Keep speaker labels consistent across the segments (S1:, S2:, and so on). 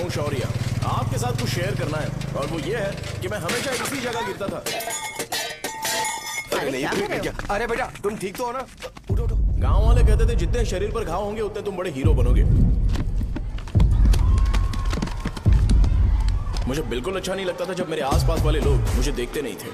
S1: हूँ शौर्य। आपके साथ कुछ शेयर करना है और वो ये है कि मैं हमेशा इसी जगह गिरता था।
S2: अरे नहीं क्या? अरे बेटा तुम ठीक तो हो ना? उठो उठो।
S1: गांव वाले कहते थे जितने शरीर पर घाव होंगे उतने तुम बड़े हीरो बनोगे। मुझे बिल्कुल अच्छा नहीं लगता था जब मेरे आसपास वाले लोग मुझे देखते नहीं थे।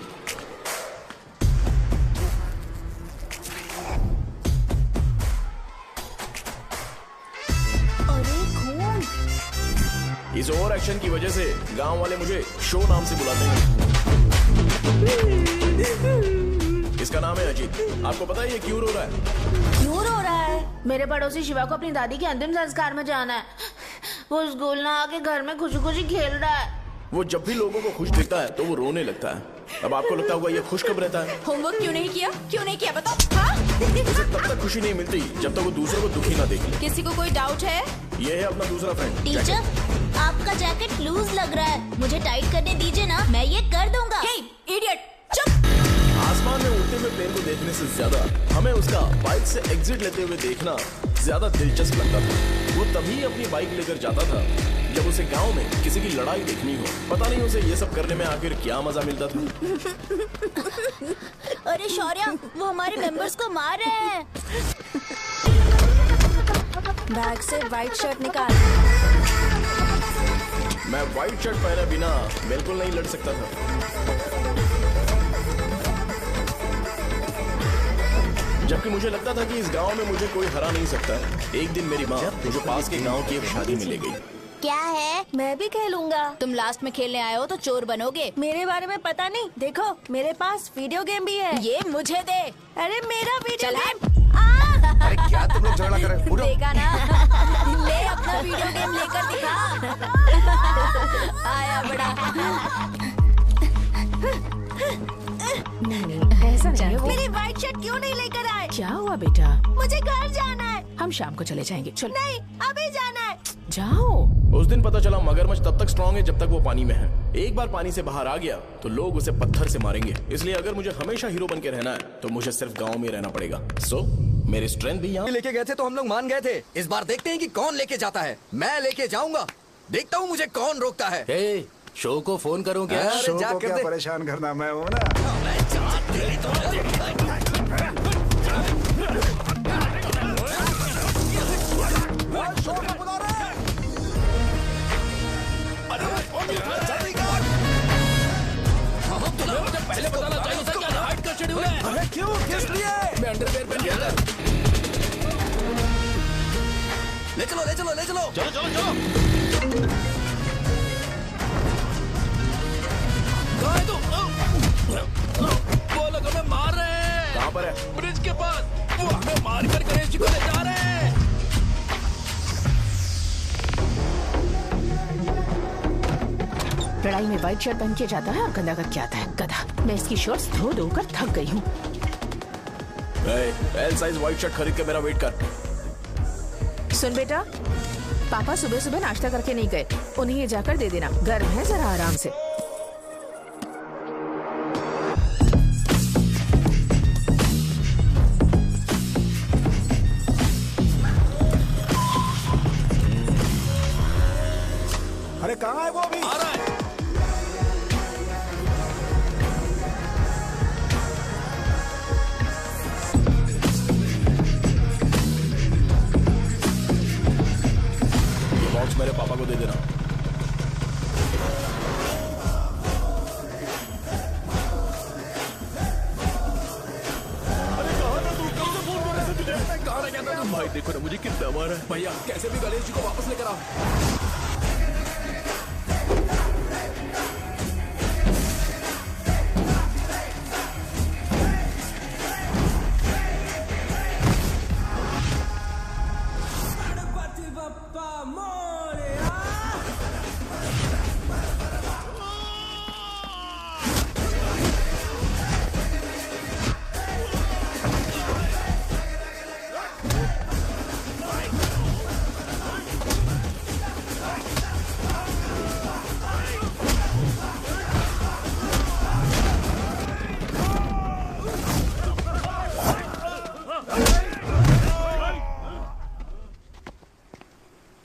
S1: इस ओवर एक्शन की वजह से गांव वाले मुझे शो नाम से बुलाते हैं। इसका नाम है अजीत। आपको पता है ये क्यों रो रहा है?
S3: क्यों रो रहा है? मेरे पड़ोसी शिवा को अपनी दादी के अंतिम संस्कार में जाना है। वो स्कूल ना आके घर में खुशी खुशी खेल रहा है।
S1: वो जब भी लोगों को खुश दिखता है तो वो रोने लगता है। अब आपको लगता होगा ये खुश कब रहता है?
S4: होमवर्क क्यों नहीं किया? क्यों नहीं किया बताओ? हाँ?
S1: उसे तब तक खुशी नहीं मिलती जब तक वो दूसरों को दुखी ना देख ले।
S4: किसी को कोई डाउट है?
S1: ये है अपना दूसरा फ्रेंड।
S3: टीचर आपका जैकेट लूज लग रहा है, मुझे टाइट करने दीजिए ना, मैं ये कर दूंगा।
S4: हे इडियट, चुप।
S1: आसमान में उड़ते हुए प्लेन को देखने से ज्यादा हमें उसका बाइक से एग्जिट लेते हुए देखना ज्यादा दिलचस्प लगता था। वो तभी अपनी बाइक लेकर जाता था जब उसे गांव में किसी की लड़ाई देखनी हो। पता नहीं उसे ये सब करने में आखिर क्या मजा मिलता था।
S3: अरे शौर्य, वो हमारे मेंबर्स को मार रहे हैं। बैग से व्हाइट शर्ट निकाल।
S1: मैं व्हाइट शर्ट पहने बिना बिल्कुल नहीं लड़ सकता था। जबकि मुझे लगता था कि इस गांव में मुझे कोई हरा नहीं सकता। एक दिन मेरी माँ मुझे पास के गांव की एक शादी में ले गई।
S3: क्या है? मैं भी खेलूंगा।
S4: तुम लास्ट में खेलने आए हो तो चोर बनोगे।
S3: मेरे बारे में पता नहीं। देखो मेरे पास वीडियो गेम भी है।
S4: ये मुझे दे।
S3: अरे मेरा वीडियो
S4: चल
S3: गेम।
S2: अरे क्या तुम लोग झगड़ा कर रहे हो? उठो।
S4: देखा ना? ले अपना वीडियो गेम लेकर दिखा। आया बड़ा।
S5: नहीं ऐसा नहीं है।
S3: मेरी व्हाइट शर्ट क्यों नहीं लेकर आए?
S5: क्या हुआ बेटा?
S3: मुझे घर जाना है।
S5: हम शाम को चले जाएंगे। चलो।
S3: नहीं अभी जाना है।
S5: जाओ।
S1: उस दिन पता चला मगरमच्छ तब तक स्ट्रांग है जब तक वो पानी में है। एक बार पानी से बाहर आ गया तो लोग उसे पत्थर से मारेंगे। इसलिए अगर मुझे हमेशा हीरो बन के रहना है तो मुझे सिर्फ गांव में रहना पड़ेगा। सो मेरी स्ट्रेंथ भी यहाँ।
S2: लेके गए थे तो हम लोग मान गए थे। इस बार देखते हैं कि कौन लेके जाता है। मैं लेके जाऊंगा। देखता हूँ मुझे कौन रोकता है।
S6: हे, शो को फोन करूं क्या?
S7: शो को क्या परेशान करना, मैं हूँ ना।
S6: पहले बताना चाहिए था क्या नाइट का शेड्यूल है।
S2: अरे क्यों? किस लिए?
S6: मैं अंडरवेयर पहन गया था।
S2: ले चलो ले चलो ले चलो।
S6: चलो चलो चलो। कहाँ है तू? वो लोग हमें मार रहे हैं।
S1: कहाँ पर है?
S6: ब्रिज के पास। वो हमें मार कर गणेश जी को ले जा रहे हैं।
S5: लड़ाई में व्हाइट शर्ट पहन के जाता है और गंदा करके आता है। गधा। मैं इसकी शॉर्ट्स धो धोकर थक गई हूँ।
S1: एल साइज व्हाइट शर्ट खरीद के मेरा वेट कर।
S5: सुन बेटा, पापा सुबह सुबह नाश्ता करके नहीं गए। उन्हें ये जाकर दे देना। गर्म है, जरा आराम से।
S7: अरे कहाँ है वो अभी?
S6: आ रहा है।
S1: ये बॉक्स मेरे पापा को दे देना। अरे कहाँ था तू? कब से फोन कर रहे थे तुझे?
S6: कहाँ रह गया था तुम?
S1: भाई देखो ना मुझे कितना मारा है।
S6: भैया कैसे भी गणेश जी को वापस लेकर आओ।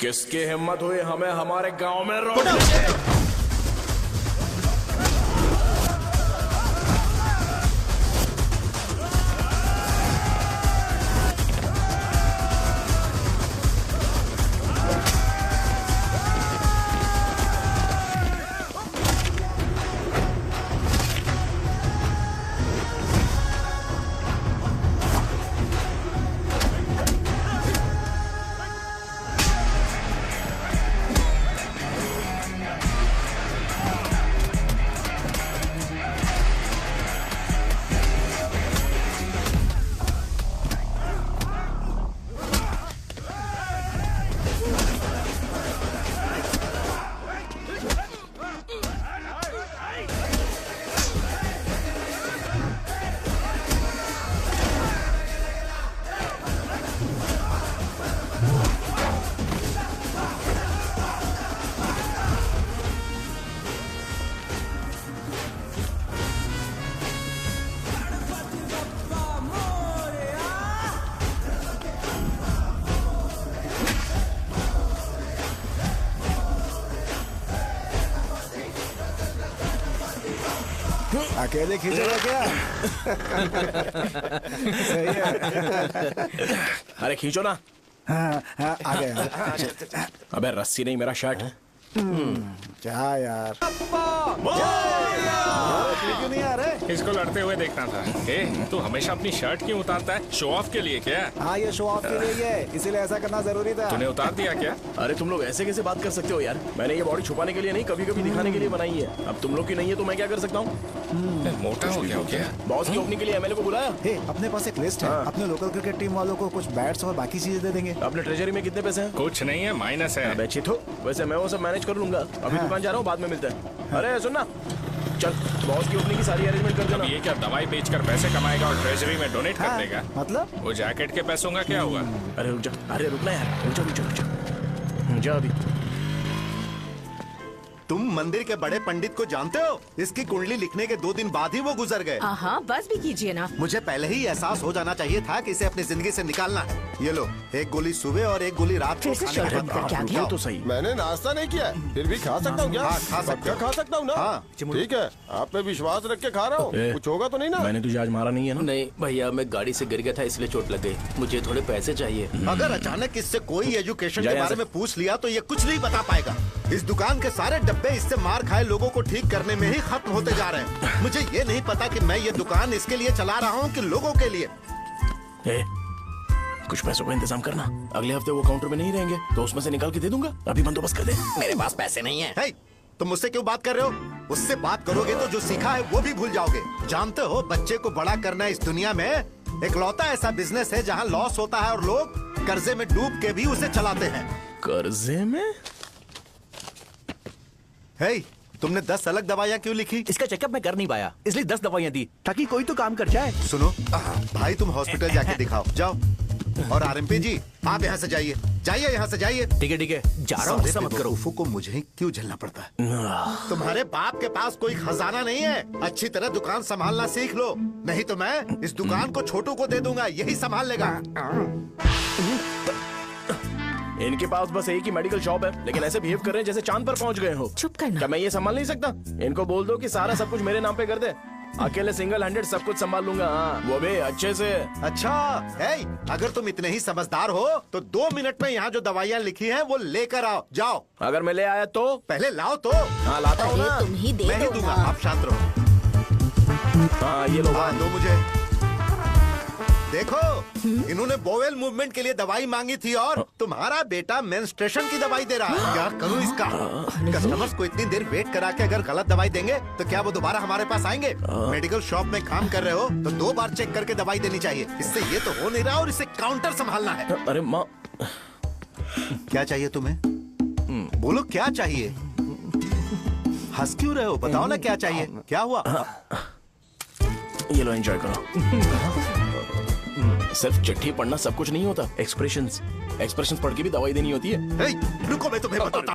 S1: किसकी हिम्मत हुई हमें हमारे गांव में रोक?
S7: अकेले खींचेगा क्या? सही है।
S1: अरे खींचो ना।
S7: हाँ, हाँ, आ गया।
S1: अबे रस्सी नहीं, मेरा शर्ट।
S7: क्या यार? क्यों नहीं आ रहे?
S8: इसको लड़ते हुए देखना था। तू हमेशा अपनी शर्ट क्यों उतारता है? शो ऑफ के लिए क्या?
S7: हाँ, ये शो ऑफ के लिए ही है, इसीलिए ऐसा करना जरूरी था।
S8: तूने उतार दिया क्या?
S1: अरे तुम लोग ऐसे कैसे बात कर सकते हो यार? मैंने ये बॉडी छुपाने के लिए नहीं, कभी कभी दिखाने के लिए बनाई है। अब तुम लोग की नहीं है तो मैं क्या कर सकता हूँ?
S8: मोटा हो गया क्या?
S1: बॉस की ओपनिंग के लिए एमएलए को बुलाया।
S7: हे, अपने पास एक लिस्ट है। अपने लोकल क्रिकेट टीम वालों को कुछ बैट्स और बाकी चीजें दे देंगे।
S1: अपने ट्रेजरी में कितने पैसे हैं?
S8: कुछ नहीं है, माइनस है।
S1: अबे चिथो, वैसे मैं वो सब मैनेज कर लूंगा। अभी दुकान जा रहा हूँ, बाद में मिलते हैं। अरे सुनना, चल बॉस की ओपनिंग की सारी अरेंजमेंट कर देना।
S8: ये क्या दवाई बेचकर पैसे कमाएगा और ट्रेजरी में डोनेट कर देगा?
S7: मतलब?
S8: वो जैकेट के पैसों का क्या हुआ?
S1: अरे रुक जा, अरे रुकना यार, रुक जा जा अभी।
S9: तुम मंदिर के बड़े पंडित को जानते हो? इसकी कुंडली लिखने के 2 दिन बाद ही वो गुजर गए।
S5: हाँ, बस भी कीजिए ना।
S9: मुझे पहले ही एहसास हो जाना चाहिए था कि इसे अपनी जिंदगी से निकालना है। ये लो, एक गोली सुबह और एक गोली रात को
S5: फिर से
S9: खाने के
S5: शर्ट
S9: बाद
S5: बंद करके आ
S9: खाओ।
S5: गया।
S1: तो सही।
S10: मैंने नाश्ता नहीं किया है, फिर भी खा सकता हूँ क्या?
S9: हाँ, खा सकते हो।
S10: खा सकता हूँ ना?
S9: हाँ।
S10: ठीक है, आप पे विश्वास रख के खा रहा हूँ।
S1: ए,
S10: कुछ होगा तो नहीं ना?
S1: मैंने तुझे आज मारा नहीं है ना?
S6: नहीं भैया, मैं गाड़ी से गिर गया था इसलिए चोट लग गई। मुझे थोड़े पैसे चाहिए।
S9: अगर अचानक इससे कोई एजुकेशन
S1: जा
S9: के
S1: यहाँ
S9: बारे
S1: से।
S9: में पूछ लिया तो ये कुछ नहीं बता पाएगा। इस दुकान के सारे डब्बे इससे मार खाए लोगों को ठीक करने में ही खत्म होते जा रहे हैं। मुझे ये नहीं पता कि मैं ये दुकान इसके लिए चला रहा हूँ कि लोगों के लिए।
S1: ए, कुछ पैसों का इंतजाम करना। अगले हफ्ते वो काउंटर में नहीं रहेंगे तो उसमें से निकाल के दे दूंगा। अभी बंदोबस्त कर दे।
S2: मेरे पास पैसे नहीं है।
S9: हे, तुम मुझसे क्यों बात कर रहे हो? उससे बात करोगे तो जो सीखा है वो भी भूल जाओगे। जानते हो, बच्चे को बड़ा करना इस दुनिया में इकलौता ऐसा बिजनेस है जहाँ लॉस होता है और लोग कर्जे में डूब के भी उसे चलाते हैं।
S1: कर्जे में?
S9: हे, तुमने 10 अलग दवाइयाँ क्यों लिखी?
S2: इसका चेकअप मैं कर नहीं पाया, इसलिए 10 दवाइयाँ दी ताकि कोई तो काम कर जाए।
S9: सुनो भाई, तुम हॉस्पिटल जाके दिखाओ, जाओ। और आरएमपी जी, आप यहाँ से जाइए, जाइए यहाँ से जाइए।
S2: ठीक है, जा रहा हूँ, गुस्सा मत करो।
S9: बेवकूफों को मुझे ही क्यों झेलना पड़ता है? तुम्हारे बाप के पास कोई खजाना नहीं है। अच्छी तरह दुकान संभालना सीख लो, नहीं तो मैं इस दुकान को छोटू को दे दूंगा, यही संभाल लेगा।
S1: इनके पास बस एक ही मेडिकल शॉप है, लेकिन ऐसे बिहेव कर रहे हैं जैसे चांद पर पहुंच गए हो।
S5: चुप करना।
S1: क्या मैं ये संभाल नहीं सकता? इनको बोल दो कि सारा सब कुछ मेरे नाम पे कर दे। अकेले सिंगल हैंडेड सब कुछ संभाल लूंगा। हाँ, वो भी अच्छे से।
S9: अच्छा, हे, अगर तुम इतने ही समझदार हो तो 2 मिनट में यहाँ जो दवाइयाँ लिखी हैं वो लेकर आओ, जाओ।
S1: अगर मैं ले आया तो?
S9: पहले लाओ तो।
S1: हाँ लाता हूँ ना।
S4: तुम ही दे
S9: मैं ही
S4: दो
S9: दूंगा,
S4: ना।
S9: आप शांत रहो।
S1: हाँ ये लो।
S9: हाँ, दो मुझे। देखो, इन्होंने बोवेल मूवमेंट के लिए दवाई मांगी थी और तुम्हारा बेटा मेंस्ट्रुएशन की दवाई दे रहा है। क्या करूं इसका? कस्टमर्स को इतनी देर वेट करा के अगर गलत दवाई देंगे तो क्या वो दोबारा हमारे पास आएंगे? मेडिकल शॉप में काम कर रहे हो तो 2 बार चेक करके दवाई देनी चाहिए। इससे ये तो हो नहीं रहा और इसे काउंटर संभालना है।
S1: अरे माँ,
S9: क्या चाहिए तुम्हें? बोलो क्या चाहिए? हंस क्यों रहे हो? बताओ ना क्या चाहिए? क्या हुआ?
S1: ये लो, एंजॉय करो। सिर्फ चिट्ठी पढ़ना सब कुछ नहीं होता। एक्सप्रेशंस पढ़ के भी दवाई देनी होती है।
S9: हे, रुको, मैं तुम्हें बताता।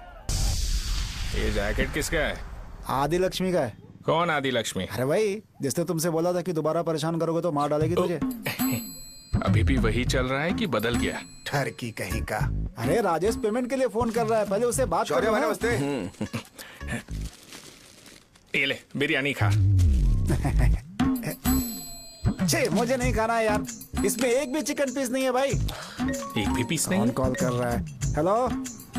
S8: ये जैकेट किसका है?
S7: आदि लक्ष्मी का है।
S8: कौन आदि लक्ष्मी?
S7: अरे भाई, जिसने तुमसे बोला था कि दोबारा परेशान करोगे तो मार डालेगी तुझे।
S8: अभी भी वही चल रहा है कि बदल गया?
S7: ठरकी कहीं का। अरे राजेश पेमेंट के लिए फोन कर रहा है, पहले उससे बात
S9: शौर्य
S7: करो
S9: भाई
S7: ना।
S9: नमस्ते।
S8: ये ले बिरयानी खा।
S7: छे, मुझे नहीं खाना है यार, इसमें एक भी चिकन पीस नहीं है भाई।
S8: एक भी पीस नहीं
S7: कौन
S8: है?
S7: कॉल कर रहा है? हेलो,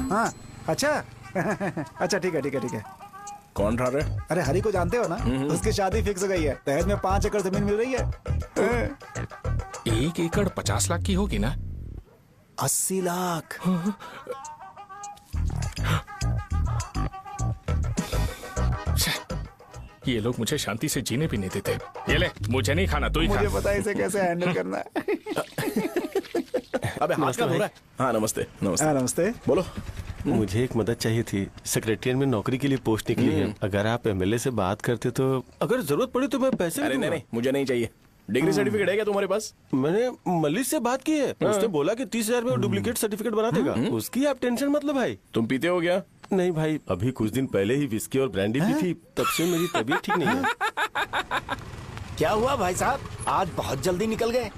S7: हाँ अच्छा अच्छा ठीक है ठीक है ठीक है।
S1: कौन रहा रे?
S7: अरे हरी को जानते हो ना, उसकी शादी फिक्स हो गई है, दहेज में 5 एकड़ जमीन मिल रही है।
S8: 1 एकड़ 50 लाख की होगी ना?
S7: 80 लाख।
S8: ये लोग मुझे शांति से जीने भी नहीं देते। ये ले, मुझे नहीं खाना, तू ही खा।
S7: मुझे पता है इसे कैसे हैंडल करना है।
S1: अबे हाथ का हो रहा है। हाँ नमस्ते नमस्ते।
S7: हाँ, नमस्ते।
S1: बोलो।
S10: मुझे एक मदद चाहिए थी। सेक्रेटरिएट में नौकरी के लिए पोस्ट निकली है। अगर आप एमएलए से बात करते तो अगर जरूरत पड़ी तो मैं पैसे भी
S1: अरे नहीं
S10: दूंगा।
S1: नहीं, मुझे नहीं चाहिए। डिग्री सर्टिफिकेट है क्या तुम्हारे पास?
S10: मैंने मलिक से बात की है, उसने बोला कि 30,000 में वो डुप्लीकेट सर्टिफिकेट बना देगा। उसकी आप टेंशन मत लो भाई।
S1: तुम पीते हो क्या?
S10: नहीं भाई, अभी कुछ दिन पहले ही विस्की और ब्रांडी पी थी, तब से मेरी तबीयत ठीक नहीं है।
S9: क्या हुआ भाई साहब, आज बहुत जल्दी निकल गए?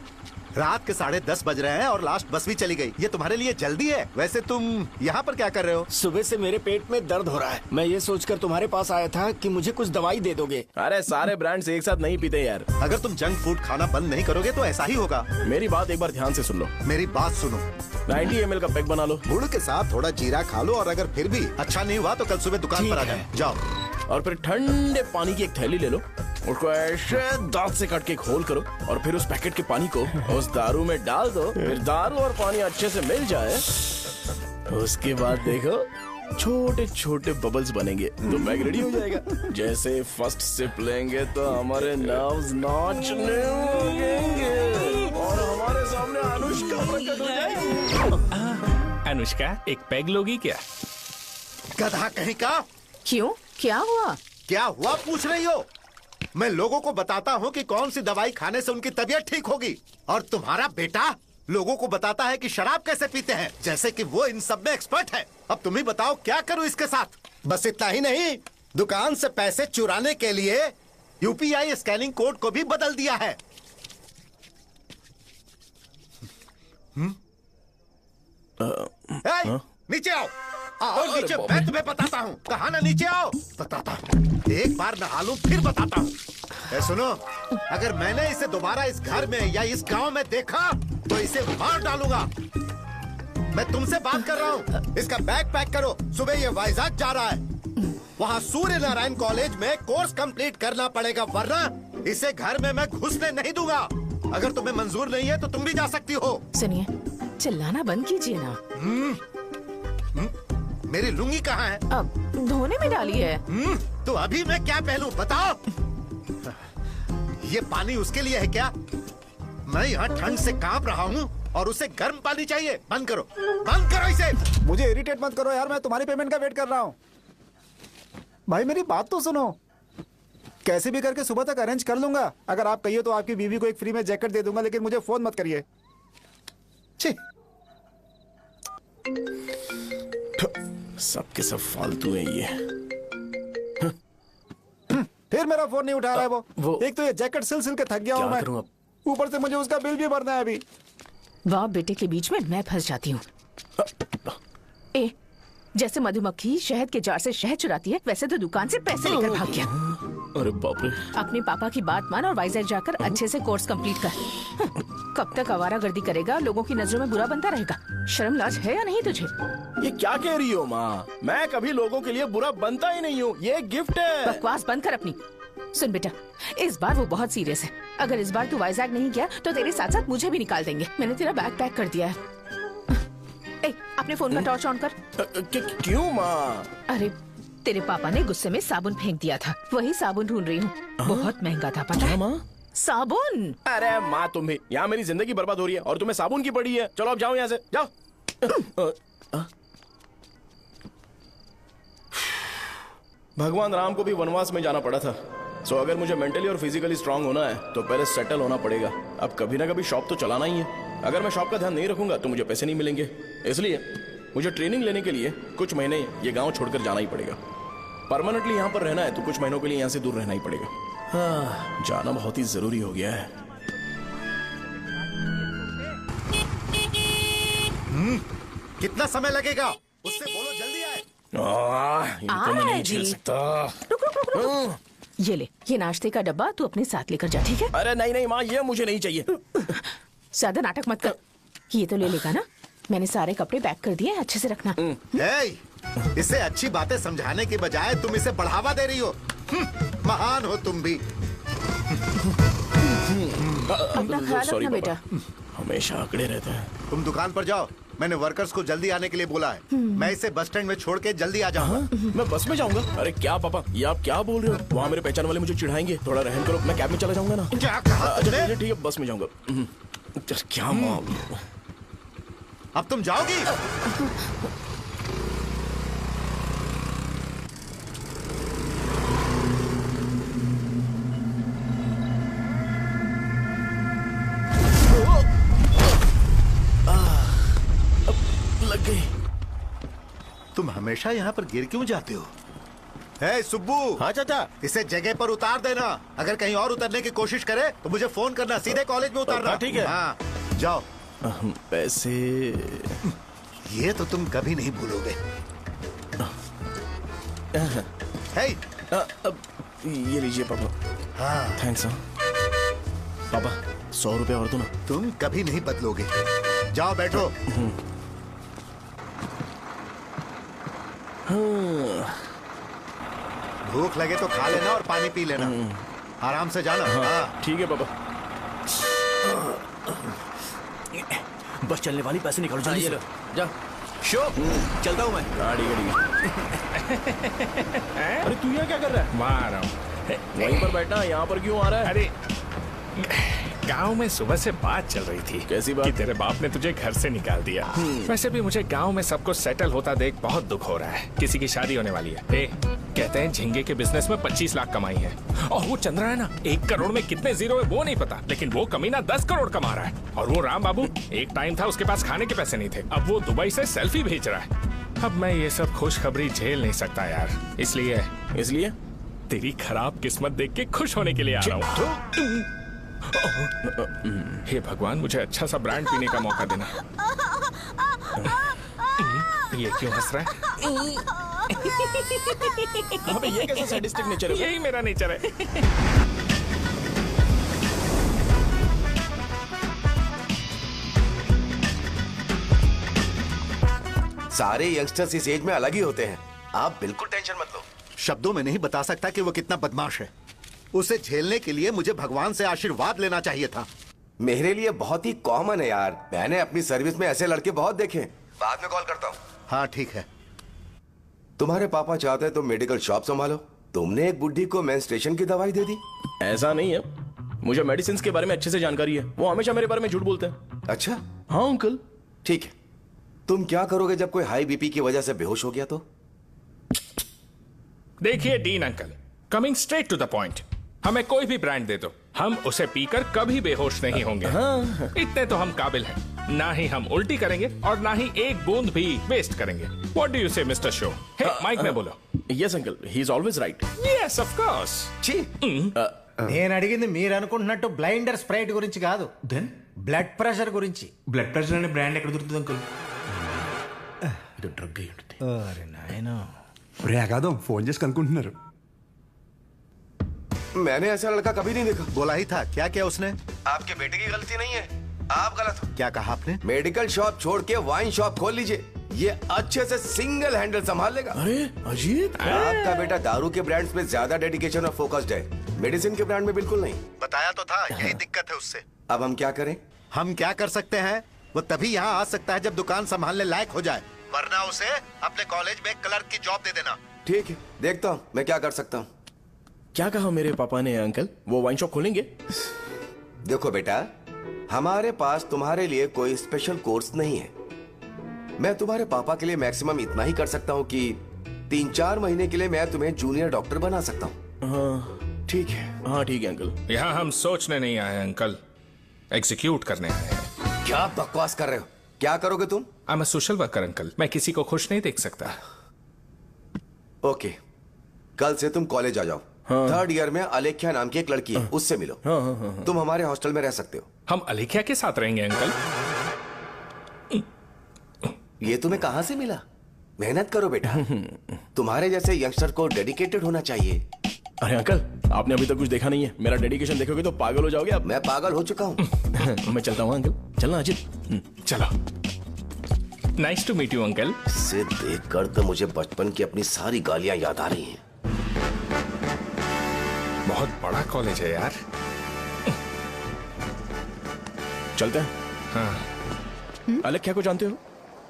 S9: रात के 10:30 बज रहे हैं और लास्ट बस भी चली गई। ये तुम्हारे लिए जल्दी है। वैसे तुम यहाँ पर क्या कर रहे हो?
S6: सुबह से मेरे पेट में दर्द हो रहा है। मैं ये सोचकर तुम्हारे पास आया था कि मुझे कुछ दवाई दे दोगे।
S1: अरे सारे ब्रांड्स एक साथ नहीं पीते यार।
S9: अगर तुम जंक फूड खाना बंद नहीं करोगे तो ऐसा ही होगा।
S1: मेरी बात एक बार ध्यान से सुन लो।
S9: मेरी बात सुनो,
S1: 90 ml का पैक बना लो
S9: गुड़ के साथ थोड़ा जीरा खा लो, और अगर फिर भी अच्छा नहीं हुआ तो कल सुबह दुकान पर आ जाओ।
S1: और फिर ठंडे पानी की एक थैली ले लो, उसको ऐसे दांत से काट के घोल करो और फिर उस पैकेट के पानी को उस दारू में डाल दो। फिर दारू और पानी अच्छे से मिल जाए, उसके बाद देखो छोटे छोटे बबल्स बनेंगे तो पैक रेडी हो जाएगा। जैसे फर्स्ट सिप लेंगे तो हमारे नर्व्स नाचने लगेंगे और हमारे सामने अनुष्का प्रकट हो जाएगी।
S8: अनुष्का, एक पैग लोगी क्या?
S9: गधा कहीं का।
S5: क्यों, क्या हुआ?
S9: क्या हुआ पूछ रही हो? मैं लोगों को बताता हूँ कि कौन सी दवाई खाने से उनकी तबीयत ठीक होगी, और तुम्हारा बेटा लोगों को बताता है कि शराब कैसे पीते हैं, जैसे कि वो इन सब में एक्सपर्ट है। अब तुम ही बताओ क्या करूँ इसके साथ? बस इतना ही नहीं, दुकान से पैसे चुराने के लिए यूपीआई स्कैनिंग कोड को भी बदल दिया है। नीचे आओ, आओ नीचे, मैं तुम्हें बताता हूँ। कहा ना नीचे आओ, बताता हूँ। एक बार नहा लूं फिर बताता हूँ। सुनो, अगर मैंने इसे दोबारा इस घर में या इस गांव में देखा तो इसे मार डालूंगा। मैं तुमसे बात कर रहा हूँ। इसका बैग पैक करो, सुबह ये वाइजाग जा रहा है। वहाँ सूर्य नारायण कॉलेज में कोर्स कंप्लीट करना पड़ेगा, वरना इसे घर में मैं घुसने नहीं दूंगा। अगर तुम्हें मंजूर नहीं है तो तुम भी जा सकती हो।
S5: सुनिए, चिल्लाना बंद कीजिए ना।
S9: मेरी लुंगी कहाँ है?
S5: अब धोने में डाली है।
S9: तो अभी मैं क्या पहनूं बताओ? ये पानी उसके लिए है क्या? मैं यहाँ ठंड से कांप रहा हूँ और उसे गर्म पानी चाहिए। बंद करो, बंद करो इसे।
S7: मुझे इरिटेट मत करो यार, मैं तुम्हारी पेमेंट का वेट कर रहा हूँ। भाई मेरी बात तो सुनो, कैसे भी करके सुबह तक अरेंज कर लूंगा। अगर आप कहिए तो आपकी बीवी को एक फ्री में जैकेट दे दूंगा, लेकिन मुझे फोन मत करिए। छी,
S1: सब के सब फालतू है ये।
S7: फिर मेरा फोन नहीं उठा रहा है वो। एक तो ये जैकेट सिल सिल के थक गया हूँ मैं, ऊपर से मुझे उसका बिल भी भरना है अभी।
S5: वाह बेटे के बीच में मैं फंस जाती हूँ। ए, जैसे मधुमक्खी शहद के जार से शहद चुराती है, वैसे तो दुकान से पैसे लेकर भाग गया।
S1: अरे बाप रे।
S5: अपने पापा की बात मान और वाइजैक जाकर अच्छे से कोर्स कंप्लीट कर। कब तक आवारागर्दी करेगा, लोगों की नजरों में बुरा बनता रहेगा। शर्म लाज है या नहीं तुझे?
S1: ये क्या कह रही हो माँ? मैं कभी लोगों के लिए बुरा बनता ही नहीं हूँ, ये गिफ्ट है।
S5: बकवास बंद कर अपनी। सुन बेटा, इस बार वो बहुत सीरियस है। अगर इस बार तू वाइजैक नहीं गया तो तेरे साथ साथ मुझे भी निकाल देंगे। मैंने तेरा बैग पैक कर दिया है। ए, अपने फोन का टॉर्च ऑन कर।
S1: क्यों माँ?
S5: अरे तेरे पापा ने गुस्से में साबुन फेंक दिया था, वही साबुन ढूंढ रही हूँ। बहुत महंगा था, पता है?
S1: माँ
S5: साबुन।
S1: अरे माँ तुम भी, यहाँ मेरी जिंदगी बर्बाद हो रही है और तुम्हें साबुन की पड़ी है। चलो अब जाओ यहाँ से, जाओ। भगवान राम को भी वनवास में जाना पड़ा था। सो अगर मुझे मेंटली और फिजिकली स्ट्रांग होना है तो पहले सेटल होना पड़ेगा। अब कभी ना कभी शॉप तो चलाना ही है। अगर मैं शॉप का ध्यान नहीं रखूंगा तो मुझे पैसे नहीं मिलेंगे। इसलिए मुझे ट्रेनिंग लेने के लिए कुछ महीने ये गांव छोड़कर जाना ही पड़ेगा। परमानेंटली यहाँ पर रहना है तो कुछ महीनों के लिए यहाँ से दूर रहना ही पड़ेगा। हाँ, जाना बहुत ही जरूरी हो गया है।
S9: कितना समय लगेगा? उससे बोलो जल्दी आए।
S8: इनको मैं नहीं झेल
S5: जी।
S8: सकता।
S5: रुक रुक रुक रुक। ये ले, ये नाश्ते का डब्बा तू अपने साथ लेकर जा, ठीक है?
S1: अरे नहीं नहीं माँ, ये मुझे नहीं चाहिए।
S5: ज्यादा नाटक मत कर। ये तो ले लेगा ना? मैंने सारे कपड़े पैक कर दिए, अच्छे से रखना।
S9: हे, इसे अच्छी बातें समझाने की बजाय तुम इसे बढ़ावा दे रही हो। महान हो तुम भी।
S5: अपना ख्याल
S1: सॉरी
S5: रखना बेटा।
S1: हमेशा अकड़े रहते हैं।
S9: तुम दुकान पर जाओ, मैंने वर्कर्स को जल्दी आने के लिए बोला है। मैं इसे बस स्टैंड में छोड़ के जल्दी आ जाऊंगा।
S1: मैं बस में जाऊंगा? अरे क्या पापा, ये आप क्या बोल रहे हो? वहाँ मेरे पहचान वाले मुझे चिढ़ाएंगे। थोड़ा रहम करो, मैं कैब में चला जाऊंगा ना।
S9: क्या कहा तुमने?
S1: ठीक है, बस में जाऊंगा। क्या माँ,
S9: अब तुम जाओगी?
S1: लग गई।
S9: तुम हमेशा यहाँ पर गिर क्यों जाते हो? हे सुब्बू।
S10: हाँ चाचा।
S9: इसे जगह पर उतार देना। अगर कहीं और उतरने की कोशिश करे तो मुझे फोन करना, सीधे कॉलेज में उतारना।
S10: हाँ, ठीक है।
S9: हाँ, जाओ।
S1: पैसे
S9: ये तो तुम कभी नहीं भूलोगे। हे,
S1: ये लीजिए पापा।
S9: हाँ,
S1: थैंक्स। पापा 100 रुपए और दो ना।
S9: तुम कभी नहीं बदलोगे। जाओ बैठो। भूख लगे तो खा लेना और पानी पी लेना। आराम से जाना। हाँ।
S1: ठीक है पापा।
S2: बस चलने वाली, पैसे निकालो जल्दी से।
S1: जा।
S2: शो, चलता हूँ मैं।
S1: गाड़ी गाड़ी। अरे तू यहाँ क्या कर रहा है?
S8: मार रहा हूँ।
S1: वहीं पर बैठना, यहाँ पर क्यों आ रहा है?
S8: अरे गांव में सुबह से बात चल रही थी।
S1: कैसी बात?
S8: कि तेरे बाप ने तुझे घर से निकाल दिया। वैसे भी मुझे गांव में सब कुछ सेटल होता देख बहुत दुख हो रहा है। किसी की शादी होने वाली है। कहते हैं झींगे के बिजनेस में 25 लाख कमाई है। और वो चंद्रा है ना, 1 करोड़ में कितने जीरो है वो नहीं पता, लेकिन वो कमीना 10 करोड़ कमा रहा है। और वो राम बाबू, एक टाइम था उसके पास खाने के पैसे नहीं थे, अब वो दुबई से सेल्फी भेज रहा है। अब मैं ये सब खुशखबरी झेल नहीं सकता यार, इसलिए तेरी खराब किस्मत देख के खुश होने के लिए आ रहा हूँ। हे भगवान, मुझे अच्छा सा ब्रांड पीने का मौका देना। ये क्यों हंस रहा है?
S1: अबे ये कैसा सैडिस्टिक नेचर है?
S8: यही मेरा नेचर है।
S11: सारे यंगस्टर्स इस एज में अलग ही होते हैं। आप बिल्कुल टेंशन मत लो।
S9: शब्दों में नहीं बता सकता कि वो कितना बदमाश है। उसे झेलने के लिए मुझे भगवान से आशीर्वाद लेना चाहिए था।
S11: मेरे लिए बहुत ही कॉमन है यार। मैंने अपनी सर्विस में ऐसे लड़के बहुत देखे। बाद में कॉल करता हूँ।
S9: हाँ ठीक है।
S11: तुम्हारे पापा चाहते हैं तुम मेडिकल शॉप संभालो। तुमने एक बुढ़ी को मेंस्ट्रुएशन की दवाई दे दी।
S1: ऐसा नहीं है, मुझे मेडिसिन के बारे में अच्छे से जानकारी है। वो हमेशा मेरे बारे में झूठ बोलते हैं।
S11: अच्छा
S1: हाँ अंकल।
S11: ठीक है, तुम क्या करोगे जब कोई हाई बीपी की वजह से बेहोश हो गया तो?
S8: देखिए Dean uncle, coming straight to the point, हमें कोई भी ब्रांड दे दो, हम उसे पीकर कभी बेहोश नहीं होंगे। इतने तो हम काबिल हैं। ना ही हम उल्टी करेंगे और ना ही एक बूंद भी वेस्ट करेंगे। व्हाट डू यू से मिस्टर शो? हे माइक में बोलो।
S1: Yes uncle, he is always right.
S8: Yes of course.
S12: నేను అడిగింది మీరు అనుకుంటున్నట్టు బ్లైండర్ స్ప్రైట్ గురించి కాదు, దెన్ బ్లడ్ ప్రెషర్ గురించి.
S6: బ్లడ్ ప్రెషర్ అనే బ్రాండ్ ఎక్కడ దొరుకుతుంది అంకుల్?
S12: ఇది డ్రగ్ అయి ఉంటుంది. అరే నాయనా,
S13: రే అగాదం ఫోన్ చేసి కనుక్కుంటున్నారు.
S11: मैंने ऐसा लड़का कभी नहीं देखा।
S9: बोला ही था। क्या किया उसने?
S11: आपके बेटे की गलती नहीं है, आप गलत हो।
S9: क्या कहा आपने?
S11: मेडिकल शॉप छोड़ के वाइन शॉप खोल लीजिए, ये अच्छे से सिंगल हैंडल संभाल लेगा।
S1: अरे अजीत,
S11: आपका बेटा दारू के ब्रांड्स में ज्यादा डेडिकेशन और फोकस्ड है, मेडिसिन के ब्रांड में बिल्कुल नहीं।
S9: बताया तो था, यही दिक्कत है उससे।
S11: अब हम क्या करें?
S9: हम क्या कर सकते हैं? वो तभी यहाँ आ सकता है जब दुकान संभालने लायक हो जाए, वरना उसे अपने कॉलेज में क्लर्क की जॉब दे देना।
S11: ठीक है, देखता हूँ मैं क्या कर सकता हूँ।
S1: क्या कहा मेरे पापा ने अंकल? वो वाइन शॉप खोलेंगे?
S11: देखो बेटा, हमारे पास तुम्हारे लिए कोई स्पेशल कोर्स नहीं है। मैं तुम्हारे पापा के लिए मैक्सिमम इतना ही कर सकता हूँ कि 3-4 महीने के लिए मैं तुम्हें जूनियर डॉक्टर बना सकता हूँ।
S1: हाँ
S11: ठीक है।
S1: हाँ ठीक है अंकल।
S8: यहाँ हम सोचने नहीं आए अंकल, एग्जीक्यूट करने आए हैं।
S11: क्या बकवास कर रहे हो? क्या करोगे तुम?
S8: I am a social worker uncle, मैं किसी को खुश नहीं देख सकता।
S11: ओके, कल से तुम कॉलेज आ जाओ। हाँ। 3rd ईयर में अलेख्या नाम की एक लड़की है, उससे मिलो।
S1: हाँ।
S11: तुम हमारे हॉस्टल में रह सकते हो।
S8: हम अलेख्या के साथ रहेंगे अंकल?
S11: ये तुम्हें कहाँ से मिला? मेहनत करो बेटा। तुम्हारे जैसे यंगस्टर को डेडिकेटेड होना चाहिए।
S1: अरे अंकल, आपने अभी तक कुछ देखा नहीं है। मेरा डेडिकेशन देखोगे तो पागल हो जाओगे आप।
S11: मैं पागल हो चुका हूँ।
S1: मैं चलता हूँ अंकल। चलना अजित।
S8: चलो। Nice to meet you uncle.
S11: इसे देखकर तो मुझे बचपन की अपनी सारी गालियां याद आ रही हैं।
S8: बहुत बड़ा कॉलेज है यार।
S1: चलते हैं।
S8: हाँ।
S1: अलेख्या को जानते हो?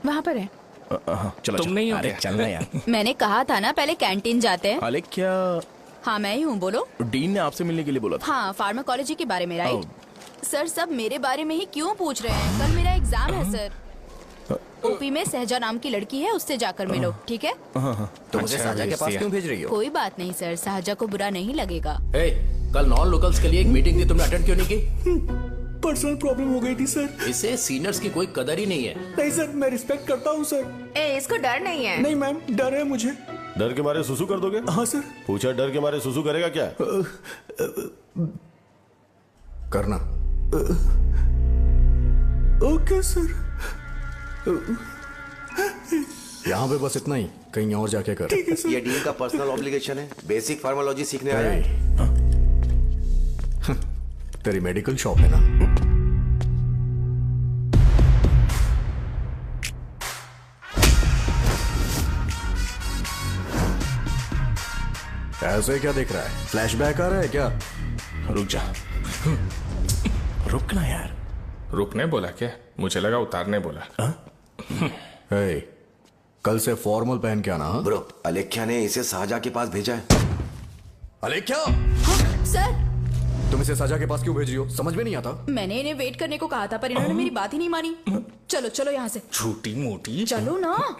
S5: वहाँ पर है।
S1: चलो
S8: तुम नहीं हो
S1: अरे
S8: क्या?
S1: चलना यार।
S4: मैंने कहा था ना पहले कैंटीन जाते हैं।
S1: अलेख्या,
S4: हाँ मैं ही हूँ, बोलो।
S1: डीन ने आपसे मिलने के लिए बोला था।
S4: हाँ, फार्माकोलॉजी के बारे में, राइट? सर सब मेरे बारे में ही क्यों पूछ रहे हैं? कल मेरा एग्जाम है सर। ओपी में सहजा नाम की लड़की है, उससे जाकर मिलो, ठीक है?
S2: तो मुझे साजा के पास क्यों भेज रही हो?
S4: कोई बात नहीं सर, सहजा को बुरा नहीं लगेगा।
S6: कल नॉन लोकल्स के लिए एक मीटिंग थी, तुमने अटेंड क्यों नहीं की?
S14: पर्सनल प्रॉब्लम हो गई थी सर।
S6: इसे सीनियर्स की कोई कदर ही नहीं है।
S14: नहीं सर, मैं रिस्पेक्ट करता हूँ सर।
S3: इसको डर नहीं है।
S14: नहीं मैम, डर है मुझे।
S10: डर के मारे सुसु कर दोगे?
S14: हाँ सर।
S10: पूछा डर के मारे सुसु करेगा क्या?
S13: करना।
S14: Okay sir.
S13: यहाँ पे बस इतना ही, कहीं और जाके कर।
S11: ये डीन का पर्सनल ऑब्लिगेशन है। बेसिक फार्माकोलॉजी सीखने आया है।
S13: तेरी मेडिकल शॉप है ना? ऐसे क्या देख रहा है? फ्लैशबैक आ रहा है क्या?
S8: रुक जा।
S1: रुकना यार।
S8: रुकने बोला क्या? मुझे लगा उतारने बोला।
S13: हे, कल से फॉर्मल पहन के आना।
S11: ब्रो, अलेख्या ने इसे साजा के पास भेजा है।
S13: अलेख्या,
S4: सर
S13: तुम इसे साजा के पास क्यों भेज रही हो? समझ में नहीं आता।
S4: मैंने इन्हें वेट करने को कहा था, पर इन्होंने मेरी बात ही नहीं मानी। चलो चलो यहाँ से।
S8: छोटी मोटी।
S4: चलो ना।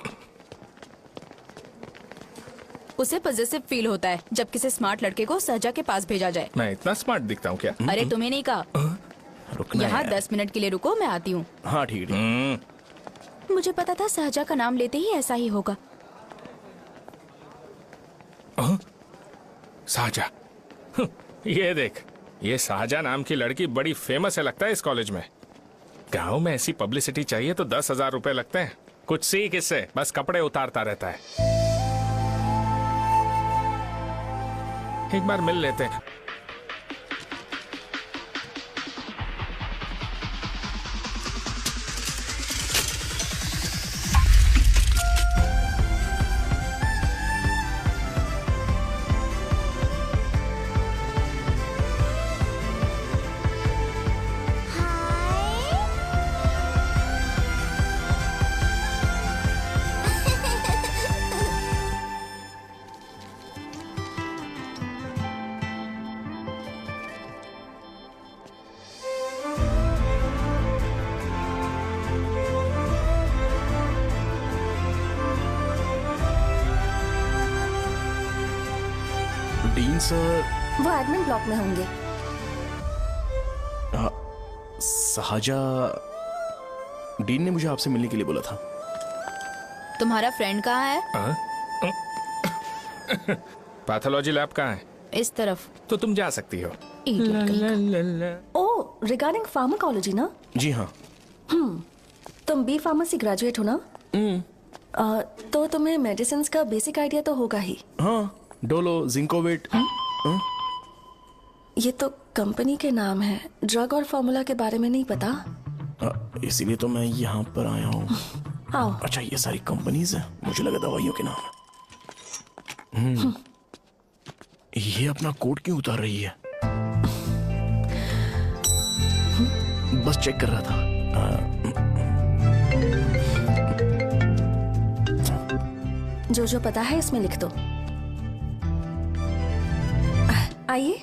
S4: उसे पॉजिटिव फील होता है जब किसी स्मार्ट लड़के को सहजा के पास भेजा जाए।
S8: मैं इतना स्मार्ट दिखता हूँ क्या?
S4: अरे तुम्हें नहीं कहा। यहाँ 10 मिनट के लिए रुको, मैं आती हूँ।
S1: हाँ ठीक है।
S4: मुझे पता था सहजा का नाम लेते ही ऐसा ही होगा।
S8: साजा। ये देख, ये साजा नाम की लड़की बड़ी फेमस है लगता है इस कॉलेज में। गांव में ऐसी पब्लिसिटी चाहिए तो 10,000 रुपए लगते हैं। कुछ सीख इससे, बस कपड़े उतारता रहता है। एक बार मिल लेते हैं।
S1: डीन सर
S4: वो एडमिन ब्लॉक में होंगे।
S1: साजा, डीन ने मुझे आपसे मिलने के लिए बोला था।
S4: तुम्हारा फ्रेंड कहाँ है?
S8: पैथोलॉजी लैब कहाँ है?
S4: इस तरफ।
S8: तो तुम जा सकती हो।
S15: ओह, रिगार्डिंग फार्माकोलॉजी ना?
S1: जी हाँ।
S15: तुम बी फार्मेसी ग्रेजुएट हो ना? तो तुम्हें मेडिसिन का बेसिक आइडिया तो होगा ही।
S1: हाँ, डोलो, जिंकोवेट।
S15: ये तो कंपनी के नाम है, ड्रग और फॉर्मूला के बारे में नहीं पता।
S1: इसीलिए तो मैं यहाँ पर आया हूँ।
S15: आओ।
S1: अच्छा, ये सारी कंपनीज है, मुझे लगा दवाइयों के नाम है। ये अपना कोट क्यों उतार रही है? बस चेक कर रहा था।
S15: जो जो पता है इसमें लिख दो। आइए।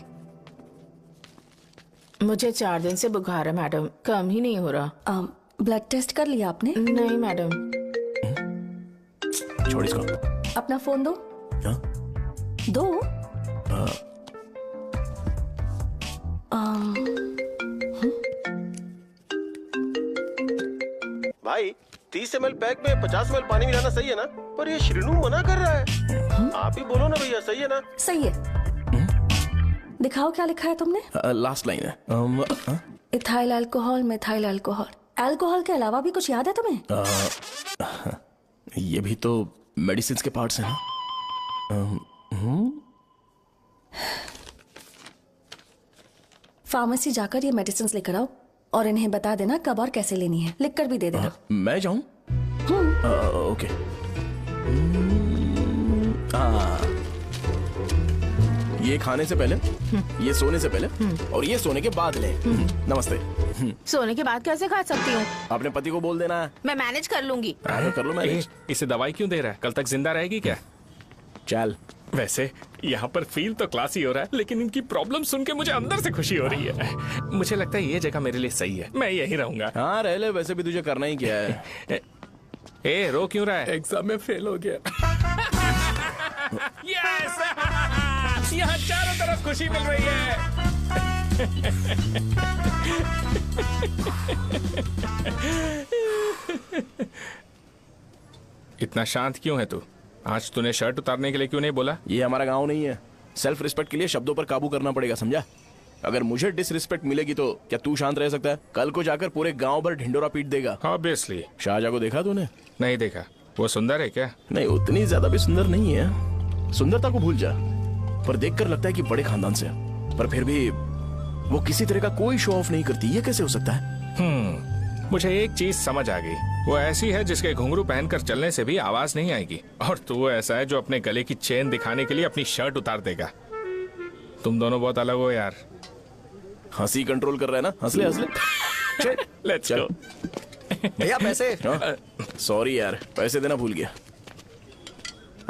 S5: मुझे 4 दिन से बुखार है मैडम, कम ही नहीं हो रहा।
S15: ब्लड टेस्ट कर लिया आपने?
S5: नहीं मैडम।
S1: छोड़ इसको।
S15: अपना फोन दो।
S1: हाँ?
S15: दो।
S10: भाई 30 ml पैक में 50 ml पानी मिलाना सही है ना? पर ये श्रीनू मना कर रहा है। आप ही बोलो ना भैया, सही है ना?
S15: सही है। दिखाओ क्या लिखा है तुमने?
S1: लास्ट लाइन है।
S15: Ethyl alcohol, methyl alcohol. Alcohol के अलावा भी कुछ याद है तुम्हें?
S1: ये भी तो मेडिसिन के पार्ट्स हैं ना।
S15: फार्मेसी जाकर ये मेडिसिन लेकर आओ और इन्हें बता देना कब और कैसे लेनी है, लिख कर भी दे देना।
S1: मैं जाऊं? ओके। ये खाने से पहले, ये सोने से पहले और ये सोने के बाद ले। नमस्ते।
S3: सोने के बाद कैसे खा सकती हूँ?
S1: अपने पति को बोल देना।
S3: मैं मैनेज कर लूंगी।
S1: कर लो मैनेज।
S8: इसे दवाई क्यों दे रहा है? कल तक जिंदा रहेगी क्या?
S1: चल।
S8: वैसे यहाँ पर फील तो क्लासी हो रहा है, लेकिन इनकी प्रॉब्लम सुन के मुझे अंदर से खुशी हो रही है। मुझे लगता है ये जगह मेरे लिए सही है, मैं यहीं रहूंगा।
S1: हाँ रह ले, वैसे भी तुझे करना ही क्या है।
S8: ए रो क्यों रहा है?
S14: एग्जाम में फेल हो गया।
S8: यस! यहाँ चारों तरफ खुशी मिल रही है। इतना शांत क्यों है तू? आज तूने शर्ट उतारने के लिए क्यों नहीं बोला?
S1: ये हमारा गांव नहीं है। सेल्फ रिस्पेक्ट के लिए शब्दों पर काबू करना पड़ेगा, समझा? अगर मुझे डिसरिस्पेक्ट मिलेगी तो क्या तू शांत रह सकता है? कल को जाकर पूरे गांव भर ढिंडोरा पीट देगा।
S8: ऑब्वियसली।
S1: शाहजहां को देखा तूने?
S8: नहीं देखा। वो सुंदर है क्या?
S1: नहीं, उतनी ज्यादा भी सुंदर नहीं है। सुंदरता को भूल जा, पर देखकर लगता है कि बड़े खानदान से है। पर फिर भी वो किसी तरह का कोई शो ऑफ नहीं करती। ये कैसे हो सकता है?
S8: मुझे एक चीज समझ आ गई। वो ऐसी है जिसके घुंघरू पहनकर चलने से भी आवाज नहीं आएगी, और तू ऐसा है जो अपने गले की चेन दिखाने के लिए अपनी शर्ट उतार देगा। तुम दोनों बहुत अलग हो यार।
S1: हंसी कंट्रोल कर रहा है ना? हंस ले, हंस ले।
S8: Let's go.
S2: भैया पैसे।
S1: सॉरी यार, पैसे देना भूल गया।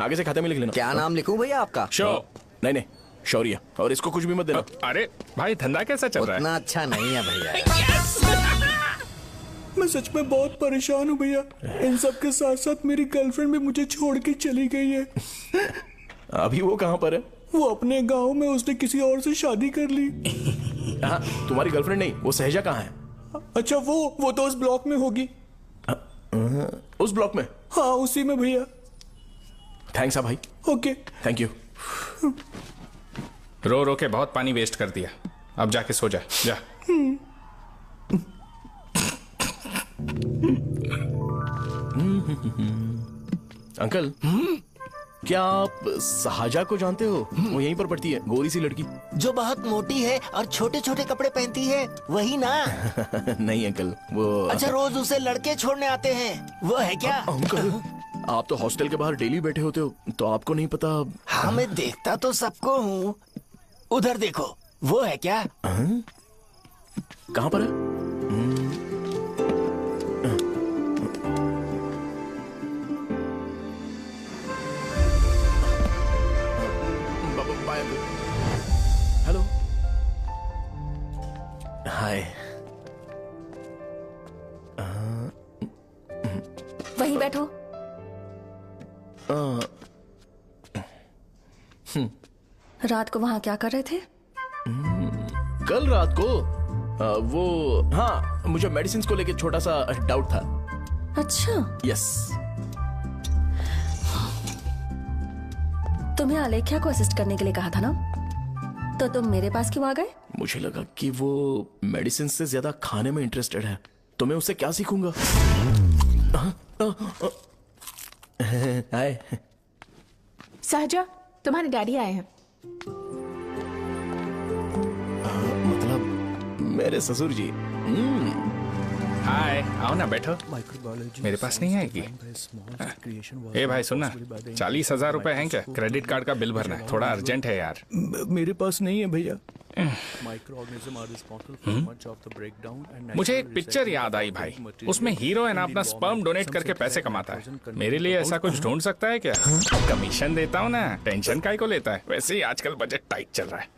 S1: आगे से खाते में लिख लेना।
S2: क्या नाम लिखूं भैया आपका?
S8: शो।
S1: नहीं, शौर्य। और इसको कुछ भी मत देना।
S8: अरे भाई, धंधा कैसा चल रहा है?
S2: उतना अच्छा नहीं है भैया।
S14: मैं सच में बहुत परेशान हूँ भैया। इन सब के साथ साथ मेरी गर्लफ्रेंड भी मुझे छोड़ के चली गई है।
S1: अभी वो कहाँ पर है?
S14: वो अपने गांव में, उसने किसी और से शादी कर ली।
S1: हाँ, तुम्हारी गर्लफ्रेंड नहीं, वो सहजा कहाँ है?
S14: अच्छा, वो तो उस ब्लॉक में होगी।
S1: उस ब्लॉक में?
S14: हाँ, उसी में भैया।
S1: थैंक्स भाई।
S14: Okay,
S1: thank you.
S8: रो रो के बहुत पानी वेस्ट कर दिया। अब जाके सो जा। जा।
S1: अंकल, क्या आप शाहजहां को जानते हो? वो यहीं पर पढ़ती है, गोरी सी लड़की
S16: जो बहुत मोटी है और छोटे छोटे कपड़े पहनती है, वही ना?
S1: नहीं अंकल, वो
S16: अच्छा, रोज उसे लड़के छोड़ने आते हैं, वो है क्या?
S1: अंकल, आप तो हॉस्टल के बाहर डेली बैठे होते हो, तो आपको नहीं पता?
S16: हाँ, मैं देखता तो सबको हूँ। उधर देखो, वो है क्या?
S1: कहाँ पर है? हेलो। हाय।
S15: वहीं बैठो। रात को वहां क्या कर रहे थे?
S1: कल रात को वो, हाँ, मुझे मेडिसिन को लेके छोटा सा डाउट था।
S15: अच्छा।
S1: यस।
S15: तुम्हें आलेख्या को असिस्ट करने के लिए कहा था ना, तो तुम मेरे पास क्यों आ गए?
S1: मुझे लगा कि वो मेडिसिन से ज्यादा खाने में इंटरेस्टेड है, तो मैं उससे क्या सीखूंगा? हाय।
S5: सहजा, तुम्हारे डैडी आए हैं।
S1: मतलब मेरे ससुर जी।
S8: हाय, आओ ना, बैठो। मेरे पास नहीं आएगी। ए भाई सुनना, 40,000 रुपए हैं क्या? क्रेडिट कार्ड का बिल भरना है, थोड़ा अर्जेंट है यार।
S14: मेरे पास नहीं है भैया।
S8: मुझे एक पिक्चर याद आई भाई, उसमें हीरोइन अपना स्पर्म डोनेट करके पैसे कमाता है। मेरे लिए ऐसा कुछ ढूंढ सकता है क्या? कमीशन देता हूँ ना, टेंशन काहे को लेता है? वैसे ही आजकल बजट टाइट चल रहा है।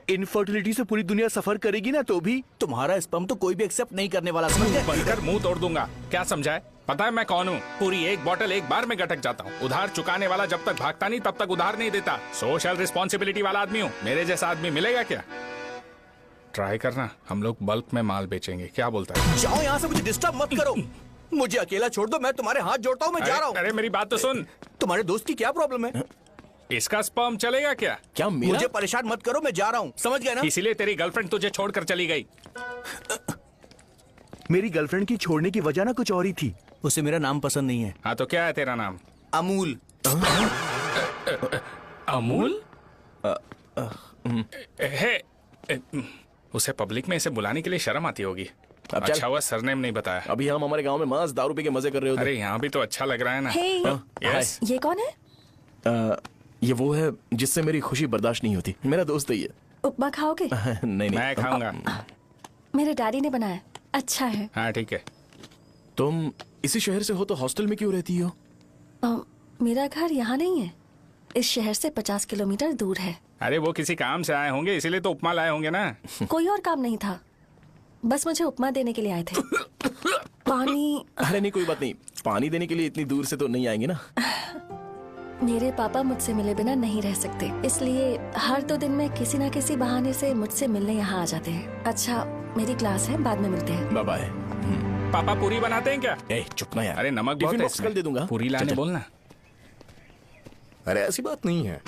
S6: इनफर्टिलिटी से पूरी दुनिया सफर करेगी ना, तो भी तुम्हारा स्पर्म तो कोई भी एक्सेप्ट नहीं करने वाला।
S8: बनकर मुंह तोड़ दूंगा। क्या समझा है? पता है मैं कौन हूँ? पूरी एक बोतल एक बार में गटक जाता हूँ। उधार चुकाने वाला जब तक भागता नहीं तब तक उधार नहीं देता। सोशल रिस्पॉन्सिबिलिटी वाला आदमी हूँ। मेरे जैसा आदमी मिलेगा क्या? ट्राई करना, हम लोग बल्क में माल बेचेंगे। क्या बोलता है?
S6: जाओ यहाँ से, मुझे डिस्टर्ब मत करो। मुझे अकेला छोड़ दो, मैं तुम्हारे हाथ जोड़ता हूँ, मैं जा रहा हूँ।
S8: अरे मेरी बात तो सुन।
S6: तुम्हारे दोस्त की क्या प्रॉब्लम है?
S8: इसका स्पर्म चलेगा क्या?
S16: क्या मेरा? मुझे परेशान मत करो, मैं जा रहा हूँ, समझ गया ना?
S8: इसीलिए तेरी गर्लफ्रेंड तुझे छोड़कर चली गई।
S17: मेरी गर्लफ्रेंड की छोड़ने की वजह ना कुछ और ही थी।
S16: उसे मेरा नाम पसंद नहीं है।
S8: हाँ तो क्या है तेरा नाम?
S16: अमूल।
S8: अमूल? उसे पब्लिक में इसे बुलाने के लिए शर्म आती होगी। अच्छा हुआ सरनेम नहीं बताया।
S1: अभी हम हमारे गांव में मस्त दारू पी के मजे कर रहे होते।
S8: अरे यहाँ भी तो अच्छा लग रहा है ना।
S15: Hey.
S8: यस।
S15: ये कौन है?
S1: ये वो है जिससे मेरी खुशी बर्दाश्त नहीं होती। मेरा दोस्त है ये।
S15: उपमा खाओगे?
S1: नहीं।
S8: मैं खाऊंगा।
S15: मेरे डैडी ने बनाया, अच्छा है।
S8: हाँ ठीक है।
S1: तुम इसी शहर से हो तो हॉस्टल में क्यों रहती हो?
S15: मेरा घर यहाँ नहीं है, इस शहर से 50 किलोमीटर दूर है।
S8: अरे वो किसी काम से आए होंगे, इसीलिए तो उपमा लाए होंगे ना।
S15: कोई और काम नहीं था, बस मुझे उपमा देने के लिए आए थे। पानी?
S1: अरे नहीं, कोई बात नहीं। पानी देने के लिए इतनी दूर से तो नहीं आएंगे ना।
S15: मेरे पापा मुझसे मिले बिना नहीं रह सकते, इसलिए हर 2 दिन में किसी न किसी बहाने से मुझसे मिलने यहाँ आ जाते हैं। अच्छा, मेरी क्लास है, बाद में मिलते हैं।
S1: Bye bye.
S8: पापा पूरी बनाते हैं क्या?
S1: चुप ना यार।
S8: अरे नमक बहुत है इसमें।
S1: कल दे दूंगा।
S8: पूरी लाने बोलना।
S13: अरे ऐसी बात नहीं है।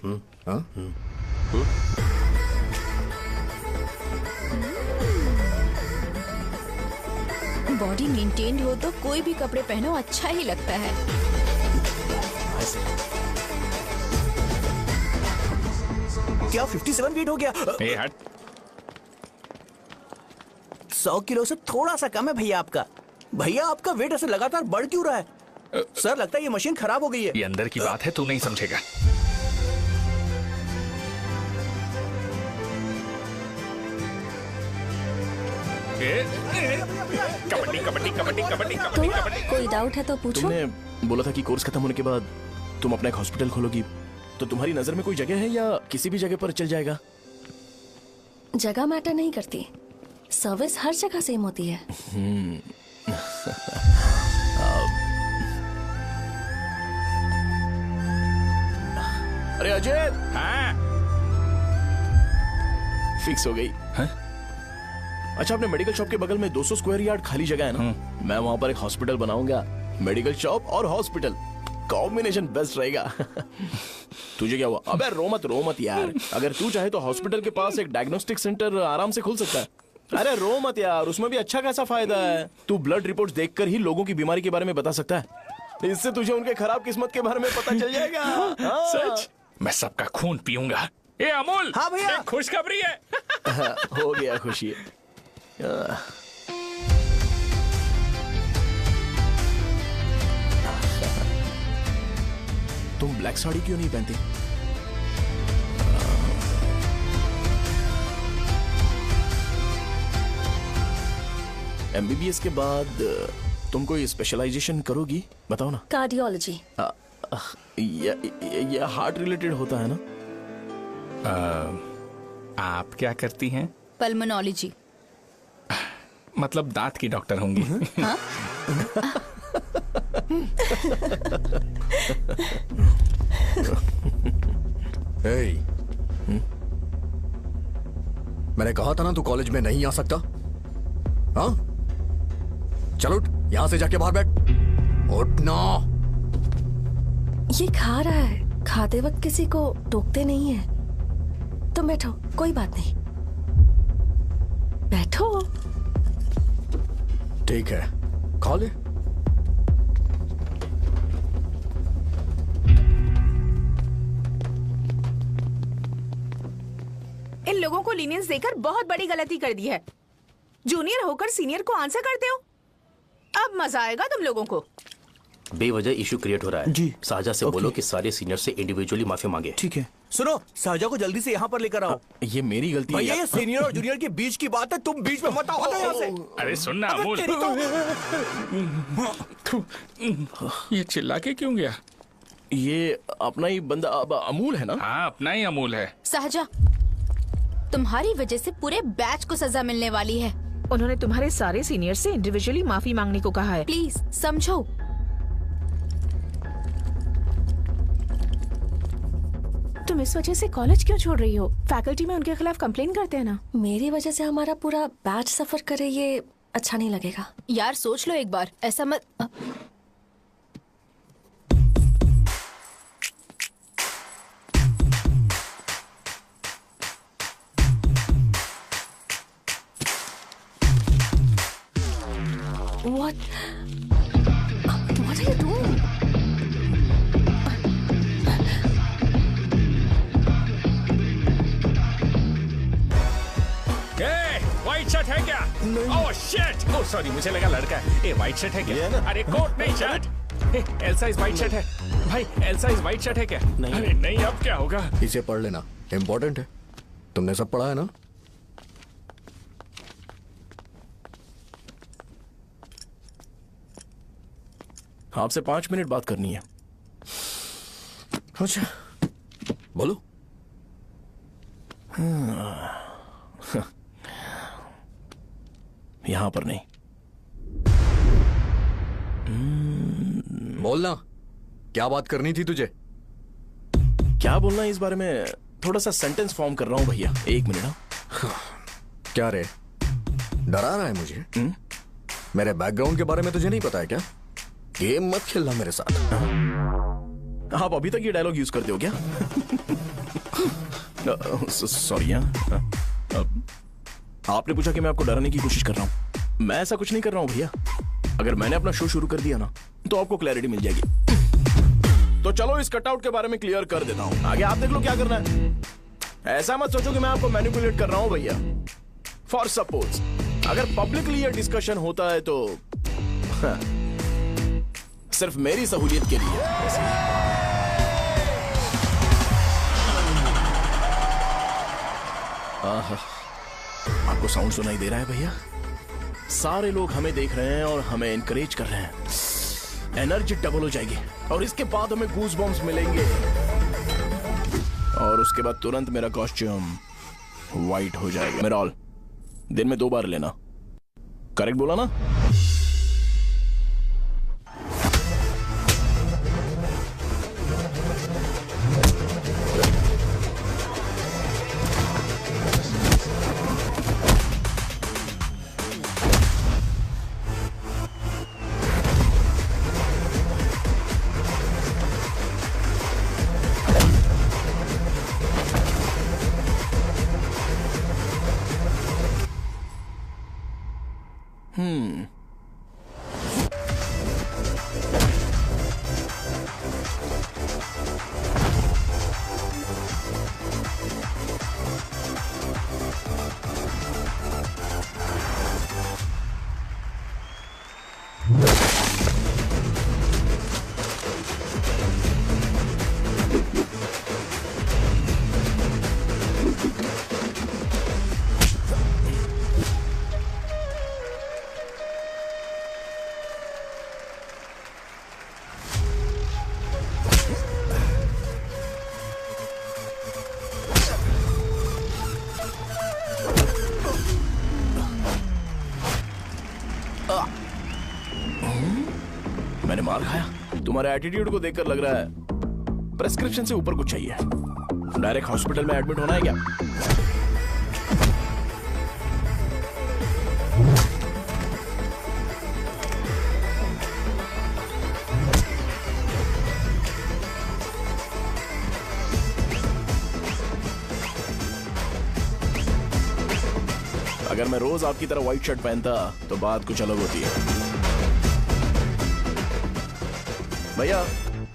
S4: बॉडी मेंटेन्ड हो तो कोई भी कपड़े पहनो अच्छा ही लगता है।
S16: क्या 57 वेट हो गया?
S8: ए हट।
S16: 100 किलो से थोड़ा सा कम है भैया आपका। भैया आपका वेट ऐसे लगातार बढ़ क्यों रहा है? सर लगता है ये मशीन खराब हो गई है।
S8: ये अंदर की बात है, तू नहीं समझेगा। कबड्डी कबड्डी कबड्डी कबड्डी कबड्डी कबड्डी।
S15: कोई डाउट है तो पूछो।
S1: तुमने बोला था कि कोर्स खत्म होने के बाद तुम अपना एक हॉस्पिटल खोलोगी, तो तुम्हारी नजर में कोई जगह है या किसी भी जगह पर चल जाएगा?
S15: जगह मैटर नहीं करती, सर्विस हर जगह सेम होती है।
S1: अरे अजय।
S8: हाँ?
S1: फिक्स हो गई।
S8: हाँ?
S1: अच्छा, अपने मेडिकल शॉप के बगल में 200 स्क्वायर यार्ड खाली जगह है ना? मैं वहाँ पर एक हॉस्पिटल बनाऊंगा। मेडिकल शॉप और हॉस्पिटल कॉम्बिनेशन बेस्ट रहेगा। तुझे क्या हुआ? अबे रो मत यार। अगर तू चाहे तो हॉस्पिटल के पास एक डायग्नोस्टिक सेंटर आराम से खुल सकता है। अरे रो मत यार, उसमें भी अच्छा खासा फायदा है। तू ब्लड रिपोर्ट्स देखकर ही लोगों की बीमारी के बारे में बता सकता है। इससे तुझे उनके खराब किस्मत के बारे में पता चल जाएगा।
S8: सच? मैं सबका खून पीऊंगा। ये अमूल।
S16: हाँ भैया।
S8: खुशखबरी है।
S1: हो गया खुशी। तुम ब्लैक साड़ी क्यों नहीं पहनती? MBBS के बाद तुम कोई स्पेशलाइजेशन करोगी? बताओ ना।
S15: कार्डियोलॉजी।
S1: ये हार्ट रिलेटेड होता है ना?
S8: आप क्या करती हैं?
S4: पल्मोनोलॉजी।
S8: मतलब दांत की डॉक्टर होंगी।
S4: हाँ?
S13: मैंने कहा था ना तू कॉलेज में नहीं आ सकता। हाँ, चल उठ, यहां से जाके बाहर बैठ। उठ ना।
S15: ये खा रहा है, खाते वक्त किसी को टोकते नहीं है। तुम बैठो, कोई बात नहीं, बैठो।
S13: ठीक है, खा ले।
S5: इन लोगों को लीनियंस देकर बहुत बड़ी गलती कर दी है। जूनियर होकर सीनियर को आंसर करते हो। अब मजा आएगा तुम लोगों को।
S18: बेवजह इशू क्रिएट हो रहा है जी। साजा से बोलो कि सारे सीनियर से इंडिविजुअली माफी मांगे।
S16: ठीक है। सुनो, साजा को जल्दी से यहाँ पर लेकर आओ।
S1: ये मेरी गलती है।
S16: भैया ये सीनियर और जूनियर के बीच की बात है, तुम बीच में मत आओ यहाँ से।
S8: अरे सुनना अमूल, ये चिल्ला के क्यों गया?
S1: ये अपना ही बंदा अमूल है ना?
S8: हाँ, अपना ही अमूल है।
S4: साजा, तुम्हारी वजह से पूरे बैच को सजा मिलने वाली है।
S5: उन्होंने तुम्हारे सारे सीनियर से इंडिविजुअली माफी मांगने को कहा है।
S4: प्लीज समझो।
S5: तुम इस वजह से कॉलेज क्यों छोड़ रही हो? फैकल्टी में उनके खिलाफ कंप्लेन करते हैं ना।
S15: मेरी वजह से हमारा पूरा बैच सफर करे, ये अच्छा नहीं लगेगा।
S4: यार सोच लो एक बार, ऐसा मत।
S15: What are you doing?
S8: White shirt है क्या? Oh shit! ओह सॉरी, मुझे लगा लड़का है। ए व्हाइट शर्ट है क्या? अरे कोट नहीं shirt. L size white shirt है भाई। एल साइज व्हाइट शर्ट है क्या? नहीं अरे नहीं, अब क्या होगा?
S13: इसे पढ़ लेना, इम्पोर्टेंट है। तुमने सब पढ़ा है ना?
S1: आपसे 5 मिनट बात करनी है।
S13: अच्छा बोलो।
S1: यहां पर नहीं।
S13: बोलना, क्या बात करनी थी तुझे?
S1: क्या बोलना है इस बारे में? थोड़ा सा सेंटेंस फॉर्म कर रहा हूं भैया, 1 मिनट।
S13: क्या रे, डरा रहा है मुझे? मेरे बैकग्राउंड के बारे में तुझे नहीं पता है क्या? गेम मत खेलना मेरे साथ।
S1: आप अभी तक ये डायलॉग यूज करते हो क्या? सॉरी। आपने पूछा कि मैं आपको डराने की कोशिश कर रहा हूं। मैं ऐसा कुछ नहीं कर रहा हूं भैया। अगर मैंने अपना शो शुरू कर दिया ना तो आपको क्लैरिटी मिल जाएगी। तो चलो इस कटआउट के बारे में क्लियर कर देता हूं, आगे आप देख लो क्या करना है। ऐसा मत सोचो कि मैं आपको मैनिपुलेट कर रहा हूं भैया। फॉर सपोज अगर पब्लिकली ये डिस्कशन होता है तो सिर्फ मेरी सहूलियत के लिए। आपको साउंड सुनाई दे रहा है भैया? सारे लोग हमें देख रहे हैं और हमें एनकरेज कर रहे हैं। एनर्जी डबल हो जाएगी और इसके बाद हमें गूज बम्स मिलेंगे और उसके बाद तुरंत मेरा कॉस्ट्यूम वाइट हो जाएगा। मेरा ऑल दिन में 2 बार लेना। करेक्ट बोला ना? मैंने मार खाया? तुम्हारे एटीट्यूड को देखकर लग रहा है प्रेस्क्रिप्शन से ऊपर कुछ चाहिए। डायरेक्ट हॉस्पिटल में एडमिट होना है क्या? अगर मैं रोज आपकी तरह व्हाइट शर्ट पहनता तो बात कुछ अलग होती है। भैया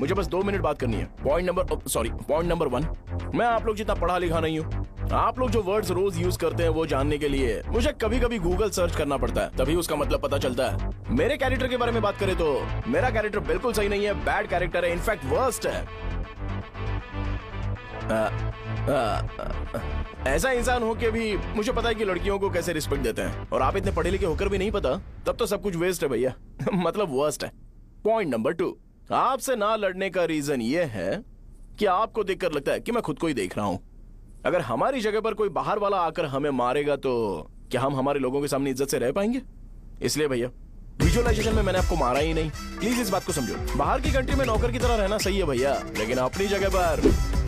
S1: मुझे बस 2 मिनट बात करनी है। पॉइंट नंबर 1, मैं आप लोग जितना पढ़ा लिखा नहीं हूँ। आप लोग जो वर्ड्स रोज यूज करते हैं वो जानने के लिए मुझे कभी कभी गूगल सर्च करना पड़ता है, तभी उसका मतलब पता चलता है। मेरे कैरेक्टर के बारे में बात करें तो मेरा कैरेक्टर बिल्कुल सही नहीं है, बैड कैरेक्टर है, इनफैक्ट वर्स्ट है। ऐसा इंसान हो के भी मुझे पता है कि लड़कियों को कैसे रिस्पेक्ट देते हैं, और आप इतने पढ़े लिखे होकर भी नहीं पता, तब तो सब कुछ वेस्ट है भैया। मतलब वर्स्ट है। पॉइंट नंबर 2, आपसे ना लड़ने का रीजन ये है कि आपको देखकर लगता है कि मैं खुद को ही देख रहा हूं। अगर हमारी जगह पर कोई बाहर वाला आकर हमें मारेगा तो क्या हम हमारे लोगों के सामने इज्जत से रह पाएंगे? इसलिए भैया विजुअलाइजेशन में मैंने आपको मारा ही नहीं। प्लीज इस बात को समझो। बाहर की कंट्री में नौकर की तरह रहना सही है भैया, लेकिन अपनी जगह पर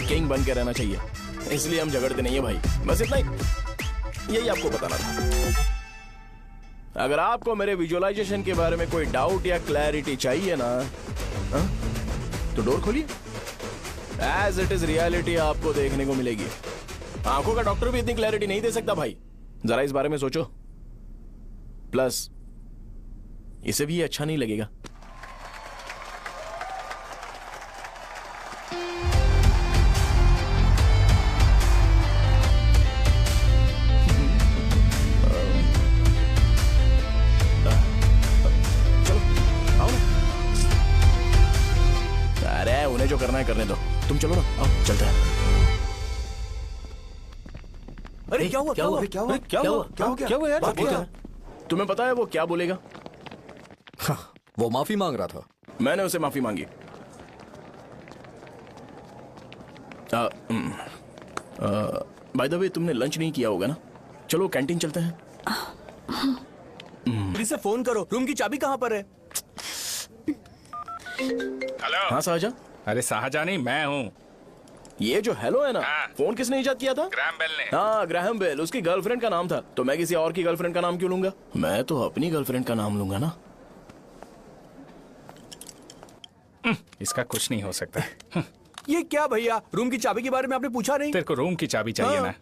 S1: किंग बन के रहना चाहिए। इसलिए हम झगड़ते नहीं है भाई, बस इतना ही, यही आपको बताना था। अगर आपको मेरे विजुअलाइजेशन के बारे में कोई डाउट या क्लैरिटी चाहिए ना, तो डोर खोलिए। एज इट इज रियलिटी आपको देखने को मिलेगी। आंखों का डॉक्टर भी इतनी क्लैरिटी नहीं दे सकता भाई, जरा इस बारे में सोचो। प्लस इसे भी ये अच्छा नहीं लगेगा। अरे उन्हें जो करना है करने दो, तुम चलो ना, आओ चलते हैं।
S16: अरे क्या हुआ?
S1: क्या हुआ?
S16: क्या हुआ? क्या हुआ?
S1: क्या हुआ यार?
S16: बात क्या?
S1: तुम्हें पता है वो क्या बोलेगा?
S13: वो माफी मांग रहा था।
S1: मैंने उसे माफी मांगी। बाय द वे तुमने लंच नहीं किया होगा ना? चलो कैंटीन चलते हैं।
S16: पुलिस से फोन करो, रूम की चाबी कहाँ पर है?
S8: हेलो।
S1: हाँ शाहजहां।
S8: अरे शाहजहां नहीं, मैं हूँ।
S1: ये जो हेलो है ना, फोन किसने इजाद किया था?
S8: ग्रैहम बेल ने।
S1: हाँ ग्रैहम बेल, उसकी गर्लफ्रेंड का नाम था। तो मैं किसी और की गर्लफ्रेंड का नाम क्यों लूंगा? मैं तो अपनी गर्लफ्रेंड का नाम लूंगा ना।
S8: इसका कुछ नहीं हो सकता।
S16: ये क्या भैया, रूम की चाबी के बारे में आपने पूछा नहीं?
S8: तेरे को रूम की चाबी चाहिए ना?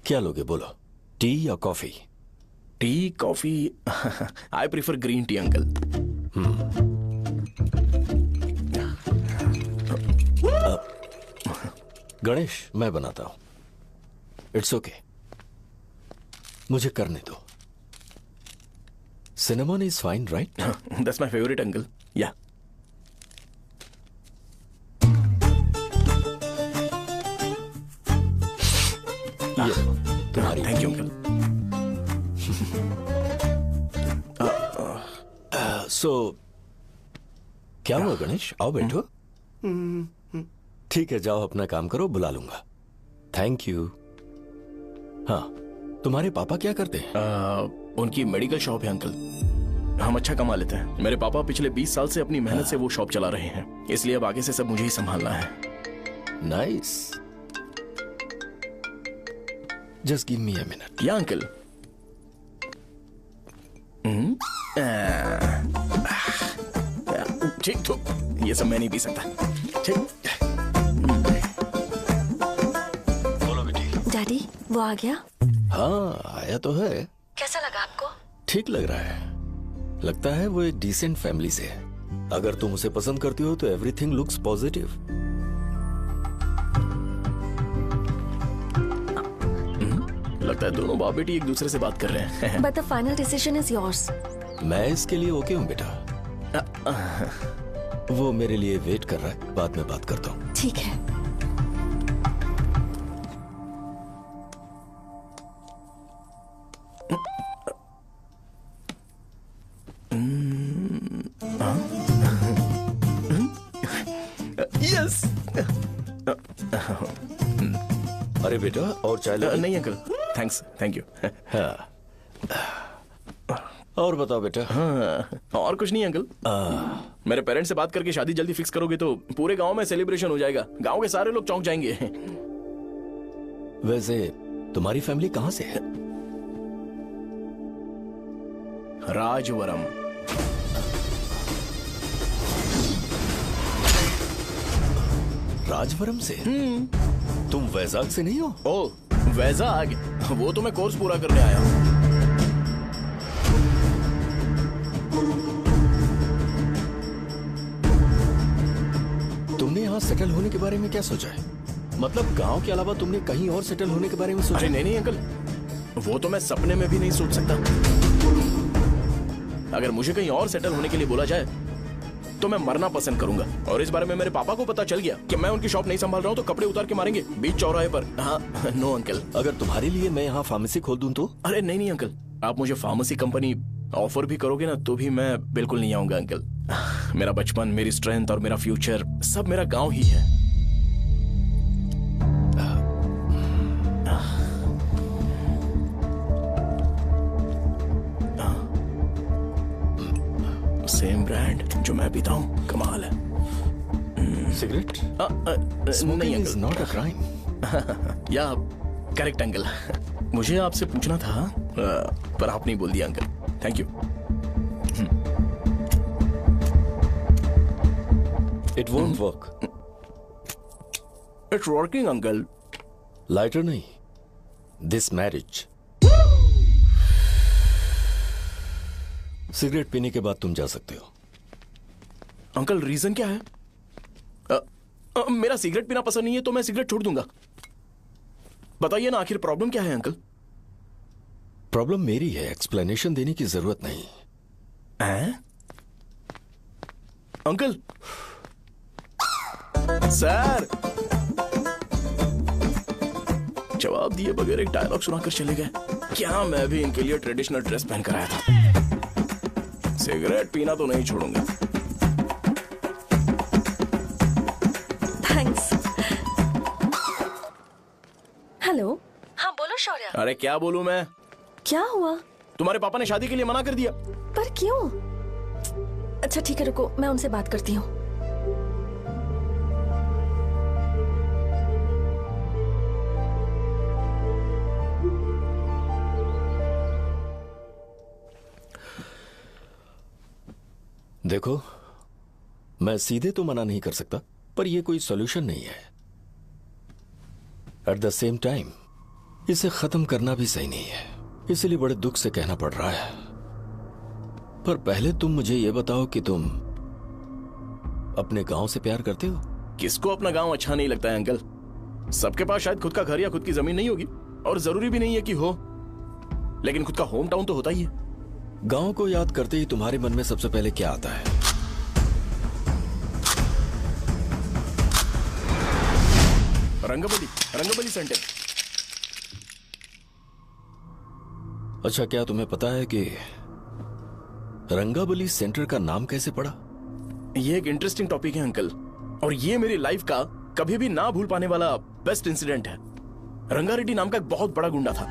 S13: क्या लोगे बोलो, टी या coffee?
S1: Tea coffee? I prefer green tea uncle.
S13: Ganesh मैं बनाता हूं। इट्स ओके, मुझे करने दो। Cinnamon is fine right?
S1: That's my favourite uncle. या
S13: तुम्हारी।
S1: Thank you uncle.
S13: सो क्या हुआ गणेश? आओ बैठो। ठीक है जाओ अपना काम करो, बुला लूंगा। Thank you. हाँ तुम्हारे पापा क्या करते हैं?
S1: उनकी मेडिकल शॉप है अंकल। हम अच्छा कमा लेते हैं। मेरे पापा पिछले 20 साल से अपनी मेहनत से वो शॉप चला रहे हैं, इसलिए अब आगे से सब मुझे ही संभालना है।
S13: Nice. Just give me a minute.
S1: या अंकल। ठीक तो ये सब मैं नहीं पी सकता। ठीक।
S13: बोलो बेटी।
S15: डैडी वो आ गया?
S13: हाँ आया तो है।
S15: कैसा लगा आपको?
S13: ठीक लग रहा है। लगता है वो एक डिसेंट फैमिली से है। अगर तुम उसे पसंद करती हो तो एवरीथिंग लुक्स पॉजिटिव।
S1: लगता है दोनों बाप बेटी एक दूसरे से बात कर रहे हैं।
S15: But the final decision is yours.
S13: मैं इसके लिए ओके हूँ बेटा। वो मेरे लिए वेट कर रहा है, बाद में बात करता हूँ।
S15: ठीक है।
S1: यस।
S13: अरे बेटा और चाय लो।
S1: नहीं अंकल थैंक्स, थैंक यू।
S13: हाँ। और बताओ बेटा।
S1: हाँ, और कुछ नहीं अंकल। मेरे पेरेंट्स से बात करके शादी जल्दी फिक्स करोगे तो पूरे गांव में सेलिब्रेशन हो जाएगा। गांव के सारे लोग चौंक जाएंगे।
S13: वैसे तुम्हारी फैमिली कहाँ से है?
S1: राजवरम।
S13: राजवरम से? तुम वैजाग से नहीं हो?
S1: ओ वैजाग, वो तो मैं कोर्स पूरा करने आया हूँ।
S13: तुमने यहाँ सेटल होने के बारे में क्या सोचा है? मतलब गांव के अलावा तुमने कहीं और सेटल होने के बारे में सोचा?
S1: अरे नहीं अंकल, वो तो मैं सपने में भी नहीं सोच सकता। अगर मुझे कहीं और सेटल होने के लिए बोला जाए तो मैं मरना पसंद करूंगा। और इस बारे में मेरे पापा को पता चल गया कि मैं उनकी शॉप नहीं संभाल रहा हूँ तो कपड़े उतार के मारेंगे बीच चौराहे पर। हाँ नो अंकल।
S13: अगर तुम्हारे लिए मैं यहाँ फार्मेसी खोल दूं तो?
S1: अरे नहीं अंकल, आप मुझे फार्मेसी कंपनी ऑफर भी करोगे ना तो भी मैं बिल्कुल नहीं आऊंगा अंकल। मेरा बचपन, मेरी स्ट्रेंथ और मेरा फ्यूचर सब मेरा गांव ही है। सेम ब्रांड जो मैं पीता हूँ, कमाल है।
S13: सिगरेट?
S1: नहीं अंकल,
S13: नॉट अ क्राइम।
S1: या करेक्ट अंकल। मुझे आपसे पूछना था पर आप नहीं बोल दिया uncle. Thank you.
S13: It won't work.
S1: It's working uncle.
S13: Lighter नहीं, दिस मैरिज। सिगरेट पीने के बाद तुम जा सकते हो।
S1: अंकल रीजन क्या है? मेरा सिगरेट पीना पसंद नहीं है तो मैं सिगरेट छोड़ दूंगा। बताइए ना आखिर प्रॉब्लम क्या है अंकल?
S13: प्रॉब्लम मेरी है, एक्सप्लेनेशन देने की जरूरत नहीं।
S1: अंकल सर जवाब दिए बगैर एक डायलॉग सुनाकर चले गए। क्या मैं भी इनके लिए ट्रेडिशनल ड्रेस पहन कर आया था। सिगरेट पीना तो नहीं छोड़ूंगा।
S15: थैंक्स। हेलो। हाँ बोलो शौर्य।
S1: अरे क्या बोलूं मैं?
S15: क्या हुआ?
S1: तुम्हारे पापा ने शादी के लिए मना कर दिया।
S15: पर क्यों? अच्छा ठीक है रुको, मैं उनसे बात करती हूँ।
S13: देखो, मैं सीधे तो मना नहीं कर सकता, पर यह कोई सॉल्यूशन नहीं है। एट द सेम टाइम इसे खत्म करना भी सही नहीं है, इसलिए बड़े दुख से कहना पड़ रहा है। पर पहले तुम मुझे यह बताओ कि तुम अपने गांव से प्यार करते हो?
S1: किसको अपना गांव अच्छा नहीं लगता है अंकल? सबके पास शायद खुद का घर या खुद की जमीन नहीं होगी, और जरूरी भी नहीं है कि हो, लेकिन खुद का होम टाउन तो होता ही है।
S13: गांव को याद करते ही तुम्हारे मन में सबसे पहले क्या आता है?
S1: रंगबली सेंटर।
S13: अच्छा, क्या तुम्हें पता है कि रंगाबली सेंटर का नाम कैसे पड़ा?
S1: ये एक इंटरेस्टिंग टॉपिक है अंकल, और ये मेरी लाइफ का कभी भी ना भूल पाने वाला बेस्ट इंसिडेंट है। रंगारेड्डी नाम का एक बहुत बड़ा गुंडा था,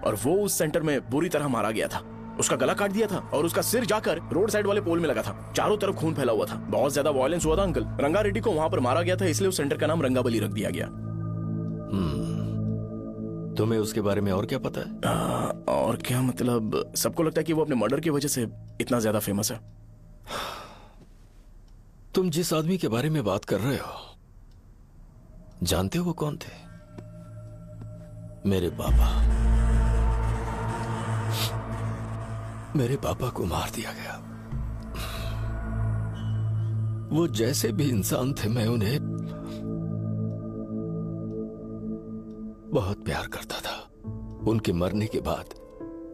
S1: और वो उस सेंटर में बुरी तरह मारा गया था। उसका गला काट दिया था और उसका सिर जाकर रोड साइड वाले पोल में लगा था। चारों तरफ खून फैला हुआ था, बहुत ज्यादा वायलेंस हुआ था अंकल। रंगारेड्डी को वहां पर मारा गया था, इसलिए उस सेंटर का नाम रंगाबली रख दिया गया।
S13: तुम्हें उसके बारे में और क्या पता है?
S1: और क्या मतलब, सबको लगता है कि वो अपने मर्डर की वजह से इतना ज्यादा फेमस है।
S13: तुम जिस आदमी के बारे में बात कर रहे हो, जानते हो वो कौन थे? मेरे पापा। मेरे पापा को मार दिया गया। वो जैसे भी इंसान थे, मैं उन्हें बहुत प्यार करता था। उनके मरने के बाद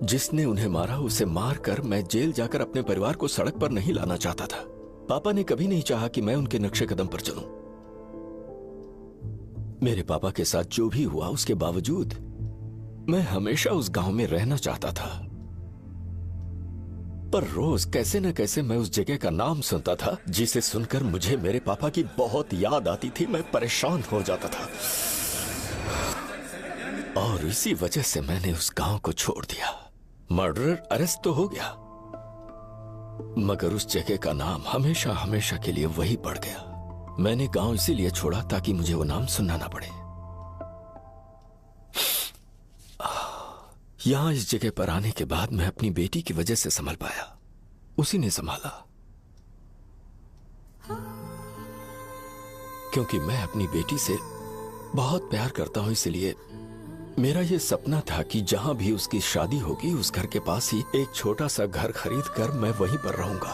S13: जिसने उन्हें मारा उसे मारकर मैं जेल जाकर अपने परिवार को सड़क पर नहीं लाना चाहता था। पापा ने कभी नहीं चाहा कि मैं उनके नक्शे कदम पर चलूं। मेरे पापा के साथ जो भी हुआ, उसके बावजूद मैं हमेशा उस गांव में रहना चाहता था। पर रोज कैसे न कैसे मैं उस जगह का नाम सुनता था, जिसे सुनकर मुझे मेरे पापा की बहुत याद आती थी। मैं परेशान हो जाता था, और इसी वजह से मैंने उस गांव को छोड़ दिया। मर्डरर अरेस्ट तो हो गया, मगर उस जगह का नाम हमेशा हमेशा के लिए वही पड़ गया। मैंने गांव इसीलिए छोड़ा ताकि मुझे वो नाम सुनना ना पड़े। यहां इस जगह पर आने के बाद मैं अपनी बेटी की वजह से संभल पाया, उसी ने संभाला। क्योंकि मैं अपनी बेटी से बहुत प्यार करता हूं, इसलिए मेरा यह सपना था कि जहां भी उसकी शादी होगी, उस घर के पास ही एक छोटा सा घर खरीद कर मैं वहीं पर रहूंगा।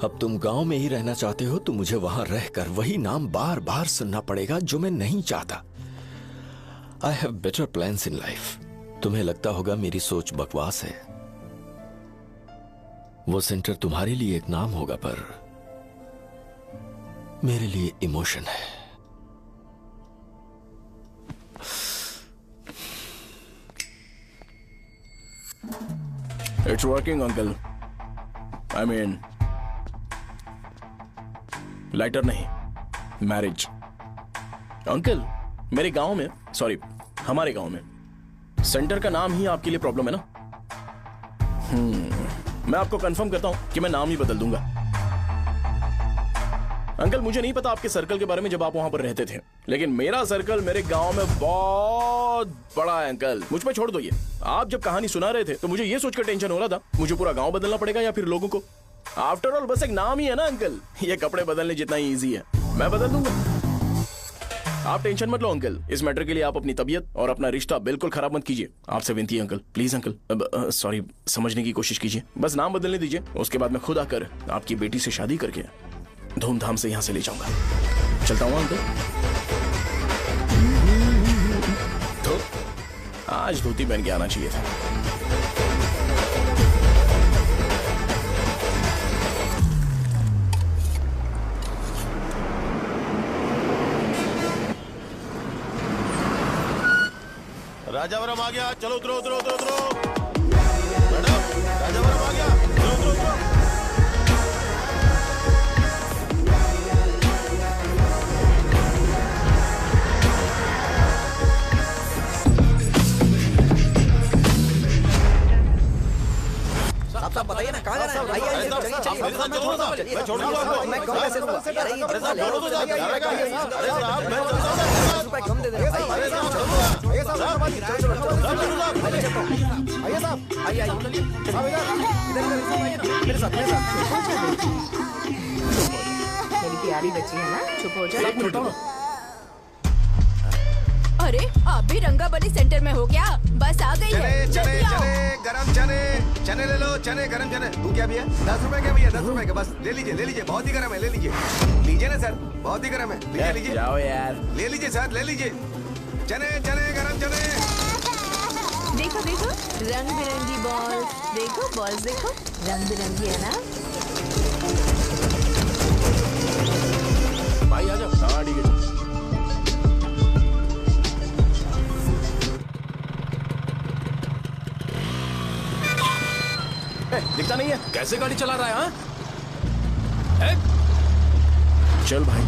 S13: अब तुम गांव में ही रहना चाहते हो तो मुझे वहां रहकर वही नाम बार बार सुनना पड़ेगा, जो मैं नहीं चाहता। I have better plans in life. तुम्हें लगता होगा मेरी सोच बकवास है। वो सेंटर तुम्हारे लिए एक नाम होगा, पर मेरे लिए इमोशन है।
S1: It's working, uncle. I mean, lighter नहीं, मैरिज। अंकल, मेरे गांव में, सॉरी, हमारे गांव में सेंटर का नाम ही आपके लिए प्रॉब्लम है ना? मैं आपको कंफर्म करता हूं कि मैं नाम ही बदल दूंगा। अंकल, मुझे नहीं पता आपके सर्कल के बारे में जब आप वहां पर रहते थे, लेकिन मेरा सर्कल मेरे गांव में बहुत बड़ा है अंकल। मुझ पे छोड़ दो ये। आप जब कहानी सुना रहे थे तो मुझे ये सोचकर टेंशन हो रहा था, मुझे पूरा गांव बदलना पड़ेगा या फिर लोगों को। आफ्टर ऑल बस एक नाम ही है ना अंकल, ये कपड़े बदलने जितना ही ईजी है। मैं बदल दूंगा। आप टेंशन मत लो अंकल, इस मैटर के लिए आप अपनी तबीयत और अपना रिश्ता बिल्कुल खराब मत कीजिए। आपसे विनती है अंकल, प्लीज अंकल। सॉरी, समझने की कोशिश कीजिए, बस नाम बदलने दीजिए। उसके बाद मैं खुद आकर आपकी बेटी से शादी करके धूमधाम से यहाँ से ले जाऊंगा। चलता हूँ अंकल। तो आज धोती पहन के आना चाहिए था।
S9: राजावरम आ गया, चलो उतरो उतरो उतरो उतरो। मैडम, राजावरम आ गया, चलो उतरो उतरो।
S2: साहब बताइए ना कहाँ जाना है? आइए चलिए चलिए।
S9: मैं छोड़ दूंगा आपको।
S2: मैं कम कैसे दूंगा?
S9: अरे साहब छोड़ो तो साहब, अरे साहब मैं
S2: 10 रुपए कम दे देना भाई।
S9: अरे साहब छोड़ दूंगा।
S7: आइए साहब,
S9: साहब
S7: आइए साहब, आइए साहब,
S2: आइए
S7: साहब इधर मेरे साथ
S5: मेरी प्यारी बच्ची है ना, चुप हो जा।
S4: अरे आप भी रंगाबली सेंटर में हो क्या? बस आ गई है।
S11: चने चने
S4: जल्दी आओ।
S11: चने गरम चने चने ले लो, चने गरम चने। तू क्या भैया? 10 रुपए के भैया, 10 रुपए के बस ले लीजिए, बहुत ही गरम है, ले लीजिए ना सर, बहुत ही गरम है, लीजिए
S1: जाओ यार,
S11: ले लीजिए सर, ले लीजिए। चने चने गरम चने।
S3: देखो देखो रंग बिरंगी बॉल्स, देखो बॉल्स देखो रंग बिरंगी है ना।
S1: भाई आ जाओ। हाँ ठीक है। दिखता नहीं है,
S18: कैसे गाड़ी चला रहा है? हाँ?
S1: चल भाई।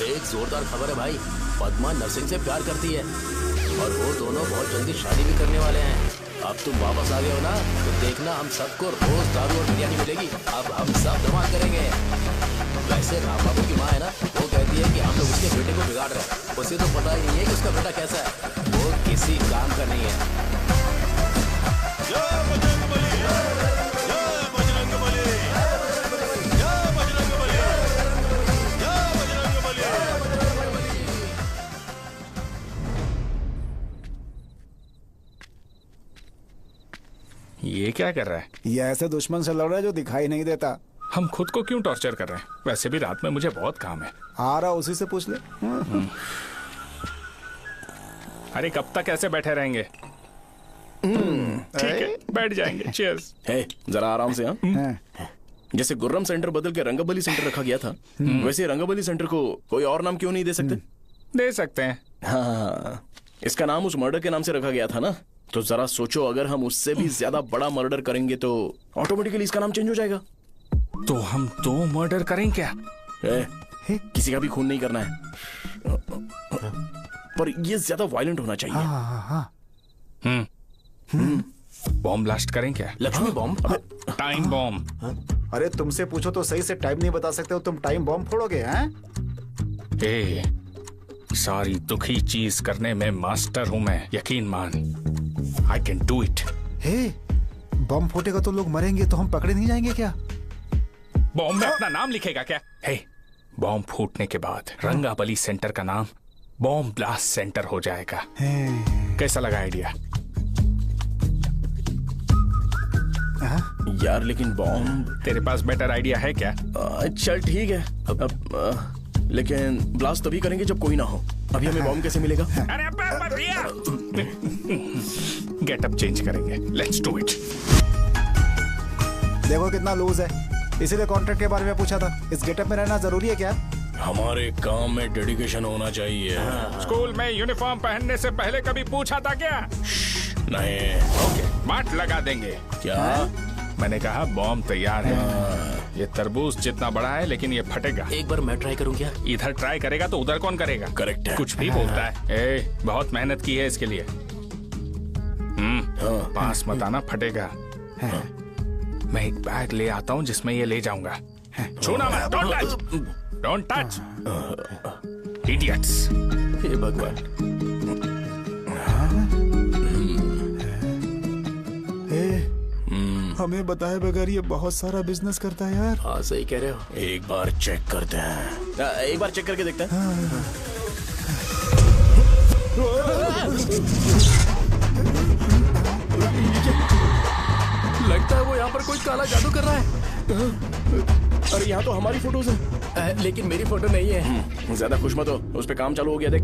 S18: एक जोरदार खबर है भाई, पद्मा नरसिंह से प्यार करती है और वो दोनों बहुत जल्दी शादी भी करने वाले हैं। अब तुम वापस आ गए हो ना, तो देखना हम सबको रोज दारू और बिरयानी मिलेगी। अब हम सब धमाल करेंगे। वैसे राम बाबू की माँ है ना, वो कहती है कि हम लोग उसके बेटे को बिगाड़ रहे हैं। उसे तो पता ही नहीं है कि उसका बेटा कैसा है, वो किसी काम का नहीं है।
S8: ये क्या कर रहा है?
S7: ये ऐसे दुश्मन से लड़ रहा है जो दिखाई नहीं देता।
S8: हम खुद को क्यों टॉर्चर कर रहे हैं? वैसे भी रात में मुझे बहुत काम है।
S7: आ रहा उसी से पूछ ले।
S8: अरे कब तक ऐसे बैठे रहेंगे? ठीक है, बैठ जाएंगे। चीयर्स।
S1: हे, जरा आराम से। हाँ, जैसे गुर्रम सेंटर बदल के रंगाबली सेंटर रखा गया था, वैसे रंगाबली सेंटर को कोई और नाम क्यों नहीं दे सकते?
S8: दे सकते हैं।
S1: हाँ, इसका नाम उस मर्डर के नाम से रखा गया था ना, तो जरा सोचो अगर हम उससे भी ज्यादा बड़ा मर्डर करेंगे तो ऑटोमेटिकली इसका नाम चेंज हो जाएगा।
S8: तो हम 2 मर्डर करें क्या?
S1: किसी का भी खून नहीं करना है, पर ये ज्यादा वायलेंट होना चाहिए।
S8: बॉम्ब ब्लास्ट करें क्या?
S18: लक्ष्मी बॉम्ब?
S8: Time bomb.
S7: अरे तुमसे पूछो तो सही से टाइम नहीं बता सकते हो, तुम टाइम बॉम्ब फोड़ोगे? हैं?
S8: सारी दुखी चीज करने में मास्टर हूं मैं, यकीन मान। I can do it.
S7: हे, बम फूटेगा तो लोग मरेंगे, तो हम पकड़े नहीं जाएंगे क्या?
S8: बॉम्ब में अपना नाम लिखेगा क्या? हे, बॉम्ब फूटने के बाद रंगाबली सेंटर का नाम बॉम्ब ब्लास्ट सेंटर हो जाएगा। कैसा लगा आइडिया?
S1: यार लेकिन बॉम्ब,
S8: तेरे पास बेटर आइडिया है क्या?
S1: चल ठीक है, लेकिन ब्लास्ट तभी करेंगे जब कोई ना हो। अभी हमें बॉम्ब कैसे मिलेगा?
S8: अरे भैया, गेटअप चेंज करेंगे। Let's do it.
S7: देखो कितना लूज है, इसीलिए कॉन्ट्रैक्ट के बारे में पूछा था। इस गेटअप में रहना जरूरी है क्या?
S13: हमारे काम में डेडिकेशन होना चाहिए।
S8: स्कूल में यूनिफॉर्म पहनने से पहले कभी पूछा था क्या?
S13: नहीं।
S8: ओके, मार लगा देंगे।
S13: क्या?
S8: मैंने कहा बॉम्ब तैयार है। ये तरबूज जितना बड़ा है, लेकिन ये फटेगा।
S18: एक बार मैं ट्राई करूं क्या?
S8: इधर ट्राई करेगा तो उधर कौन करेगा?
S13: करेक्ट है।
S8: कुछ भी बोलता है। बहुत मेहनत की है इसके लिए। पास मत आना, फटेगा। मैं एक बैग ले आता हूँ जिसमें ये ले जाऊंगा। छूना मत, don't touch, don't touch, idiots.
S18: हे भगवान।
S14: हमें बताए बगैर ये बहुत सारा बिजनेस करता है यार।
S18: हाँ सही कह रहे हो, एक बार चेक करते हैं।
S1: एक बार चेक करके देखते हैं।
S18: लगता है वो यहाँ पर कोई काला जादू कर रहा है।
S1: अरे यहाँ तो हमारी फोटोज हैं,
S18: लेकिन मेरी फोटो नहीं है।
S1: ज्यादा खुश मत हो, उस पे काम चालू हो गया देख।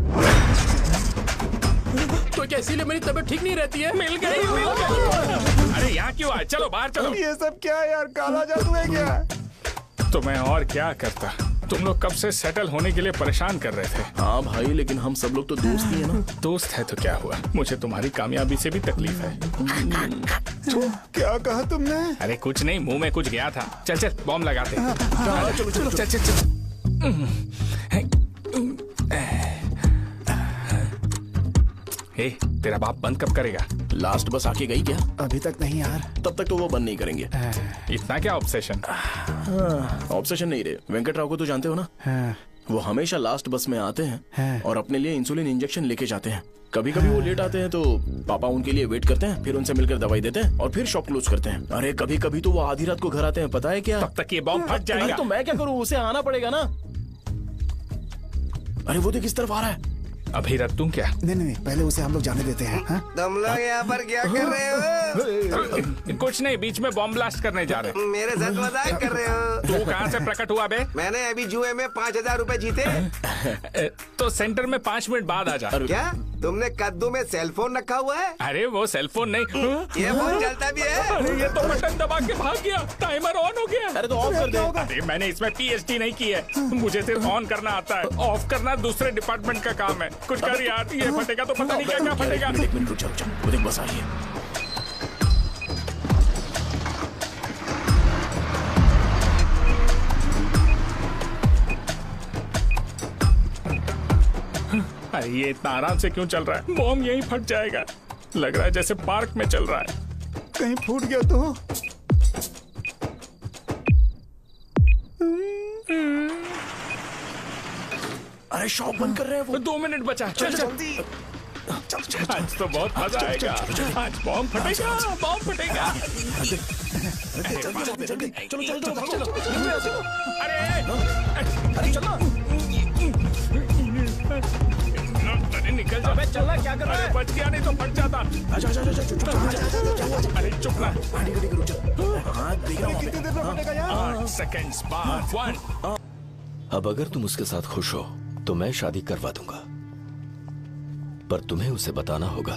S18: तो क्या इसीलिए मेरी तबीयत ठीक नहीं रहती है?
S8: मिल गई, मिल गई। अरे यहाँ क्यों आए? चलो बाहर चलो।
S7: ये सब क्या है यार, काला जादू है क्या?
S8: तो मैं और क्या करता? तुम लोग कब से सेटल होने के लिए परेशान कर रहे थे।
S1: हाँ भाई, लेकिन हम सब लोग तो दोस्त ही है ना।
S8: दोस्त है तो क्या हुआ, मुझे तुम्हारी कामयाबी से भी तकलीफ है।
S7: क्या कहा तुमने?
S8: अरे कुछ नहीं, मुंह में कुछ गया था। चल चल बॉम्ब लगाते हैं।
S1: चलो चलो
S8: चल चल चल। हे, तेरा बाप बंद कब करेगा?
S1: लास्ट बस आके गई क्या?
S7: अभी तक नहीं यार।
S1: तब तक तो वो बंद नहीं करेंगे।
S8: इतना क्या ऑब्सेशन?
S1: ऑब्सेशन नहीं रे, वेंकट राव को तो जानते हो ना। वो हमेशा लास्ट बस में आते हैं और अपने लिए इंसुलिन इंजेक्शन लेके जाते हैं। कभी कभी वो लेट आते हैं तो पापा उनके लिए वेट करते हैं, फिर उनसे मिलकर दवाई देते हैं और फिर शॉप क्लोज करते हैं। अरे कभी कभी तो वो आधी रात को घर आते हैं, पता है क्या?
S8: तब तक ये बॉम्ब फट जाएगा।
S1: तो मैं क्या करूँ, उसे आना पड़ेगा ना। अरे वो देख किस तरफ आ रहा है।
S8: अभी रख दूं क्या?
S7: नहीं, पहले उसे हम लोग जाने देते हैं।
S11: तुम लोग यहाँ पर क्या कर रहे हो?
S8: कुछ नहीं, बीच में बॉम्ब ब्लास्ट करने जा रहे।
S11: मेरे साथ मजाक कर रहे हो?
S8: तू कहाँ से प्रकट हुआ बे?
S11: मैंने अभी जुए में 5,000 रुपए जीते।
S8: तो सेंटर में 5 मिनट बाद आ जा।
S11: क्या तुमने कद्दू में सेलफोन रखा हुआ है?
S8: अरे वो सेलफोन नहीं,
S11: ये फोन चलता भी है।
S8: अरे ये तो बटन दबा के भाग गया, टाइमर ऑन हो गया।
S1: अरे तो ऑफ कर दे।
S8: अरे मैंने इसमें PhD नहीं की है, मुझे सिर्फ ऑन करना आता है। ऑफ करना दूसरे डिपार्टमेंट का काम है। कुछ कर यार, ये फटेगा तो पता नहीं क्या क्या फटेगा।
S1: एक मिनट रुक जाओ, वो देख बस आ रही है।
S8: अरे ये इतना आराम से क्यों चल रहा है? बॉम्ब यहीं फट जाएगा। लग रहा है जैसे पार्क में चल रहा है।
S7: कहीं फूट गया तो?
S1: अरे शॉप बंद कर रहे हैं वो।
S8: 2 मिनट बचा। चल जल्दी। आज तो बहुत मजा आएगा। आज बॉम्ब फटेगा, बॉम्ब फटेगा।
S1: चलो।
S8: अरे चलो। अरे निकल जा।
S6: चलना क्या कर रहा है?
S8: बच गया, नहीं तो फट जाता। अरे चुप ना।
S1: हाँ देख रहा हूँ।
S7: कितनी देर में फटेगा यार?
S8: 8 सेकंड्स बाद 1।
S13: अब अगर तुम उसके साथ खुश हो तो मैं शादी करवा दूंगा, पर तुम्हें उसे बताना होगा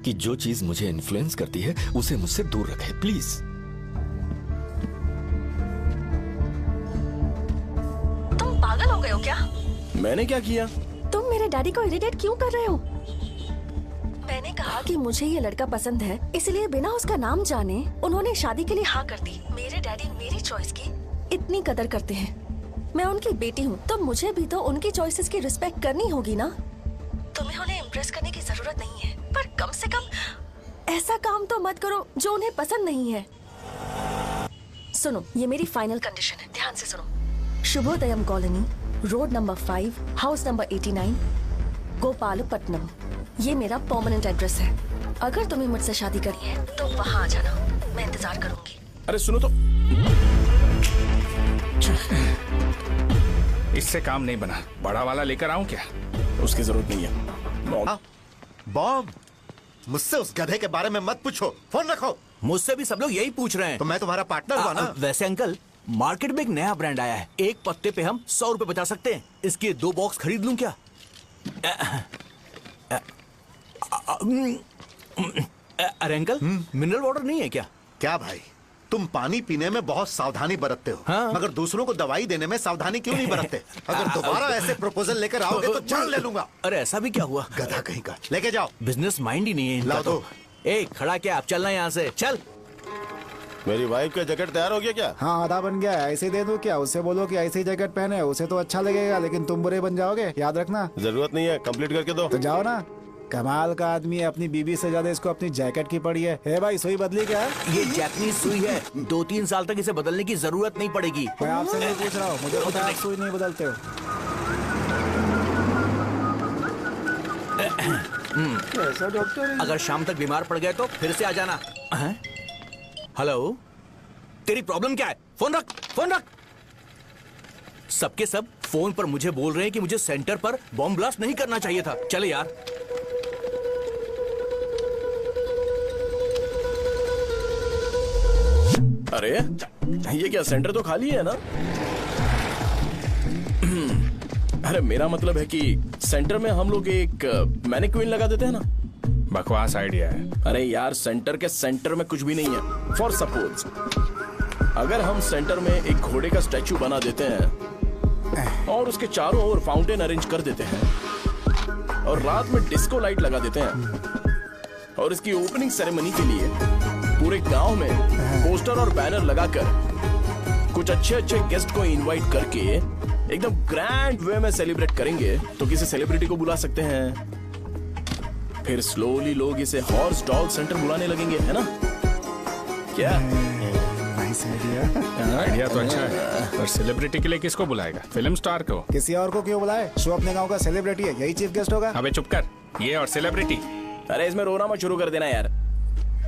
S13: कि जो चीज मुझे इन्फ्लुएंस करती है उसे मुझसे दूर रखे, प्लीज।
S15: तुम पागल हो गए हो क्या?
S1: मैंने क्या किया?
S15: तुम मेरे डैडी को इरिटेट क्यों कर रहे हो? मैंने कहा कि मुझे ये लड़का पसंद है, इसलिए बिना उसका नाम जाने उन्होंने शादी के लिए हाँ कर दी। मेरे डैडी मेरी चॉइस की इतनी कदर करते हैं। मैं उनकी बेटी हूँ, तो मुझे भी तो उनकी चॉइसेस की रिस्पेक्ट करनी होगी ना। तुम्हें उन्हें इम्प्रेस करने की जरूरत नहीं है, पर कम से कम ऐसा काम तो मत करो जो उन्हें पसंद नहीं है। सुनो, ये मेरी फाइनल कंडीशन है, ध्यान से सुनो। Shubhodayam colony, road number 5, house number 89, Gopalapatnam. ये मेरा परमानेंट एड्रेस है। अगर तुम्हें मुझसे शादी करनी है तो वहाँ आ जाना, मैं इंतजार करूंगी।
S1: अरे सुनो तो।
S8: इससे काम नहीं बना, बड़ा वाला लेकर आऊं क्या?
S1: उसकी जरूरत नहीं है।
S9: बॉम्ब, मुझसे उस गधे के बारे में मत पूछो, फोन रखो।
S16: मुझसे भी सब लोग यही पूछ रहे हैं।
S9: तो मैं तुम्हारा पार्टनर हुआ ना।
S16: वैसे अंकल, मार्केट में एक नया ब्रांड आया है, एक पत्ते पे हम 100 रुपए बचा सकते हैं। इसके 2 बॉक्स खरीद लूं क्या? अरे अंकल, मिनरल वाटर नहीं है क्या?
S9: क्या भाई, तुम पानी पीने में बहुत सावधानी बरतते हो,
S16: हाँ?
S9: मगर दूसरों को दवाई देने में सावधानी क्यों नहीं बरतते? अगर दोबारा ऐसे प्रपोजल लेकर आओगे तो जान ले लूंगा।
S16: अरे ऐसा भी क्या हुआ?
S9: गधा कहीं का, लेके जाओ।
S16: बिजनेस माइंड ही नहीं है इनका।
S9: लाओ
S16: तो खड़ा क्या, आप चलना यहाँ से, चल।
S10: मेरी वाइफ का जैकेट तैयार हो गया क्या?
S7: हाँ, आधा बन गया है। ऐसे दे दो क्या? उससे बोलो कि ऐसे ही जैकेट पहने, उसे तो अच्छा लगेगा, लेकिन तुम बुरे बन जाओगे, याद रखना।
S10: जरूरत नहीं है, कंप्लीट करके दो।
S7: तो जाओ ना। कमाल का आदमी है, अपनी बीबी से ज्यादा इसको अपनी जैकेट की पड़ी है। हे भाई, सुई बदली क्या?
S16: ये जैपनीज सुई है, 2-3 साल तक इसे बदलने की जरूरत नहीं पड़ेगी।
S7: मैं आपसे नहीं पूछ रहा हूँ, मुझे पता है आप सुई नहीं बदलते हो।
S16: ऐसा डॉक्टर, अगर शाम तक बीमार पड़ गए तो फिर से आ जाना। हेलो, तेरी प्रॉब्लम क्या है? फोन रख, फोन रख। सबके सब फोन पर मुझे बोल रहे हैं कि मुझे सेंटर पर बॉम्ब ब्लास्ट नहीं करना चाहिए था। चले यार।
S1: अरे ये क्या सेंटर तो खाली है ना? अरे मेरा मतलब है कि सेंटर में हम लोग एक मैनिक्विन लगा देते हैं ना।
S8: बकवास आइडिया है।
S1: अरे यार सेंटर के सेंटर में कुछ भी नहीं है। फॉर सपोज अगर हम सेंटर में एक घोड़े का स्टैचू बना देते हैं और उसके चारों ओर फाउंटेन अरेंज कर देते हैं और रात में डिस्को लाइट लगा देते हैं और इसकी ओपनिंग सेरेमनी के लिए पूरे गांव में पोस्टर और बैनर लगाकर कुछ अच्छे अच्छे गेस्ट को इनवाइट करके एकदम ग्रैंड वे में सेलिब्रेट करेंगे तो किसी सेलिब्रिटी को बुला सकते हैं। फिर स्लोली लोग इसे हॉर्स डॉग सेंटर बुलाने लगेंगे, है ना? क्या
S8: आइडिया तो अच्छा है, पर सेलिब्रिटी के लिए किसको बुलाएगा? फिल्म स्टार को।
S7: किसी और को क्यों बुलाए? शो अपने गांव का सेलिब्रिटी है, यही चीफ गेस्ट होगा।
S8: अबे चुप कर, ये और सेलिब्रिटी।
S1: अरे इसमें रोना मत शुरू कर देना यार।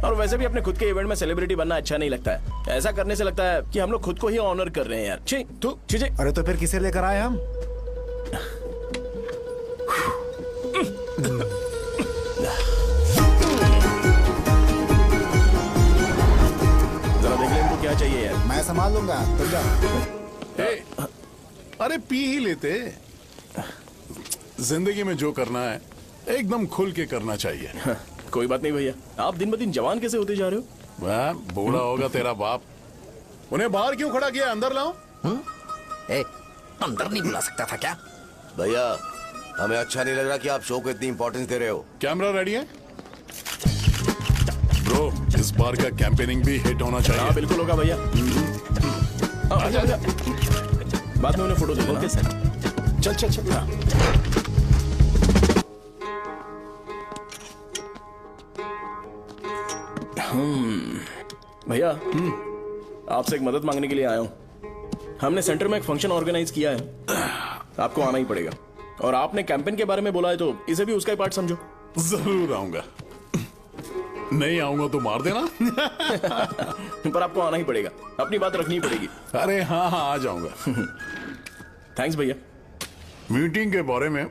S1: और वैसे भी अपने खुद के इवेंट में सेलिब्रिटी बनना अच्छा नहीं लगता है। ऐसा करने से लगता है कि हम लोग खुद को ही ऑनर कर रहे हैं यार। छी तू छी।
S7: अरे तो फिर किसे लेकर आए हम?
S1: जरा देख ले इनको क्या चाहिए यार।
S7: मैं संभाल लूंगा, तुम जाओ।
S19: अरे पी ही लेते। जिंदगी में जो करना है एकदम खुल के करना चाहिए।
S1: कोई बात नहीं भैया, आप दिन ब दिन जवान कैसे होते जा रहे हो?
S19: वह बूढ़ा होगा तेरा बाप। उन्हें बाहर क्यों खड़ा किया? अंदर लाओ।
S2: अंदर नहीं बुला सकता था क्या?
S11: भैया हमें अच्छा नहीं लग रहा कि आप शो को इतनी इंपॉर्टेंस दे रहे हो।
S19: कैमरा रेडी है ब्रो? इस बार का कैंपेनिंग भी हिट होना चाहिए।
S1: हाँ बिल्कुल होगा भैया। आजा। बाद में उन्हें फोटो दे देना।
S19: सर चल चल चल।
S1: भैया आपसे एक मदद मांगने के लिए आया हूँ। हमने सेंटर में एक फंक्शन ऑर्गेनाइज किया है, आपको आना ही पड़ेगा। और आपने कैंपेन के बारे में बोला है तो इसे भी उसका ही पार्ट समझो।
S19: जरूर आऊंगा। नहीं आऊंगा तो मार देना।
S1: पर आपको आना ही पड़ेगा, अपनी बात रखनी पड़ेगी।
S19: अरे हाँ हाँ आ जाऊंगा।
S1: थैंक्स भैया।
S19: मीटिंग के बारे में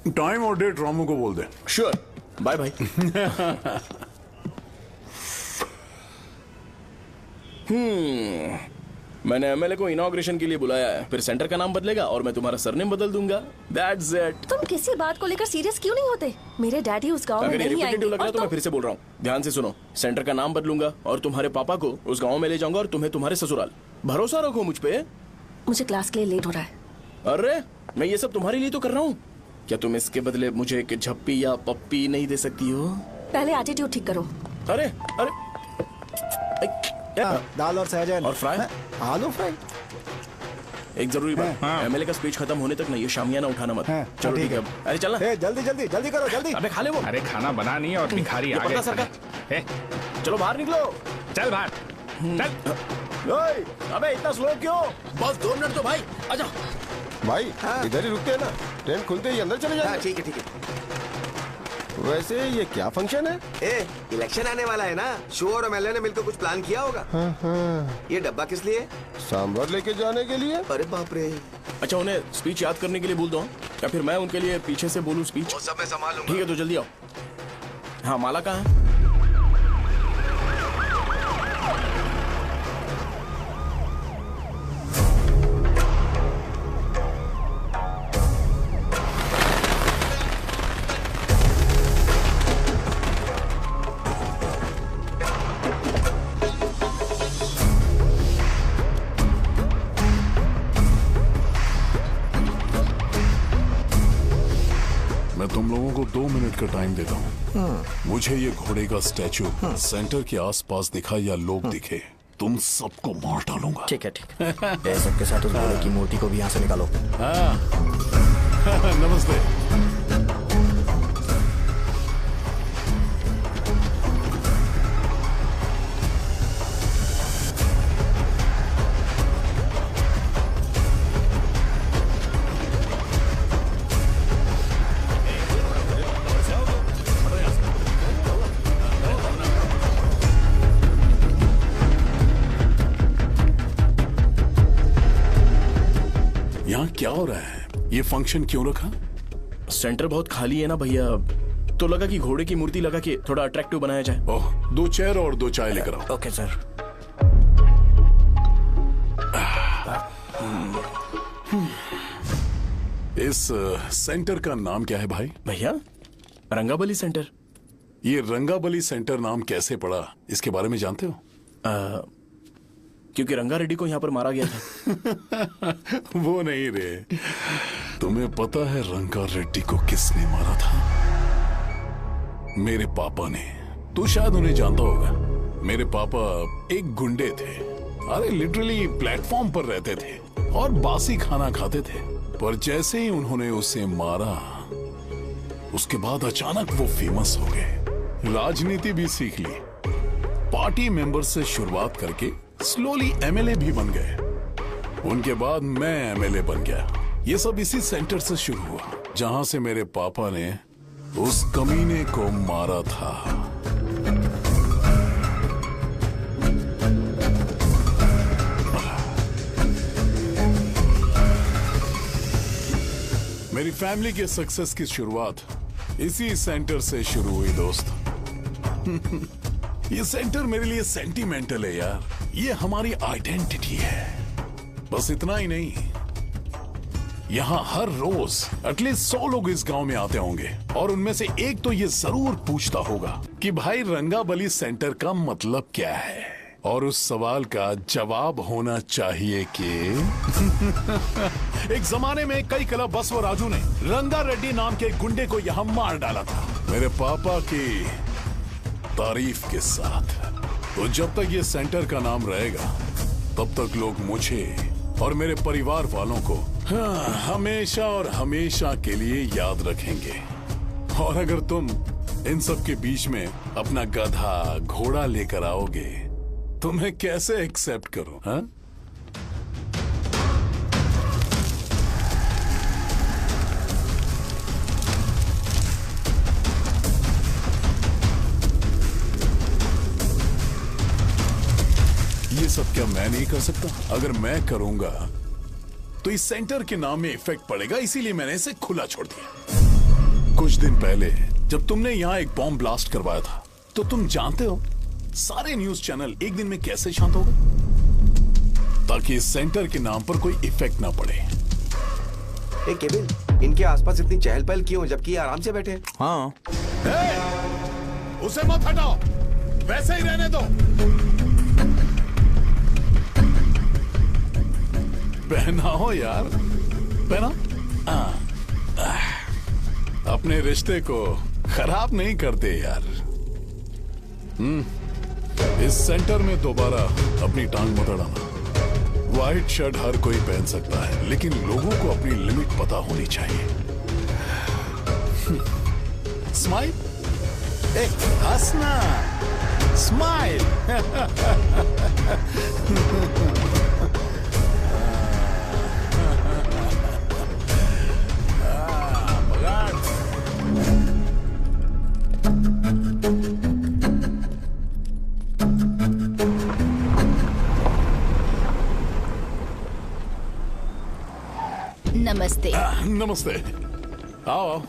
S19: टाइम और डेट रामू को बोल दे।
S1: Sure, bye bye. मैंने एमएलए को इनॉग्रेशन के लिए बुलाया है, फिर सेंटर का नाम बदलेगा और मैं तुम्हारा सरनेम बदल दूंगा। That's it।
S15: तुम किसी बात को लेकर सीरियस क्यों नहीं होते? मेरे डैडी उस गांव में
S1: अगर
S15: नहीं आएंगे।
S1: रिपीटेटिव लग रहा है तो मैं फिर से बोल रहा हूँ, ध्यान से सुनो। सेंटर का नाम बदलूंगा और तुम्हारे पापा को उस गाँव में ले जाऊंगा और तुम्हें तुम्हारे ससुराल। भरोसा रखो मुझ पे।
S15: मुझे क्लास के लिए लेट हो रहा है।
S1: अरे मैं ये सब तुम्हारे लिए तो कर रहा हूँ। क्या तुम इसके बदले मुझे एक झप्पी या पप्पी नहीं दे सकती हो?
S15: पहले एटीट्यूड ठीक करो।
S1: अरे
S7: दाल और सहजन
S1: और फ्राई,
S7: आलू फ्राई।
S1: एक जरूरी बात, एमएलए का स्पीच खत्म होने तक ना ये शामियाना उठाना मत। चलो ठीक है। अरे चलना।
S7: जल्दी जल्दी जल्दी करो, जल्दी।
S1: अबे खा ले वो।
S8: अरे खाना बना नहीं और भिखारी आ गए।
S1: चलो बाहर निकलो।
S8: चल बाहर
S1: चल। अबे इतना स्लो क्यों?
S18: बस 2 मिनट तो भाई। आजा
S10: भाई इधर ही रुकते हैं ना, ट्रेन खुलते ही अंदर चले जाएंगे।
S11: ठीक है ठीक है।
S10: वैसे ये क्या फंक्शन है?
S11: इलेक्शन आने वाला है ना, शो और एमएलए ने मिलकर कुछ प्लान किया होगा। ये डब्बा किस लिए?
S10: सांभर लेके जाने के लिए।
S11: अरे बाप रे।
S1: अच्छा उन्हें स्पीच याद करने के लिए बोल दो या फिर मैं उनके लिए पीछे से बोलूं स्पीच?
S11: वो सब मैं संभाल लूंगा।
S1: ठीक है तो जल्दी आओ। हाँ माला कहाँ है?
S19: मैं तुम लोगों को 2 मिनट का टाइम देता हूँ। मुझे ये घोड़े का स्टैचू सेंटर के आसपास दिखा या लोग दिखे, तुम सबको मार डालूंगा।
S2: ठीक है ठीक है। सबके साथ उस घोड़े की मूर्ति को भी यहाँ से निकालो।
S19: नमस्ते। क्या हो रहा है? ये फंक्शन क्यों रखा?
S1: सेंटर बहुत खाली है ना भैया, तो लगा कि घोड़े की मूर्ति लगा के थोड़ा अट्रैक्टिव बनाया जाए।
S19: ओह, 2 चेयर और 2 चाय लेकर आओ।
S1: Okay sir.
S19: इस सेंटर का नाम क्या है भाई?
S1: भैया रंगाबली सेंटर।
S19: ये रंगाबली सेंटर नाम कैसे पड़ा, इसके बारे में जानते हो?
S1: क्योंकि रंगा रेड्डी को यहाँ पर मारा गया था।
S19: वो नहीं रे, तुम्हें पता है रंगा रेड्डी को किसने मारा था? मेरे पापा ने। तू शायद उन्हें जानता होगा। मेरे पापा एक गुंडे थे। अरे लिटरली प्लेटफॉर्म पर रहते थे और बासी खाना खाते थे। पर जैसे ही उन्होंने उसे मारा, उसके बाद अचानक वो फेमस हो गए। राजनीति भी सीख ली, पार्टी मेंबर से शुरुआत करके स्लोली एमएलए भी बन गए। उनके बाद मैं एमएलए बन गया। ये सब इसी सेंटर से शुरू हुआ, जहां से मेरे पापा ने उस कमीने को मारा था। मेरी फैमिली के सक्सेस की शुरुआत इसी सेंटर से शुरू हुई दोस्त। ये सेंटर मेरे लिए सेंटिमेंटल है यार। ये हमारी आइडेंटिटी है। बस इतना ही नहीं, यहाँ हर रोज एटलीस्ट 100 लोग इस गांव में आते होंगे और उनमें से एक तो ये जरूर पूछता होगा कि भाई रंगाबली सेंटर का मतलब क्या है। और उस सवाल का जवाब होना चाहिए कि एक जमाने में कई क्लब बसव राजू ने रंगा रेड्डी नाम के गुंडे को यहाँ मार डाला था, मेरे पापा की तारीफ के साथ। तो जब तक ये सेंटर का नाम रहेगा, तब तक लोग मुझे और मेरे परिवार वालों को हमेशा और हमेशा के लिए याद रखेंगे। और अगर तुम इन सब के बीच में अपना गधा घोड़ा लेकर आओगे तो मैं कैसे एक्सेप्ट करूं? हाँ? ये सब क्या मैं नहीं कर सकता? अगर मैं करूंगा तो इस सेंटर के नाम में इफेक्ट पड़ेगा, इसीलिए मैंने इसे खुला छोड़ दिया। कुछ दिन पहले जब तुमने यहाँ एक बॉम्ब ब्लास्ट करवाया था, तो तुम जानते हो सारे न्यूज चैनल एक दिन में कैसे शांत हो गए? ताकि इस सेंटर के नाम पर कोई इफेक्ट ना पड़े।
S11: ए केविन, इनके आसपास इतनी चहल पहल क्यों, जबकि आराम से बैठे?
S16: हाँ।
S19: उसे मत हटाओ, वैसे ही रहने दो। पहनाओ यार, पहना। अपने रिश्ते को खराब नहीं करते यार। इस सेंटर में दोबारा अपनी टांग मत अड़ाना। व्हाइट शर्ट हर कोई पहन सकता है, लेकिन लोगों को अपनी लिमिट पता होनी चाहिए। स्माइल, हंसना, स्माइल।
S4: नमस्ते।
S19: नमस्ते, आओ।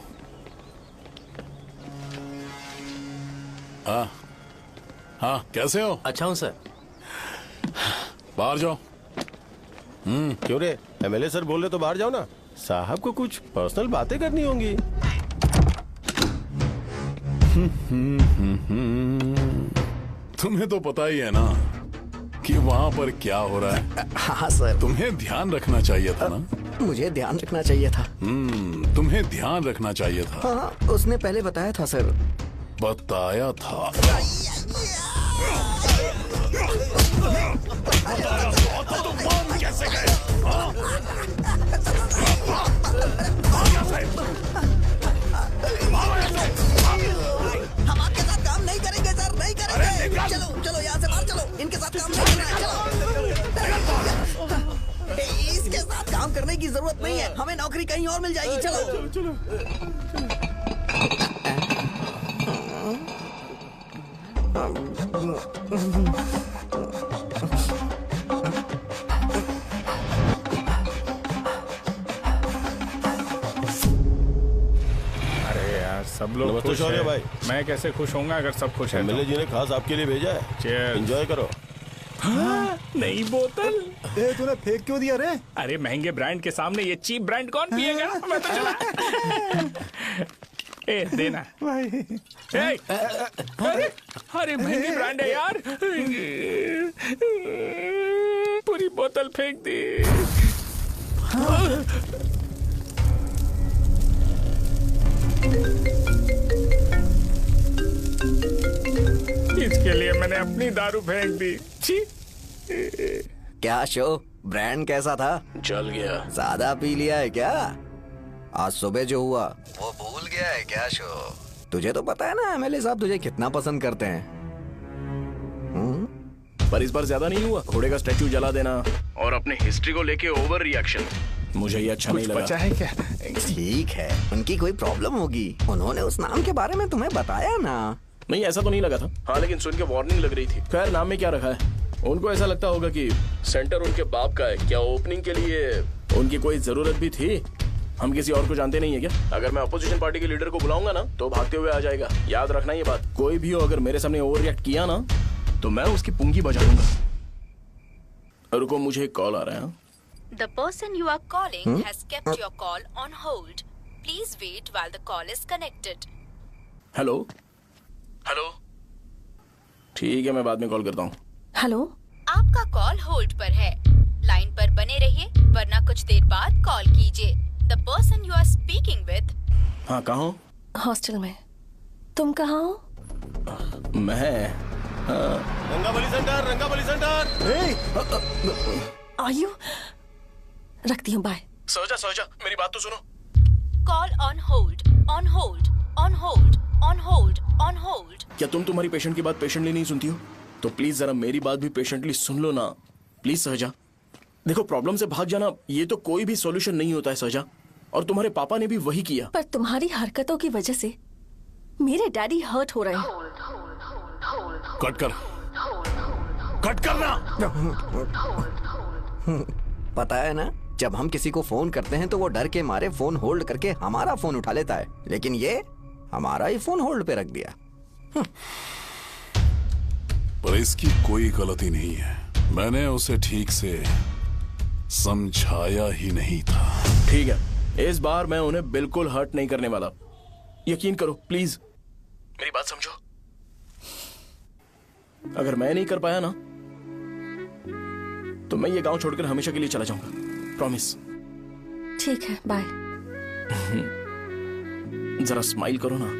S19: हाँ, कैसे हो?
S16: अच्छा हूँ सर।
S19: बाहर जाओ।
S10: क्यों रे? एमएलए सर बोल रहे तो बाहर जाओ ना। साहब को कुछ पर्सनल बातें करनी होंगी।
S19: तुम्हें तो पता ही है ना कि वहाँ पर क्या हो रहा है।
S2: हाँ सर।
S19: तुम्हें ध्यान रखना चाहिए था ना।
S2: मुझे ध्यान रखना चाहिए था।
S19: तुम्हें ध्यान रखना चाहिए था।
S2: हाँ, उसने पहले बताया था सर।
S19: बताया था? तो मान कैसे गए?
S2: हम आपके साथ काम नहीं करेंगे सर, नहीं करेंगे। चलो चलो यहाँ से बाहर चलो, इनके साथ काम नहीं करना है। चलो, इसके साथ काम करने की जरूरत नहीं है, हमें नौकरी कहीं और मिल जाएगी। चलो चलो।
S8: सब लोग
S10: नमस्ते
S8: खुश
S10: शौर्य
S8: हैं।
S10: भाई।
S8: मैं कैसे खुश होऊंगा अगर सब खुश हैं तो?
S10: एमएलए जी ने खास आपके लिए भेजा है।
S8: Cheers।
S10: एंजॉय करो।
S8: नई बोतल।
S7: तूने फेंक क्यों दिया रे?
S8: अरे महंगे ब्रांड के सामने ये चीप ब्रांड कौन पिएगा? मैं तो चला। ए देना
S7: भाई।
S8: अरे महंगी ब्रांड है यार। पूरी बोतल फेंक दी। इसके लिए मैंने अपनी दारू फेंक दी। छी।
S2: क्या शो, ब्रांड कैसा था?
S18: चल गया।
S2: ज्यादा पी लिया है क्या? आज सुबह जो हुआ वो भूल गया है क्या शो? तुझे तो पता है ना एमएलए साहब तुझे कितना पसंद करते हैं।
S1: पर इस बार ज्यादा नहीं हुआ। घोड़े का स्टैचू जला देना और अपने हिस्ट्री को लेके ओवर रिएक्शन, मुझे ये अच्छा नहीं लगा।
S8: बचा है क्या?
S2: ठीक है, उनकी कोई प्रॉब्लम होगी। उन्होंने उस नाम के बारे में तुम्हें बताया ना?
S1: नहीं, ऐसा तो नहीं लगा था। हाँ, लेकिन सुन के वार्निंग लग रही थी। खैर, नाम में क्या रखा है? उनको ऐसा लगता होगा कि सेंटर उनके बाप का है। क्या ओपनिंग के लिए उनकी कोई जरूरत भी थी? हम किसी और को जानते नहीं है क्या? अगर मैं अपोजिशन पार्टी के लीडर को बुलाऊंगा ना तो भागते हुए आ जाएगा। याद रखना ये बात। कोई भी हो अगर मेरे सामने ओवर रिएक्ट किया ना तो मैं उसकी पुंगी बजा दूंगा। रुको, मुझे एक कॉल आ रहा है।
S4: The person you are calling has kept your call on hold. Please wait while the call is connected.
S1: Hello hello, ठीक है, मैं बाद में कॉल करता हूँ।
S15: हेलो,
S4: आपका कॉल होल्ड पर है। लाइन पर बने रहिए वरना कुछ देर बाद कॉल कीजिए। The person you are speaking with।
S1: हाँ, कहाँ हो?
S15: हॉस्टल में। तुम कहाँ हो?
S1: मैं
S10: रंगाबली सेंटर, रंगाबली सेंटर।
S15: आयु, रखती हूँ, बाय।
S1: सोचा, मेरी बात तो सुनो।
S4: Call on hold, on hold, on hold, on hold, on hold।
S1: क्या तुम तुम्हारी पेशेंट की बात पेशेंटली नहीं सुनती हो? तो प्लीज जरा मेरी बात भी पेशेंटली सुन लो ना। प्लीज सहजा, देखो प्रॉब्लम से भाग जाना ये तो कोई भी सॉल्यूशन नहीं होता है सहजा, और तुम्हारे पापा ने भी वही किया।
S15: पर तुम्हारी हरकतों की वजह से मेरे डैडी हर्ट हो रहे हैं।
S19: कट करना।
S2: पता है ना, जब हम किसी को फोन करते हैं तो वो डर के मारे फोन होल्ड करके हमारा फोन उठा लेता है, लेकिन ये हमारा ही फोन होल्ड पे रख दिया।
S19: पर इसकी कोई गलती नहीं है। मैंने उसे ठीक से समझाया ही नहीं था।
S1: ठीक है, इस बार मैं उन्हें बिल्कुल हर्ट नहीं करने वाला। यकीन करो प्लीज, मेरी बात समझो। अगर मैं नहीं कर पाया ना तो मैं ये गांव छोड़कर हमेशा के लिए चला जाऊंगा। प्रॉमिस।
S15: ठीक है, बाय।
S1: जरा स्माइल करो ना।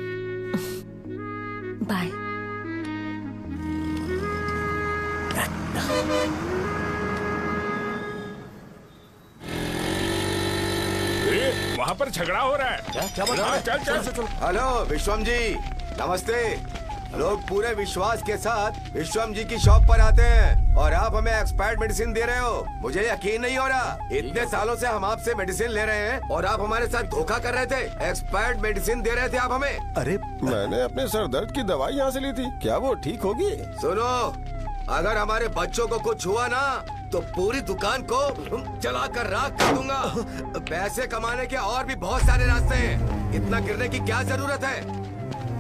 S15: बाय।
S8: वहाँ पर झगड़ा हो रहा है।
S11: क्या बोल रहा है?
S8: चल।
S11: हेलो विश्वम जी, नमस्ते। लोग पूरे विश्वास के साथ विश्वम जी की शॉप पर आते हैं और आप हमें एक्सपायर्ड मेडिसिन दे रहे हो। मुझे यकीन नहीं हो रहा। इतने सालों से हम आपसे मेडिसिन ले रहे हैं और आप हमारे साथ धोखा कर रहे थे। एक्सपायर्ड मेडिसिन दे रहे थे आप हमें।
S10: अरे मैंने अपने सर दर्द की दवाई यहाँ से ली थी, क्या वो ठीक होगी?
S11: सुनो, अगर हमारे बच्चों को कुछ हुआ ना तो पूरी दुकान को जला कर राख कर दूंगा। पैसे कमाने के और भी बहुत सारे रास्ते हैं, इतना गिरने की क्या जरूरत है?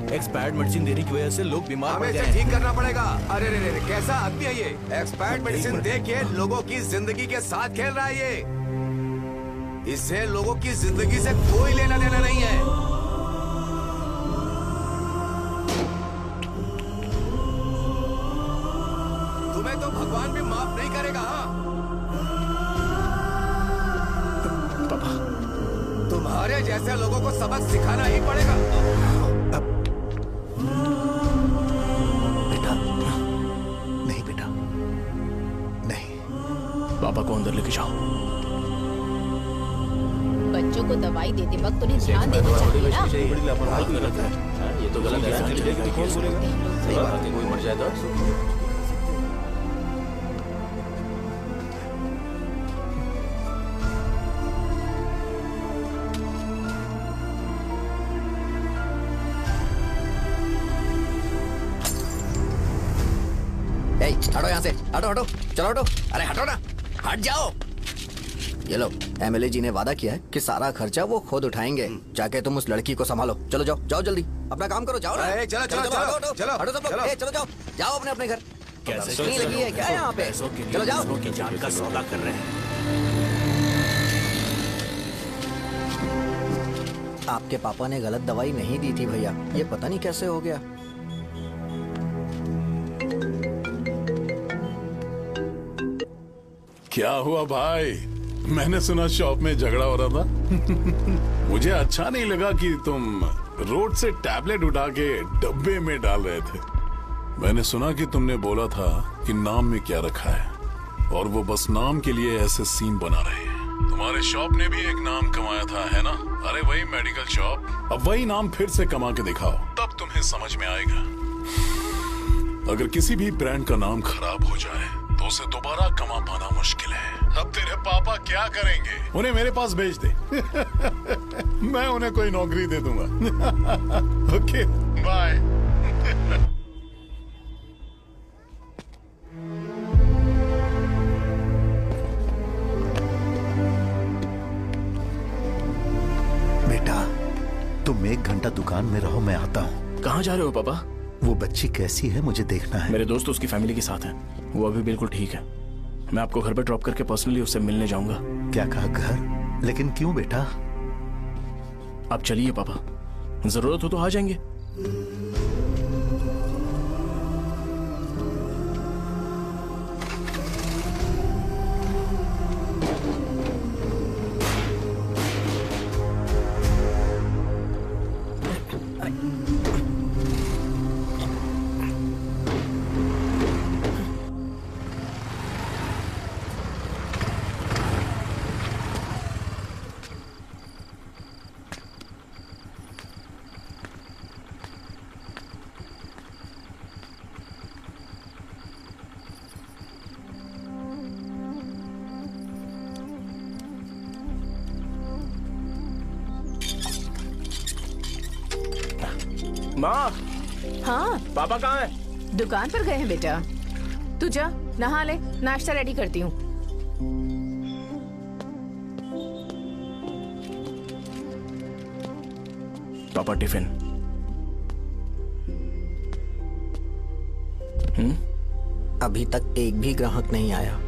S16: एक्सपायर्ड मेडिसिन देने की वजह से लोग बीमार पड़
S11: हमें
S16: गए
S11: इसे
S16: हैं।
S11: ठीक करना पड़ेगा। अरे रे, कैसा आदमी है ये? एक्सपायर्ड मेडिसिन दे के लोगों की जिंदगी के साथ खेल रहा है ये। इससे लोगों की जिंदगी से कोई लेना देना नहीं है। तुम्हें तो भगवान भी माफ नहीं करेगा।
S1: पापा,
S11: तुम्हारे जैसे लोगों को सबक सिखाना ही पड़ेगा।
S9: बेटा, नहीं।
S1: पापा को अंदर लेके जाओ।
S4: बच्चों को दवाई देते वक्त उन्हें ध्यान देना चाहिए ना।
S18: ये तो गलत है। कौन बोलेगा? सही बात है, कोई मर जाए तो
S2: हटो यहाँ से, हटो, चलो हटो। अरे हटो ना, हट जाओ। ये लो, एमएलए जी ने वादा किया है कि सारा खर्चा वो खुद उठाएंगे। जाके तुम उस लड़की को संभालो। चलो जाओ जल्दी। अपना काम करो, जाओ ना।
S11: चलो चलो चलो
S2: हटो,
S11: चलो
S2: हटो सब लोग, चलो जाओ, जाओ अपने अपने घर। नहीं लगी है क्या यहाँ पे? चलो जाओ।
S16: की जान का सौदा कर रहे हैं।
S2: आपके पापा ने गलत दवाई नहीं दी थी भैया, ये पता नहीं कैसे हो गया।
S19: क्या हुआ भाई? मैंने सुना शॉप में झगड़ा हो रहा था। मुझे अच्छा नहीं लगा कि तुम रोड से टैबलेट उठा के डब्बे में डाल रहे थे। मैंने सुना कि तुमने बोला था कि नाम में क्या रखा है, और वो बस नाम के लिए ऐसे सीन बना रहे हैं। तुम्हारे शॉप ने भी एक नाम कमाया था, है ना? अरे वही मेडिकल शॉप। अब वही नाम फिर से कमा के दिखाओ, तब तुम्हें समझ में आएगा। अगर किसी भी ब्रांड का नाम खराब हो जाए तो उसे दोबारा कमा पाना मुश्किल है। अब तेरे पापा क्या करेंगे? उन्हें मेरे पास भेज दे। मैं उन्हें कोई नौकरी दे दूंगा। Okay bye.
S9: बेटा तुम 1 घंटा दुकान में रहो, मैं आता हूँ।
S1: कहाँ जा रहे हो पापा?
S9: वो बच्ची कैसी है मुझे देखना है।
S1: मेरे दोस्त उसकी फैमिली के साथ हैं, वो अभी बिल्कुल ठीक है। मैं आपको घर पे ड्रॉप करके पर्सनली उससे मिलने जाऊंगा।
S9: क्या कहा घर? लेकिन क्यों बेटा?
S1: आप चलिए पापा, जरूरत हो तो आ जाएंगे। माँ।
S5: हाँ
S1: पापा कहाँ हैं?
S5: दुकान पर गए हैं बेटा। तू जा नहा ले, नाश्ता रेडी करती हूँ।
S1: पापा टिफिन।
S2: अभी तक एक भी ग्राहक नहीं आया।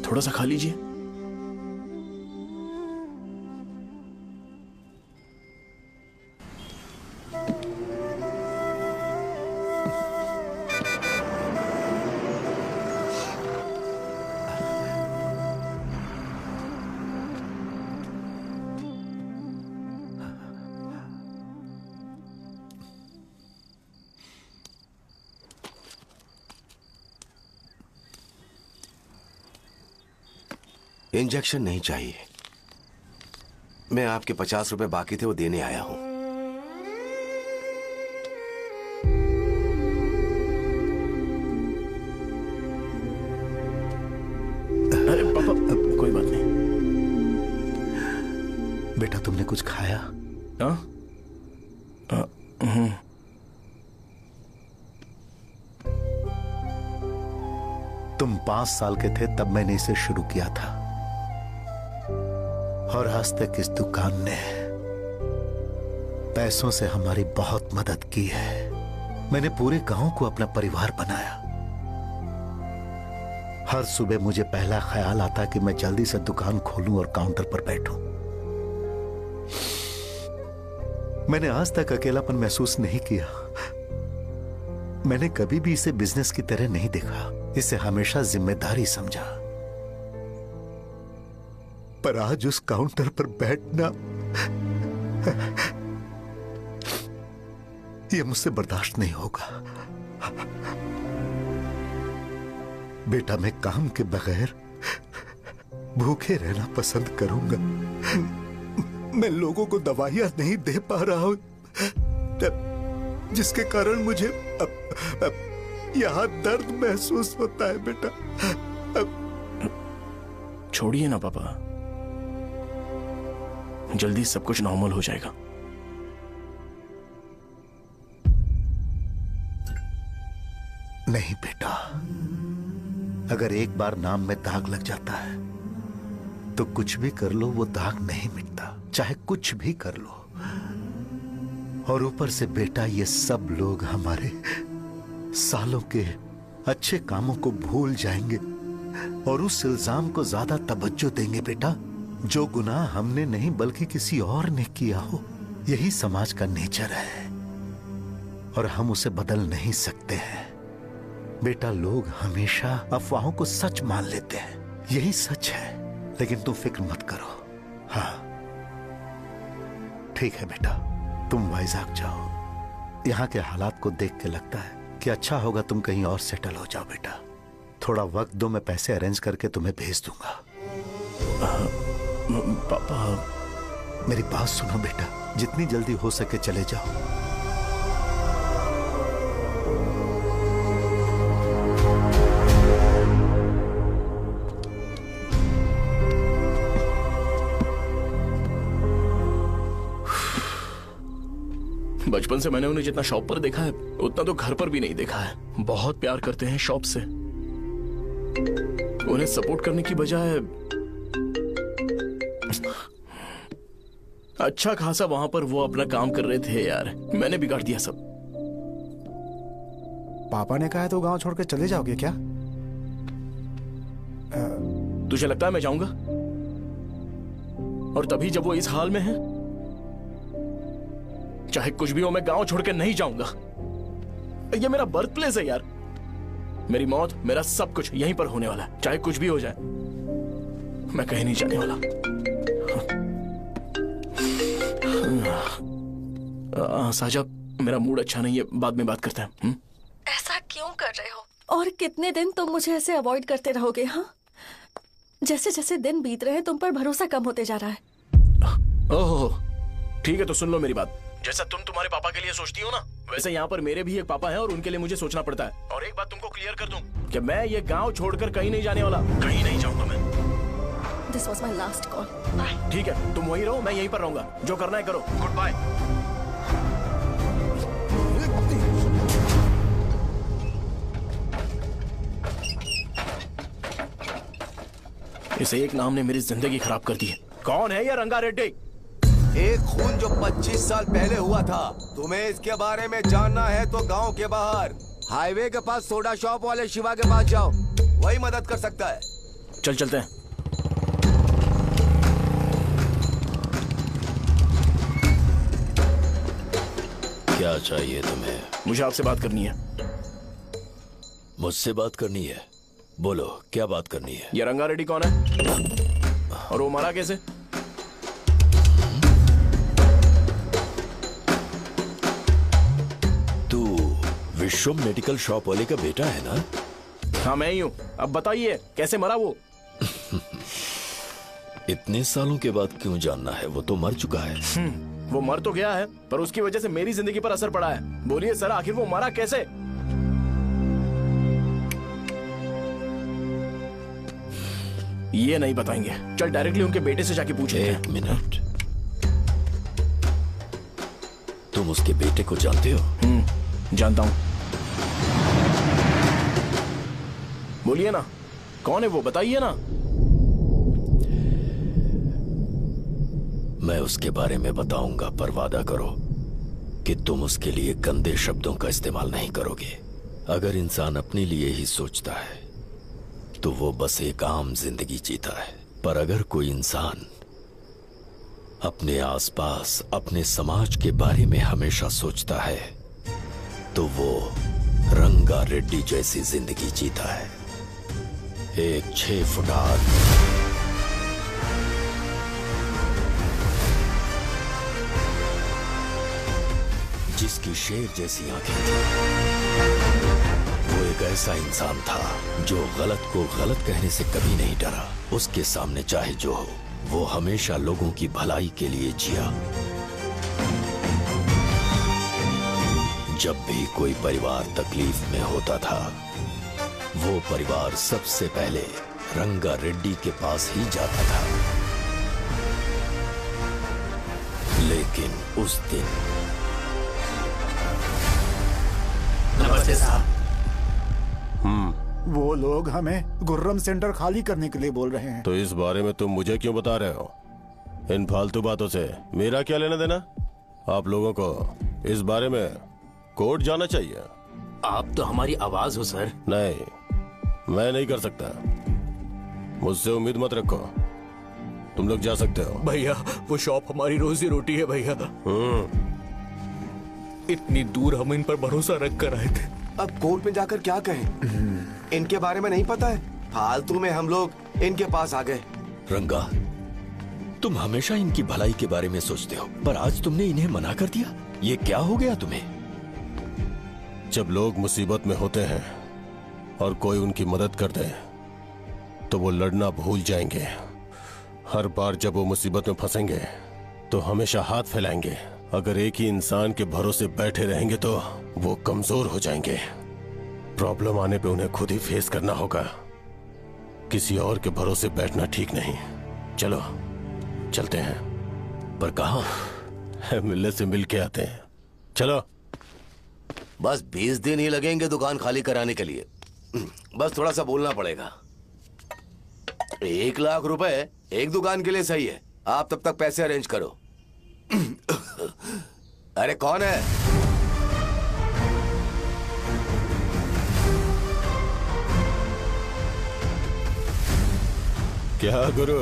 S1: थोड़ा सा खा लीजिए।
S11: इंजेक्शन नहीं चाहिए। मैं आपके 50 रुपए बाकी थे, वो देने आया हूं।
S1: अरे पापा कोई बात नहीं।
S9: बेटा तुमने कुछ खाया?
S1: हाँ?
S9: तुम 5 साल के थे तब मैंने इसे शुरू किया था, और आज तक इस दुकान ने पैसों से हमारी बहुत मदद की है। मैंने पूरे गांव को अपना परिवार बनाया। हर सुबह मुझे पहला ख्याल आता कि मैं जल्दी से दुकान खोलूं और काउंटर पर बैठूं। मैंने आज तक अकेलापन महसूस नहीं किया। मैंने कभी भी इसे बिजनेस की तरह नहीं देखा, इसे हमेशा जिम्मेदारी समझा। पर आज उस काउंटर पर बैठना यह मुझसे बर्दाश्त नहीं होगा। बेटा मैं काम के बगैर भूखे रहना पसंद करूंगा। मैं लोगों को दवाइयां नहीं दे पा रहा हूं, जिसके कारण मुझे यहाँ दर्द महसूस होता है बेटा।
S1: छोड़िए ना पापा, जल्दी सब कुछ नॉर्मल हो जाएगा।
S9: नहीं बेटा, अगर एक बार नाम में दाग लग जाता है तो कुछ भी कर लो वो दाग नहीं मिटता, चाहे कुछ भी कर लो। और ऊपर से बेटा ये सब लोग हमारे सालों के अच्छे कामों को भूल जाएंगे और उस इल्जाम को ज्यादा तवज्जो देंगे बेटा जो गुनाह हमने नहीं बल्कि किसी और ने किया हो। यही समाज का नेचर है और हम उसे बदल नहीं सकते हैं। बेटा लोग हमेशा अफवाहों को सच मान लेते हैं, यही सच है, लेकिन तुम फिक्र मत करो। हाँ ठीक है बेटा, तुम वाइजाग जाओ। यहाँ के हालात को देख के लगता है कि अच्छा होगा तुम कहीं और सेटल हो जाओ बेटा। थोड़ा वक्त दो, मैं पैसे अरेंज करके तुम्हें भेज दूंगा।
S1: पापा
S9: मेरी बात सुनो बेटा, जितनी जल्दी हो सके चले जाओ।
S1: बचपन से मैंने उन्हें जितना शॉप पर देखा है उतना तो घर पर भी नहीं देखा है। बहुत प्यार करते हैं शॉप से। उन्हें सपोर्ट करने की बजाय अच्छा खासा वहां पर वो अपना काम कर रहे थे यार। मैंने बिगाड़ दिया सब।
S7: पापा ने कहा है तो गांव छोड़ के चले जाओगे क्या?
S1: तुझे लगता है मैं जाऊंगा? और तभी जब वो इस हाल में है, चाहे कुछ भी हो मैं गांव छोड़ के नहीं जाऊंगा। ये मेरा बर्थ प्लेस है यार। मेरी मौत, मेरा सब कुछ यहीं पर होने वाला है। चाहे कुछ भी हो जाए मैं कहीं नहीं जाने वाला। साजा, मेरा मूड अच्छा नहीं है, बाद में बात करते हैं।
S15: ऐसा क्यों कर रहे हो? और कितने दिन तुम मुझे ऐसे अवॉइड करते रहोगे? हाँ, जैसे जैसे दिन बीत रहे हैं तुम पर भरोसा कम होते जा रहा है।
S1: ओह ठीक है, तो सुन लो मेरी बात। जैसा तुम तुम्हारे पापा के लिए सोचती हो ना, वैसे यहाँ पर मेरे भी एक पापा हैं और उनके लिए मुझे सोचना पड़ता है। और एक बात तुमको क्लियर कर दूं कि मैं ये गांव छोड़कर कहीं नहीं जाने वाला। कहीं नहीं जाऊंगा मैं।
S15: This was my last call.
S1: ठीक है, तुम वहीं रहो, मैं यहीं पर रहूंगा। जो करना है करो। Goodbye. इस एक नाम ने मेरी जिंदगी खराब कर दी है। कौन है ये रंगा रेड्डी?
S11: एक खून जो 25 साल पहले हुआ था। तुम्हें इसके बारे में जानना है तो गांव के बाहर हाईवे के पास सोडा शॉप वाले शिवा के पास जाओ, वही मदद कर सकता है।
S1: चल चलते हैं।
S13: क्या चाहिए तुम्हें?
S1: मुझे आपसे बात करनी है।
S13: मुझसे बात करनी है? बोलो क्या बात करनी है?
S1: ये रंगा रेड्डी कौन है और वो मरा कैसे?
S13: तू विश्वम मेडिकल शॉप वाले का बेटा है ना?
S1: हाँ मैं ही हूँ। अब बताइए कैसे मरा वो?
S13: इतने सालों के बाद क्यों जानना है? वो तो मर चुका है।
S1: वो मर तो गया है पर उसकी वजह से मेरी जिंदगी पर असर पड़ा है। बोलिए सर, आखिर वो मरा कैसे? ये नहीं बताएंगे। चल डायरेक्टली उनके बेटे से जाके पूछ।
S13: एक मिनट, तुम उसके बेटे को जानते हो?
S1: जानता हूं। बोलिए ना, कौन है वो? बताइए ना।
S13: मैं उसके बारे में बताऊंगा, पर वादा करो कि तुम उसके लिए गंदे शब्दों का इस्तेमाल नहीं करोगे। अगर इंसान अपने लिए ही सोचता है तो वो बस एक आम जिंदगी जीता है, पर अगर कोई इंसान अपने आसपास, अपने समाज के बारे में हमेशा सोचता है तो वो रंगा रेड्डी जैसी जिंदगी जीता है। एक 6 फुट आदमी, जिसकी शेर जैसी आंखें थी, वो एक एक ऐसा इंसान था जो गलत को गलत कहने से कभी नहीं डरा। उसके सामने चाहे जो हो, वो हमेशा लोगों की भलाई के लिए जिया। जब भी कोई परिवार तकलीफ में होता था, वो परिवार सबसे पहले रंगा रेड्डी के पास ही जाता था। लेकिन उस दिन
S2: नमस्ते साहब।
S7: वो लोग हमें गुर्रम सेंटर खाली करने के लिए बोल रहे हैं।
S10: तो इस बारे में तुम मुझे क्यों बता रहे हो? इन फालतू बातों से मेरा क्या लेना देना? आप लोगों को इस बारे में कोर्ट जाना चाहिए।
S18: आप तो हमारी आवाज हो सर।
S10: नहीं, मैं नहीं कर सकता। मुझसे उम्मीद मत रखो। तुम लोग जा सकते हो।
S16: भैया वो शॉप हमारी रोजी रोटी है भैया। इतनी दूर हम इन पर भरोसा रख कर आए थे।
S11: अब कोर्ट में जाकर क्या कहें? इनके बारे में नहीं पता है। फालतू में हम लोग इनके पास आ गए।
S13: रंगा, तुम हमेशा इनकी भलाई के बारे में सोचते हो, पर आज तुमने इन्हें मना कर दिया। ये क्या हो गया तुम्हें?
S10: जब लोग मुसीबत में होते हैं और कोई उनकी मदद कर दे तो वो लड़ना भूल जाएंगे। हर बार जब वो मुसीबत में फंसेंगे तो हमेशा हाथ फैलाएंगे। अगर एक ही इंसान के भरोसे बैठे रहेंगे तो वो कमजोर हो जाएंगे। प्रॉब्लम आने पे उन्हें खुद ही फेस करना होगा। किसी और के भरोसे बैठना ठीक नहीं। चलो चलते हैं।
S13: पर कहाँ?
S10: मिलने से मिल के आते हैं। चलो।
S18: बस 20 दिन ही लगेंगे दुकान खाली कराने के लिए। बस थोड़ा सा बोलना पड़ेगा।
S11: 1 लाख रुपए एक दुकान के लिए सही है। आप तब तक पैसे अरेंज करो। अरे कौन है?
S10: क्या गुरु,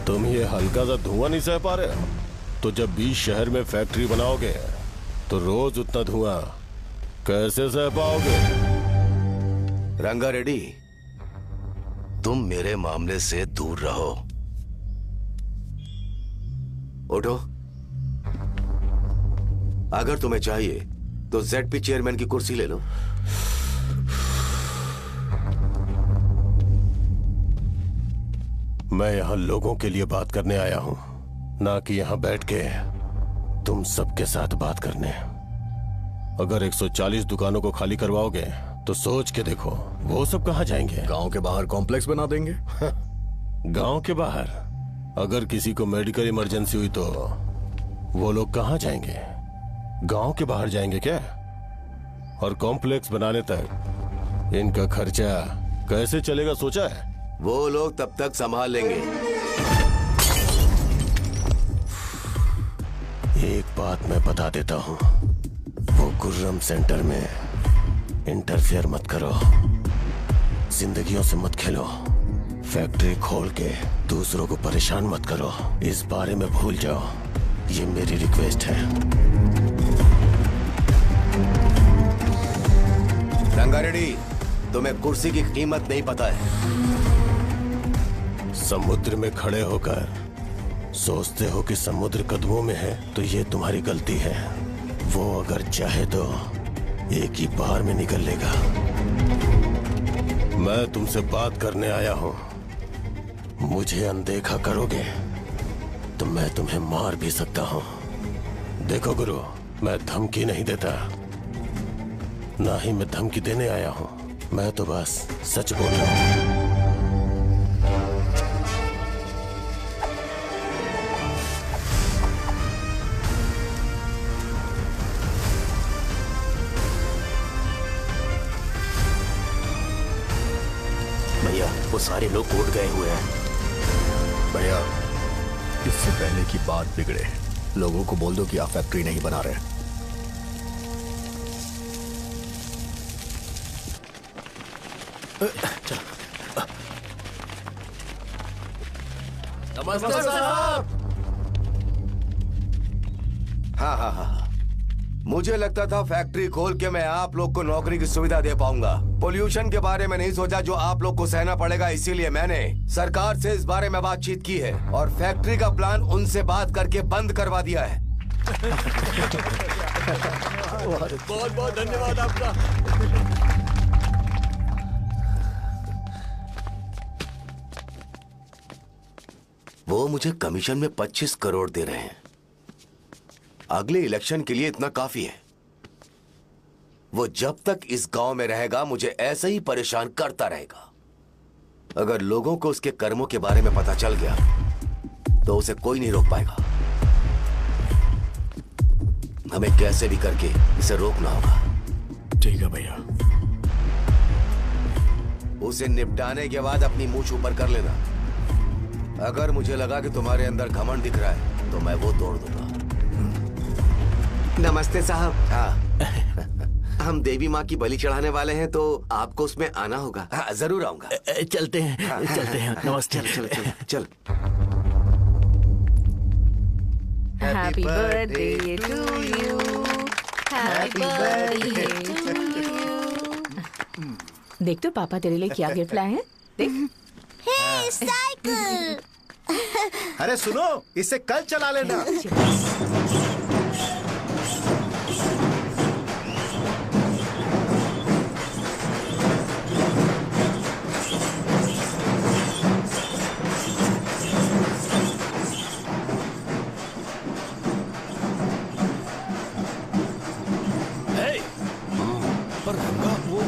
S10: तुम ये हल्का सा धुआं नहीं सह पा रहे हो? तो जब 20 शहर में फैक्ट्री बनाओगे तो रोज उतना धुआं कैसे सह पाओगे?
S11: रंगा रेड्डी, तुम मेरे मामले से दूर रहो। उठो। अगर तुम्हें चाहिए तो ZP चेयरमैन की कुर्सी ले लो।
S10: मैं यहां लोगों के लिए बात करने आया हूं, ना कि यहां बैठ के तुम सबके साथ बात करने। अगर 140 दुकानों को खाली करवाओगे तो सोच के देखो वो सब कहां जाएंगे?
S16: गांव के बाहर कॉम्प्लेक्स बना देंगे।
S10: गांव के बाहर? अगर किसी को मेडिकल इमरजेंसी हुई तो वो लोग कहां जाएंगे? गांव के बाहर जाएंगे क्या? और कॉम्प्लेक्स बनाने तक इनका खर्चा कैसे चलेगा सोचा है?
S11: वो लोग तब तक संभाल लेंगे।
S10: एक बात मैं बता देता हूं, वो गुर्रम सेंटर में इंटरफेयर मत करो। जिंदगियों से मत खेलो। फैक्ट्री खोल के दूसरों को परेशान मत करो। इस बारे में भूल जाओ। ये मेरी रिक्वेस्ट है।
S11: रंगा रेड्डी, तुम्हें कुर्सी की कीमत नहीं पता है।
S10: समुद्र में खड़े होकर सोचते हो कि समुद्र कदमों में है तो ये तुम्हारी गलती है। वो अगर चाहे तो एक ही बार में निकल लेगा। मैं तुमसे बात करने आया हूं। मुझे अनदेखा करोगे तो मैं तुम्हें मार भी सकता हूं। देखो गुरु, मैं धमकी नहीं देता, ना ही मैं धमकी देने आया हूं। मैं तो बस सच बोल रहा हूं।
S18: भैया वो सारे लोग कोर्ट गए हुए हैं।
S16: भैया इससे पहले की बात बिगड़े, लोगों को बोल दो कि आप फैक्ट्री नहीं बना रहे।
S18: नमस्ते साहब।
S11: हाँ। मुझे लगता था फैक्ट्री खोल के मैं आप लोग को नौकरी की सुविधा दे पाऊंगा। पोल्यूशन के बारे में नहीं सोचा जो आप लोग को सहना पड़ेगा, इसीलिए मैंने सरकार से इस बारे में बातचीत की है और फैक्ट्री का प्लान उनसे बात करके बंद करवा दिया है।
S18: बहुत बहुत धन्यवाद आपका।
S11: वो मुझे कमीशन में 25 करोड़ दे रहे हैं। अगले इलेक्शन के लिए इतना काफी है। वो जब तक इस गांव में रहेगा मुझे ऐसे ही परेशान करता रहेगा। अगर लोगों को उसके कर्मों के बारे में पता चल गया तो उसे कोई नहीं रोक पाएगा। हमें कैसे भी करके इसे रोकना होगा।
S13: ठीक है भैया।
S11: उसे निपटाने के बाद अपनी मूंछ ऊपर कर लेना। अगर मुझे लगा कि तुम्हारे अंदर घमंड दिख रहा है तो मैं वो तोड़ दूंगा। नमस्ते साहब। हाँ हम देवी माँ की बलि चढ़ाने वाले हैं तो आपको उसमें आना होगा। हाँ जरूर आऊंगा।
S18: चलते हैं।
S11: हाँ,
S18: चलते हैं। नमस्ते।
S11: चल चल चल चल।
S5: Happy birthday to you, happy birthday to you. देख तो पापा तेरे लिए क्या गिफ्ट लाए हैं। देख।
S2: हे साइकिल।
S9: अरे सुनो, इसे कल चला लेना।
S13: पर रंगा वो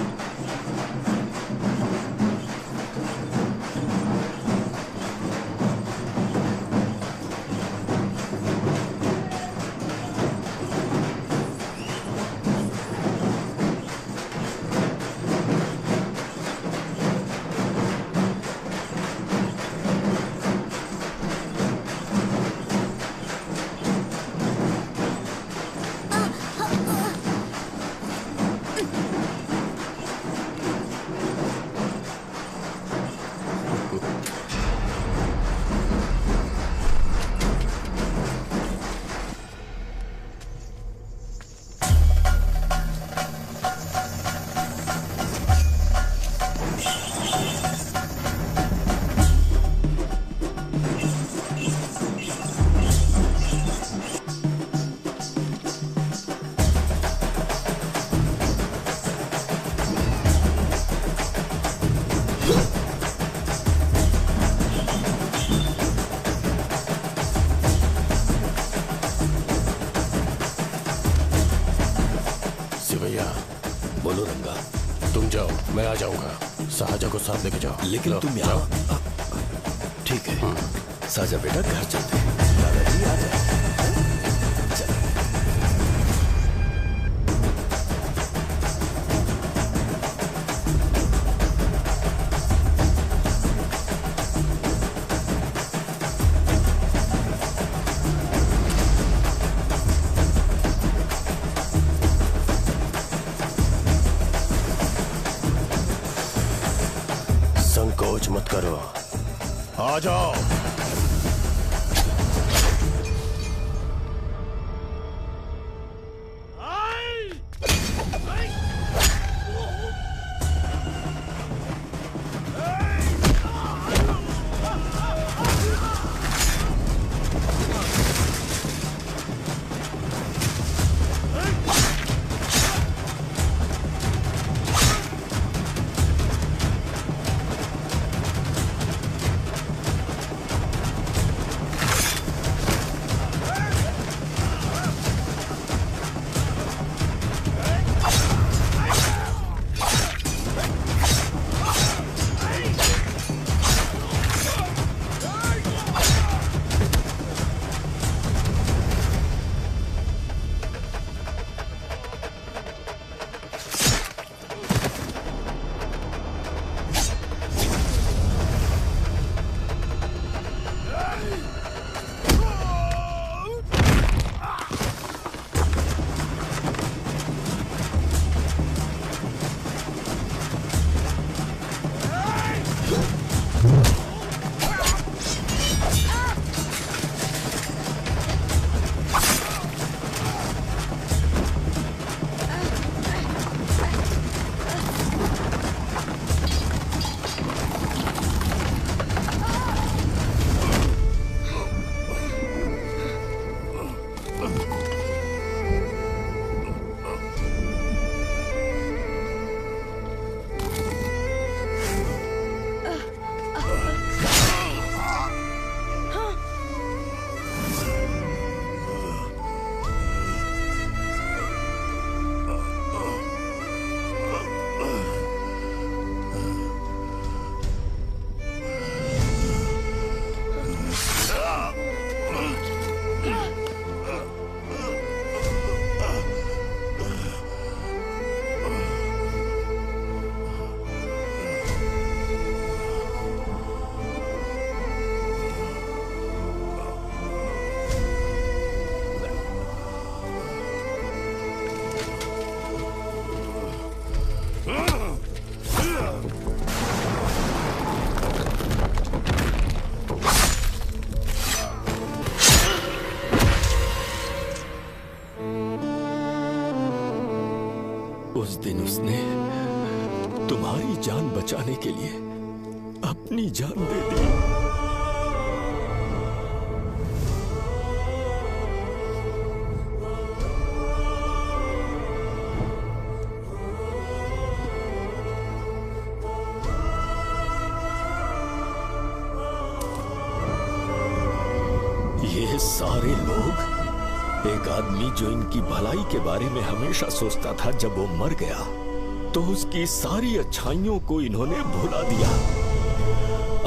S10: बोलो रंगा, तुम जाओ, मैं आ जाऊंगा। साजा को साथ लेके जाओ।
S13: लेकिन तुम यहाँ। ठीक है साजा बेटा, घर चलते हैं। दादाजी आ जाए।
S10: संकोच मत करो, आ जाओ।
S13: दिन उसने तुम्हारी जान बचाने के लिए अपनी जान दे दी। ये सारे लोग, एक आदमी जो इनकी भलाई के बारे में हमेशा सोचता था, जब वो मर गया तो उसकी सारी अच्छाइयों को इन्होंने भुला दिया।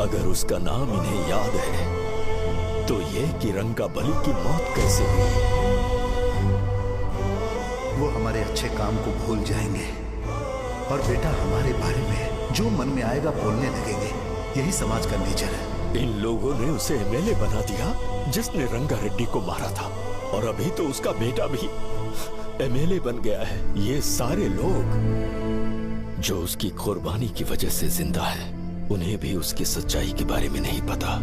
S13: अगर उसका नाम इन्हें याद है तो ये कि रंगाबली की मौत कैसे हुई।
S9: वो हमारे अच्छे काम को भूल जाएंगे और बेटा हमारे बारे में जो मन में आएगा बोलने लगेंगे। यही समाज का नेचर है।
S13: इन लोगों ने उसे एमएलए बना दिया जिसने रंगा रेड्डी को मारा था, और अभी तो उसका बेटा भी एमएलए बन गया है। ये सारे लोग जो उसकी कुर्बानी की वजह से जिंदा है, उन्हें भी उसकी सच्चाई के बारे में नहीं पता।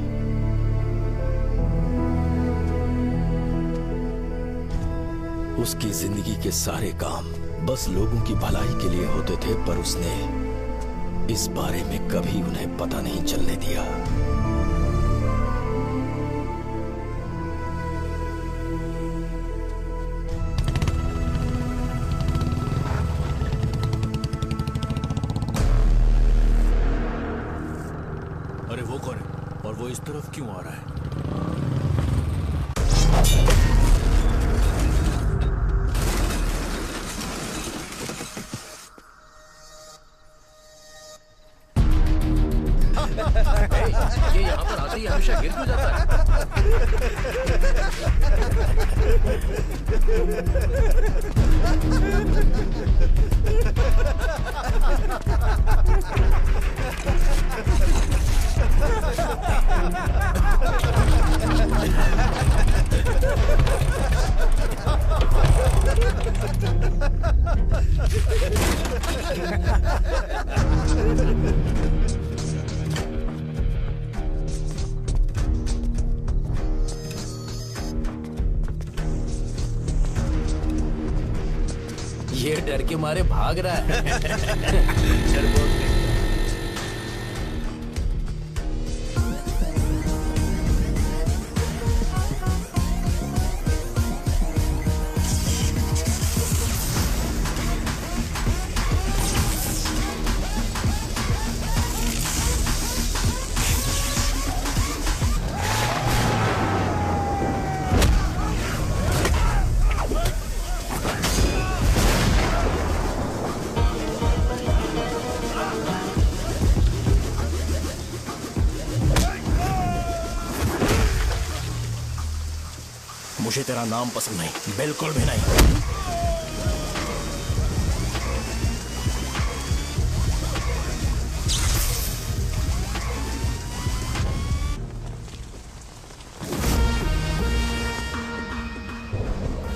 S13: उसकी जिंदगी के सारे काम बस लोगों की भलाई के लिए होते थे, पर उसने इस बारे में कभी उन्हें पता नहीं चलने दिया।
S16: अरे वो कौन है और वो इस तरफ क्यों आ रहा है?
S18: ये यहाँ पर आते ही हमेशा गिर क्यों जाता है? ये डर के मारे भाग रहा है। डरपोक नहीं।
S1: मुझे तेरा नाम पसंद नहीं, बिल्कुल भी नहीं।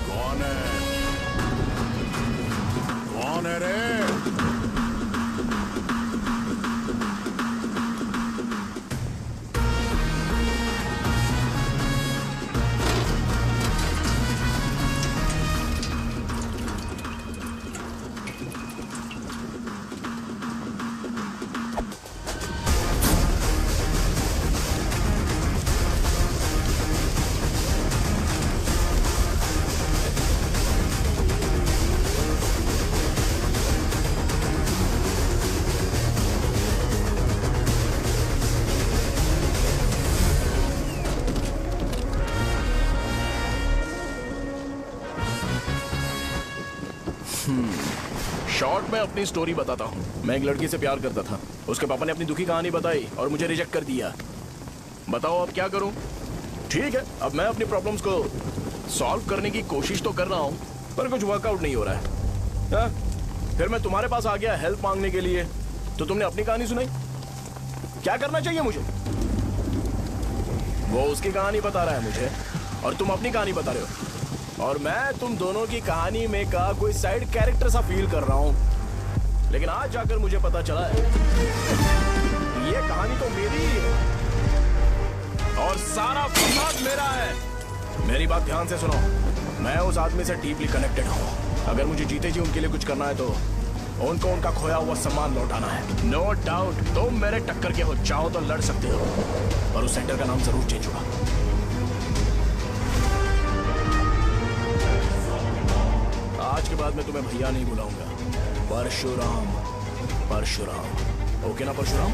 S19: कौन है? कौन है रे?
S1: शॉर्ट में अपनी स्टोरी बताता हूँ। मैं एक लड़की से प्यार करता था। उसके पापा ने अपनी दुखी कहानी बताई और मुझे रिजेक्ट कर दिया। बताओ अब क्या करूँ? ठीक है, अब मैं अपनी प्रॉब्लम्स को सॉल्व करने की कोशिश तो कर रहा हूँ, पर कुछ वर्कआउट नहीं हो रहा है। हा? फिर मैं तुम्हारे पास आ गया हेल्प मांगने के लिए, तो तुमने अपनी कहानी सुनाई। क्या करना चाहिए मुझे? वो उसकी कहानी बता रहा है मुझे और तुम अपनी कहानी बता रहे हो, और मैं तुम दोनों की कहानी में का कोई साइड कैरेक्टर सा फील कर रहा हूं। लेकिन आज जाकर मुझे पता चला है ये कहानी तो मेरी ही है और सारा फसाद मेरा है। मेरी बात ध्यान से सुनो, मैं उस आदमी से डीपली कनेक्टेड हूं। अगर मुझे जीते जी उनके लिए कुछ करना है तो उनको उनका खोया हुआ सम्मान लौटाना है। नो डाउट तुम मेरे टक्कर के हो, चाहो तो लड़ सकते हो, पर उस सेंटर का नाम जरूर चेंज होगा। आज के बाद मैं तुम्हें भैया नहीं बुलाऊंगा, परशुराम। परशुराम, ओके ना परशुराम?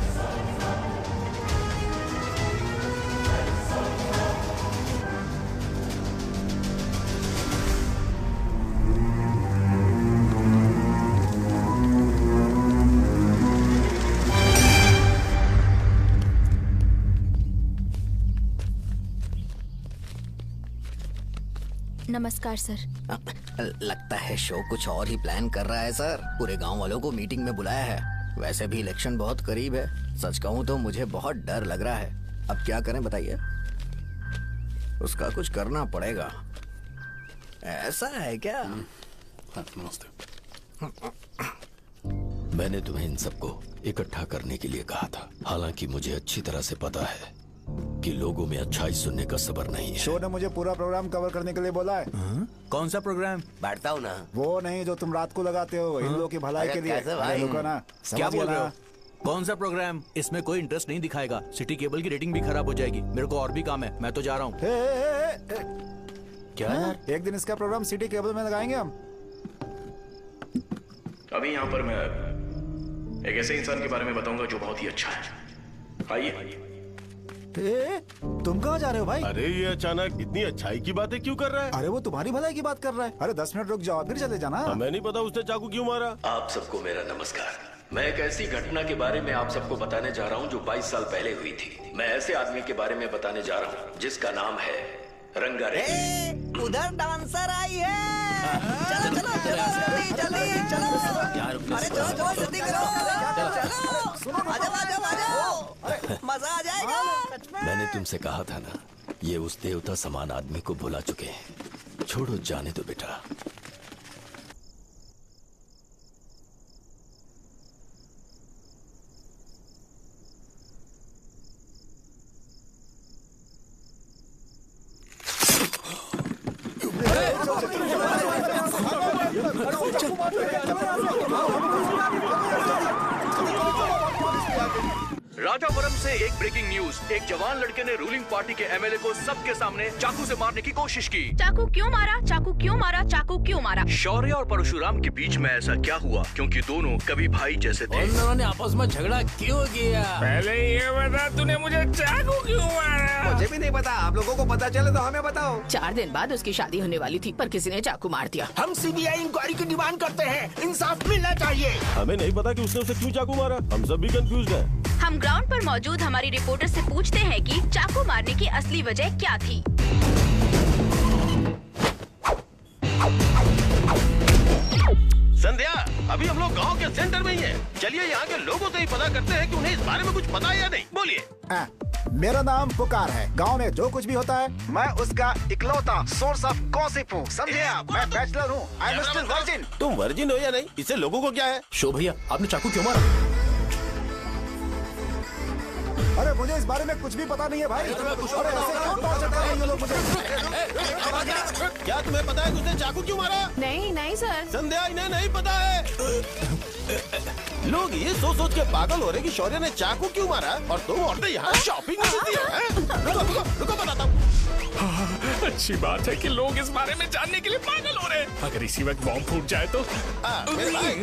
S4: नमस्कार सर।
S2: लगता है शो कुछ और ही प्लान कर रहा है सर। पूरे गांव वालों को मीटिंग में बुलाया है। वैसे भी इलेक्शन बहुत करीब है। सच कहूं तो मुझे बहुत डर लग रहा है। अब क्या करें बताइए? उसका कुछ करना पड़ेगा। ऐसा है क्या?
S19: नमस्ते।
S13: मैंने तुम्हें इन सबको इकट्ठा करने के लिए कहा था, हालांकि मुझे अच्छी तरह से पता है कि लोगों में अच्छाई सुनने का सब्र नहीं है।
S7: शो ने मुझे पूरा प्रोग्राम कवर करने के लिए बोला है।
S11: कौन सा प्रोग्राम? बैठता हूँ ना।
S7: वो नहीं जो तुम रात को लगाते हो इन लोगों की भलाई के लिए। रुको ना,
S16: क्या बोल रहे हो? कौन सा प्रोग्राम? इसमें कोई इंटरेस्ट नहीं दिखाएगा। सिटी केबल की रेटिंग भी खराब हो जाएगी। मेरे को और भी काम है, मैं तो जा रहा हूँ।
S7: क्या यार? एक दिन इसका प्रोग्राम सिटी केबल में लगाएंगे हम।
S1: अभी यहाँ पर मैं एक ऐसे इंसान के बारे में बताऊंगा जो बहुत ही अच्छा है। आइए।
S7: तुम कहाँ जा रहे हो भाई?
S10: अरे ये अचानक इतनी अच्छाई की बातें क्यों कर रहा है?
S7: अरे वो तुम्हारी भलाई की बात कर रहा है। अरे 10 मिनट रुक जाओ फिर चले जाना।
S10: हमें नहीं पता उसने चाकू क्यों मारा।
S13: आप सबको मेरा नमस्कार। मैं एक ऐसी घटना के बारे में आप सबको बताने जा रहा हूँ जो 22 साल पहले हुई थी। मैं ऐसे आदमी के बारे में बताने जा रहा हूँ जिसका नाम है रंगारेड्डी।
S2: उधर डांसर आई है। चलो चलो चलो जल्दी चलो। अरे चलो जल्दी करो। चलो आ जाओ। मजा आ जाएगा।
S13: मैंने तुमसे कहा था ना, ये उस देवता समान आदमी को भुला चुके हैं। छोड़ो, जाने दो बेटा।
S16: राजापुरम से एक ब्रेकिंग न्यूज। एक जवान लड़के ने रूलिंग पार्टी के एमएलए को सबके सामने चाकू से मारने की कोशिश की।
S4: चाकू क्यों मारा? चाकू क्यों मारा? चाकू क्यों मारा?
S16: शौर्य और परशुराम के बीच में ऐसा क्या हुआ? क्योंकि दोनों कभी भाई जैसे थे।
S18: उन दोनों ने आपस में झगड़ा क्यों किया?
S8: पहले ये बता, तूने मुझे चाकू क्यों मारा?
S11: मुझे भी नहीं पता। आप लोगों को पता चले तो हमें बताओ।
S5: 4 दिन बाद उसकी शादी होने वाली थी, पर किसी ने चाकू मार दिया।
S6: हम सीबीआई इंक्वायरी की डिमांड करते हैं। इंसाफ मिलना चाहिए।
S10: हमें नहीं पता कि उसने उसे क्यों चाकू मारा। हम सब भी कंफ्यूज हैं।
S4: हम ग्राउंड पर मौजूद हमारी रिपोर्टर से पूछते हैं कि चाकू मारने की असली वजह क्या थी।
S9: संध्या, अभी हम लोग गांव के सेंटर में ही हैं। चलिए यहाँ के लोगों से ही पता करते हैं कि उन्हें इस बारे में कुछ पता है या नहीं। बोलिए।
S7: मेरा नाम पुकार है। गांव में जो कुछ भी होता है मैं उसका इकलौता सोर्स ऑफ गॉसिप हूँ। समझे? मैं बैचलर हूँ। I am still virgin.
S10: तुम वर्जिन हो या नहीं, इससे लोगों को क्या है?
S1: शो भैया, आपने चाकू क्यों मारा?
S7: अरे मुझे इस बारे में कुछ भी पता नहीं है भाई। अरे ऐसे क्यों टॉर्चर कर रहे हैं ये लोग मुझे?
S10: क्या तुम्हें पता है कि उसने चाकू क्यों मारा?
S5: नहीं नहीं सर।
S10: संध्या, इन्हें नहीं पता है। लोग ये सोच के पागल हो रहे कि शौर्य ने चाकू क्यों मारा और तुम औरतें यहाँ शॉपिंग में रहती हैं। रुको बताता हूँ।
S8: अच्छी बात है कि लोग इस बारे में जानने के लिए पागल हो रहे हैं। अगर इसी वक्त बॉम्ब फूट जाए तो।
S10: मेरे भाई,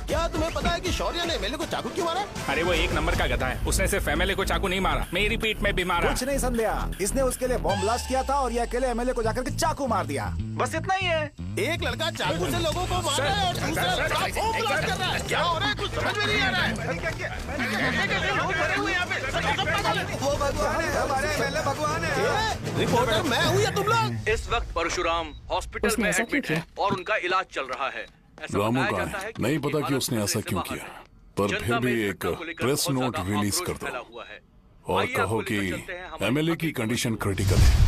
S10: क्या तुम्हें पता है कि शौर्य ने एमएलए को चाकू क्यों मारा?
S8: अरे वो एक नंबर का गधा है। उसने सिर्फ एमएलए को चाकू नहीं मारा, मेरी पीठ में भी मारा।
S7: कुछ नहीं संध्या, इसने उसके लिए बॉम्ब ब्लास्ट किया था और ये अकेले एमएलए को जाकर के चाकू मार दिया। बस इतना ही है।
S10: एक लड़का चाकू से लोगों को मार रहा है और दूसरा लड़का बॉम्ब ब्लास्ट कर रहा है। क्या हो रहा है? कुछ समझ में नहीं आ रहा है। लोग भरे हुए यहाँ पे।
S11: वो भगवान है, हमारे एमएलए भगवान है।
S10: रिपोर्टर मैं हूँ या तुम लोग?
S16: इस वक्त परशुराम हॉस्पिटल में एडमिट है और उनका इलाज चल रहा है।
S19: रामू का है, नहीं पता कि उसने ऐसा क्यों किया, पर फिर भी एक प्रेस नोट रिलीज कर दो और कहो कि एमएलए की कंडीशन क्रिटिकल है।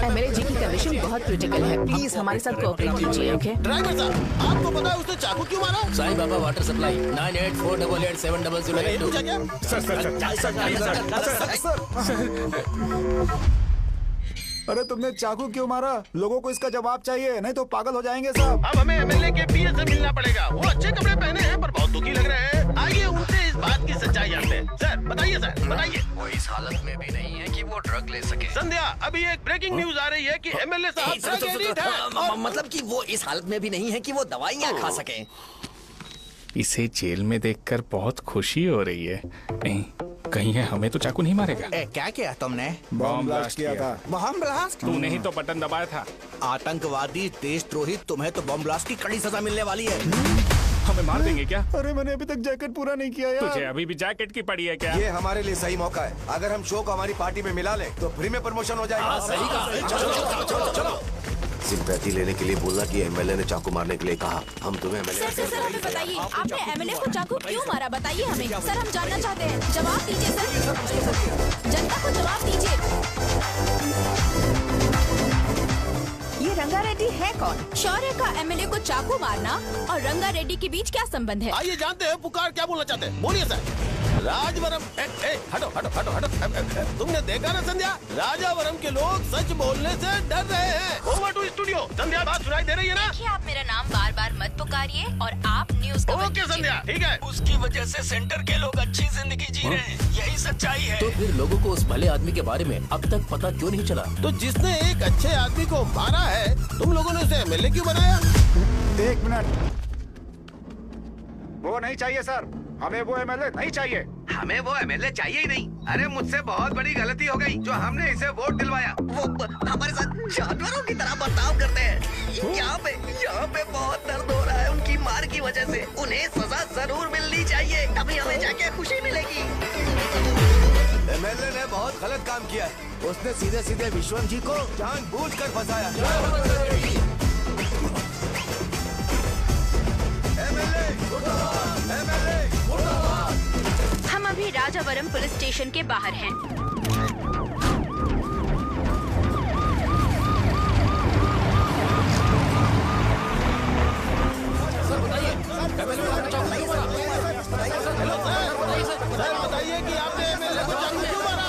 S5: एमएलए जी की कंडीशन बहुत क्रिटिकल है। प्लीज हमारे साथ कोऑपरेट कीजिए। ओके
S10: ड्राइवर साहब, आपको पता है उसने चाकू क्यों मारा?
S18: Sai Baba water supply 9848870082।
S7: अरे तुमने चाकू क्यों मारा? लोगों को इसका जवाब चाहिए, नहीं तो पागल हो जाएंगे सब।
S20: अब हमें एमएलए के पीए से मिलना पड़ेगा। वो अच्छे कपड़े पहने हैं पर बहुत दुखी लग रहे हैं। आइए उनसे इस बात की सच्चाई जानते हैं। सर बताइए, सर बताइए।
S21: वो इस हालत में भी नहीं है कि वो ड्रग ले सके।
S20: संध्या, अभी एक ब्रेकिंग न्यूज आ रही है कि एमएलए साहब ड्रग एडिक्ट हैं।
S21: मतलब कि वो इस हालत में भी नहीं है कि वो दवाइयाँ खा सके।
S8: इसे जेल में देखकर बहुत खुशी हो रही है। नहीं, कहीं है हमें तो चाकू नहीं मारेगा।
S16: क्या किया तुमने?
S7: बॉम्ब ब्लास्ट किया था।
S16: Bomb blast?
S8: तूने ही तो बटन दबाया था।
S16: आतंकवादी, देशद्रोही, तुम्हें तो बॉम्ब ब्लास्ट की कड़ी सजा मिलने वाली है।
S8: हमें मार देंगे क्या?
S7: अरे मैंने अभी तक जैकेट पूरा नहीं किया यार।
S8: तुझे अभी भी जैकेट की पड़ी है क्या?
S11: ये हमारे लिए सही मौका है। अगर हम शो को हमारी पार्टी में मिला ले तो फ्री में प्रमोशन हो जाएगा।
S16: सही कहा। चलो।
S11: सिंपैथी लेने के लिए बोला कि एमएलए ने चाकू मारने के लिए कहा। हम तुम्हें एमएलए
S4: सर हमें बताइए, आपने एमएलए को चाकू क्यों मारा? बताइए हमें। सर हम जानना चाहते हैं, जवाब दीजिए सर। जनता को जवाब दीजिए।
S5: ये रंगा रेड्डी है कौन?
S4: शौर्य का एमएलए को चाकू मारना और रंगा रेड्डी के बीच क्या संबंध है?
S20: आइए जानते हैं पुकार क्या बोलना चाहते हैं। बोलिए सर। राजवरम, हटो। तुमने देखा ना संध्या, राजावरम के लोग सच बोलने से डर रहे हैं। Over to studio. संध्या, बात सुनाई दे रही है ना?
S4: देखिए, आप मेरा नाम बार बार मत पुकारिए और आप न्यूज का
S20: ओके संध्या, ठीक है।
S21: उसकी वजह से सेंटर के लोग अच्छी जिंदगी जी रहे हैं, यही सच्चाई है।
S18: तो फिर लोगों को उस भले आदमी के बारे में अब तक पता क्यों नहीं चला?
S20: तो जिसने एक अच्छे आदमी को मारा है, तुम लोगों ने उसे एमएलए क्यों बनाया?
S7: 1 मिनट। वो नहीं चाहिए सर, हमें वो एमएलए नहीं चाहिए।
S11: हमें वो एमएलए चाहिए ही नहीं। अरे मुझसे बहुत बड़ी गलती हो गई जो हमने इसे वोट दिलवाया।
S2: वो हमारे साथ जानवरों की तरह बर्ताव करते हैं। यहाँ पे बहुत दर्द हो रहा है उनकी मार की वजह से। उन्हें सजा जरूर मिलनी चाहिए, तभी हमें जाके खुशी मिलेगी।
S11: एमएलए ने बहुत गलत काम किया है। उसने सीधे सीधे विश्वम जी को जानबूझकर फंसाया।
S4: हम अभी राजावरम पुलिस स्टेशन के बाहर हैं।
S20: सर बताइए कि आपने एमएलए को चाकू क्यों मारा?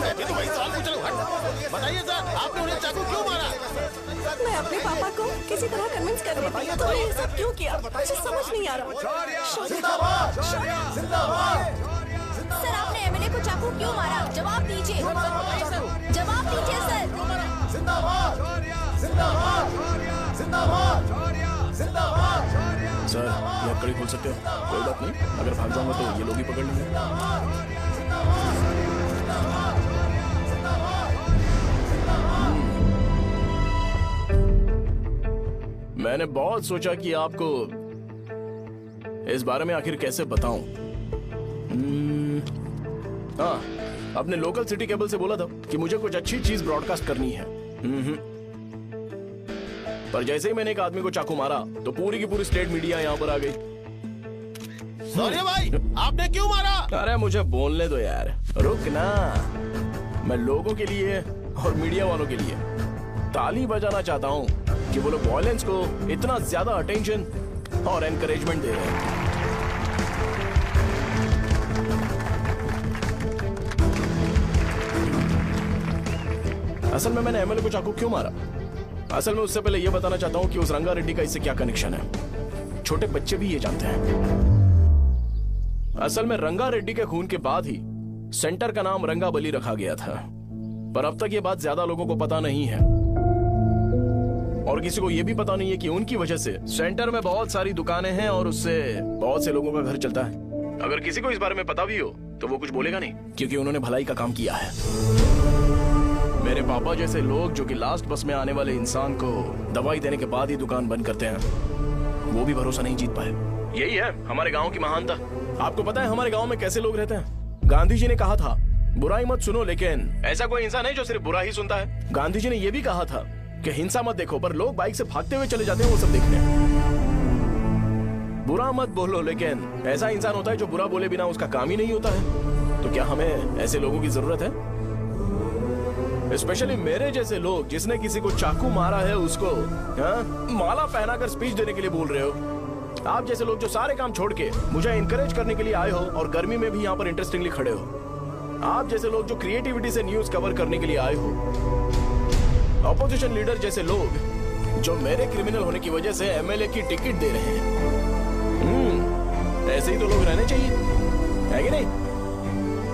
S20: मैं तो वही सवाल पूछ रहा हूँ। बताइए सर, आपने उन्हें चाकू क्यों मारा?
S15: मैं अपने पापा को किसी तरह कन्विंस कर रही थी। तो ये सब क्यों किया मुझे समझ नहीं आ रहा।
S2: जिंदाबाद।
S4: सर आपने एमएलए को चाकू क्यों मारा? जवाब दीजिए। जवाब दीजिए सर।
S1: सर, ये कड़ी खोल सकते हो? कोई बात नहीं, अगर भाग जाऊंगा तो ये लोग ही पकड़ लेंगे। मैंने बहुत सोचा कि आपको इस बारे में आखिर कैसे बताऊं। हाँ, अपने लोकल सिटी केबल से बोला था कि मुझे कुछ अच्छी चीज ब्रॉडकास्ट करनी है। पर जैसे ही मैंने एक आदमी को चाकू मारा तो पूरी की पूरी स्टेट मीडिया यहाँ पर आ गई।
S20: सॉरी भाई, आपने क्यों मारा?
S1: अरे मुझे बोलने दो यार, रुक ना। मैं लोगों के लिए और मीडिया वालों के लिए ताली बजाना चाहता हूँ कि वो लोग वायलेंस को इतना ज्यादा अटेंशन और एनकरेजमेंट दे रहे हैं। असल में मैंने एमएलए को चाकू क्यों मारा? असल में उससे पहले यह बताना चाहता हूँ कि उस रंगा रेड्डी का इससे क्या कनेक्शन है। छोटे बच्चे भी ये जानते हैं। असल में रंगा रेड्डी के खून के बाद ही सेंटर का नाम रंगा बली रखा गया था, पर अब तक ये बात ज्यादा लोगों को पता नहीं है और किसी को यह भी पता नहीं है कि उनकी वजह से सेंटर में बहुत सारी दुकानें हैं और उससे बहुत से लोगों का घर चलता है। अगर किसी को इस बारे में पता भी हो तो वो कुछ बोलेगा नहीं, क्योंकि उन्होंने भलाई का काम किया है। मेरे पापा जैसे लोग जो कि लास्ट बस में आने वाले इंसान को दवाई देने के बाद ही दुकान बंद करते हैं, वो भी भरोसा नहीं जीत पाए। यही है हमारे गांव की महानता। आपको पता है हमारे गांव में कैसे लोग रहते हैं? गांधी जी ने कहा था बुराई मत सुनो, लेकिन ऐसा कोई इंसान है जो सिर्फ बुरा ही सुनता है। गांधी जी ने यह भी कहा था कि हिंसा मत देखो, पर लोग बाइक से भागते हुए चले जाते हैं वो सब देखने। बुरा मत बोलो, लेकिन ऐसा इंसान होता है जो बुरा बोले बिना उसका काम ही नहीं होता है। तो क्या हमें ऐसे लोगों की जरूरत है? स्पेशली मेरे जैसे लोग, जिसने किसी को चाकू मारा है उसको माला पहनाकर स्पीच देने के लिए बोल रहे हो। आप जैसे लोग जो सारे काम छोड़ के मुझे इनकरेज करने के लिए आए हो और गर्मी में भी यहाँ पर इंटरेस्टिंगली खड़े हो। आप जैसे लोग जो क्रिएटिविटी से न्यूज कवर करने के लिए आए हो, ऑपोजिशन लीडर जैसे लोग जो मेरे क्रिमिनल होने की वजह से एमएलए की टिकट दे रहे हैं, ऐसे ही तो लोग रहने चाहिए, है कि नहीं?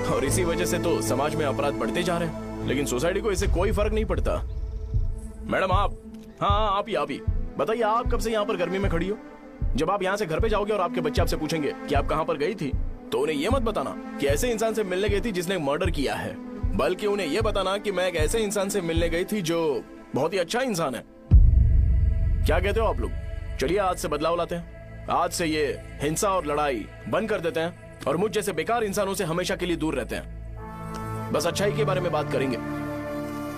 S1: और इसी वजह से तो समाज में अपराध बढ़ते जा रहे हैं, लेकिन सोसाइटी को इससे कोई फर्क नहीं पड़ता। मैडम आप, हाँ आप ही बताइए, आप कब से यहाँ पर गर्मी में खड़ी हो? जब आप यहाँ से घर पे जाओगे और आपके बच्चे आपसे पूछेंगे कि आप कहाँ पर गई थी, तो उन्हें यह मत बताना कि ऐसे इंसान से मिलने गई थी जिसने मर्डर किया है, बल्कि उन्हें यह बताना कि मैं एक ऐसे इंसान से मिलने गई थी जो बहुत ही अच्छा इंसान है। क्या कहते हो आप लोग? चलिए आज से बदलाव लाते हैं। आज से ये हिंसा और लड़ाई बंद कर देते हैं और मुझ जैसे बेकार इंसानों से हमेशा के लिए दूर रहते हैं। बस अच्छाई के बारे में बात करेंगे।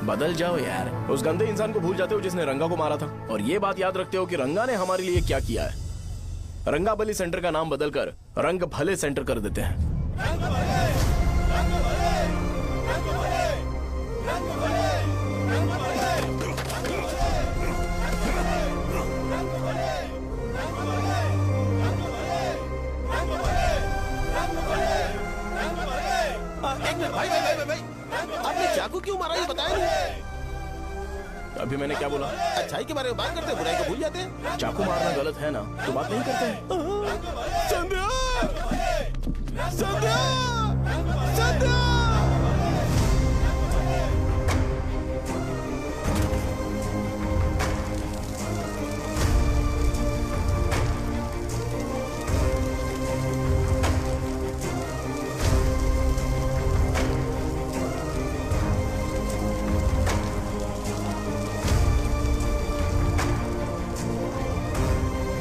S1: बदल जाओ यार, उस गंदे इंसान को भूल जाते हो जिसने रंगा को मारा था, और ये बात याद रखते हो कि रंगा ने हमारे लिए क्या किया है। रंगाबली सेंटर का नाम बदलकर रंग भले सेंटर कर देते हैं।
S20: एक मिनट भाई, आपने चाकू क्यों मारा ये बताया नहीं?
S1: अभी मैंने क्या बोला?
S20: अच्छाई के बारे में बात करते हैं, बुराई को भूल जाते हैं।
S1: चाकू मारना गलत है ना, तो बात नहीं करते हैं।
S20: संध्या! संध्या!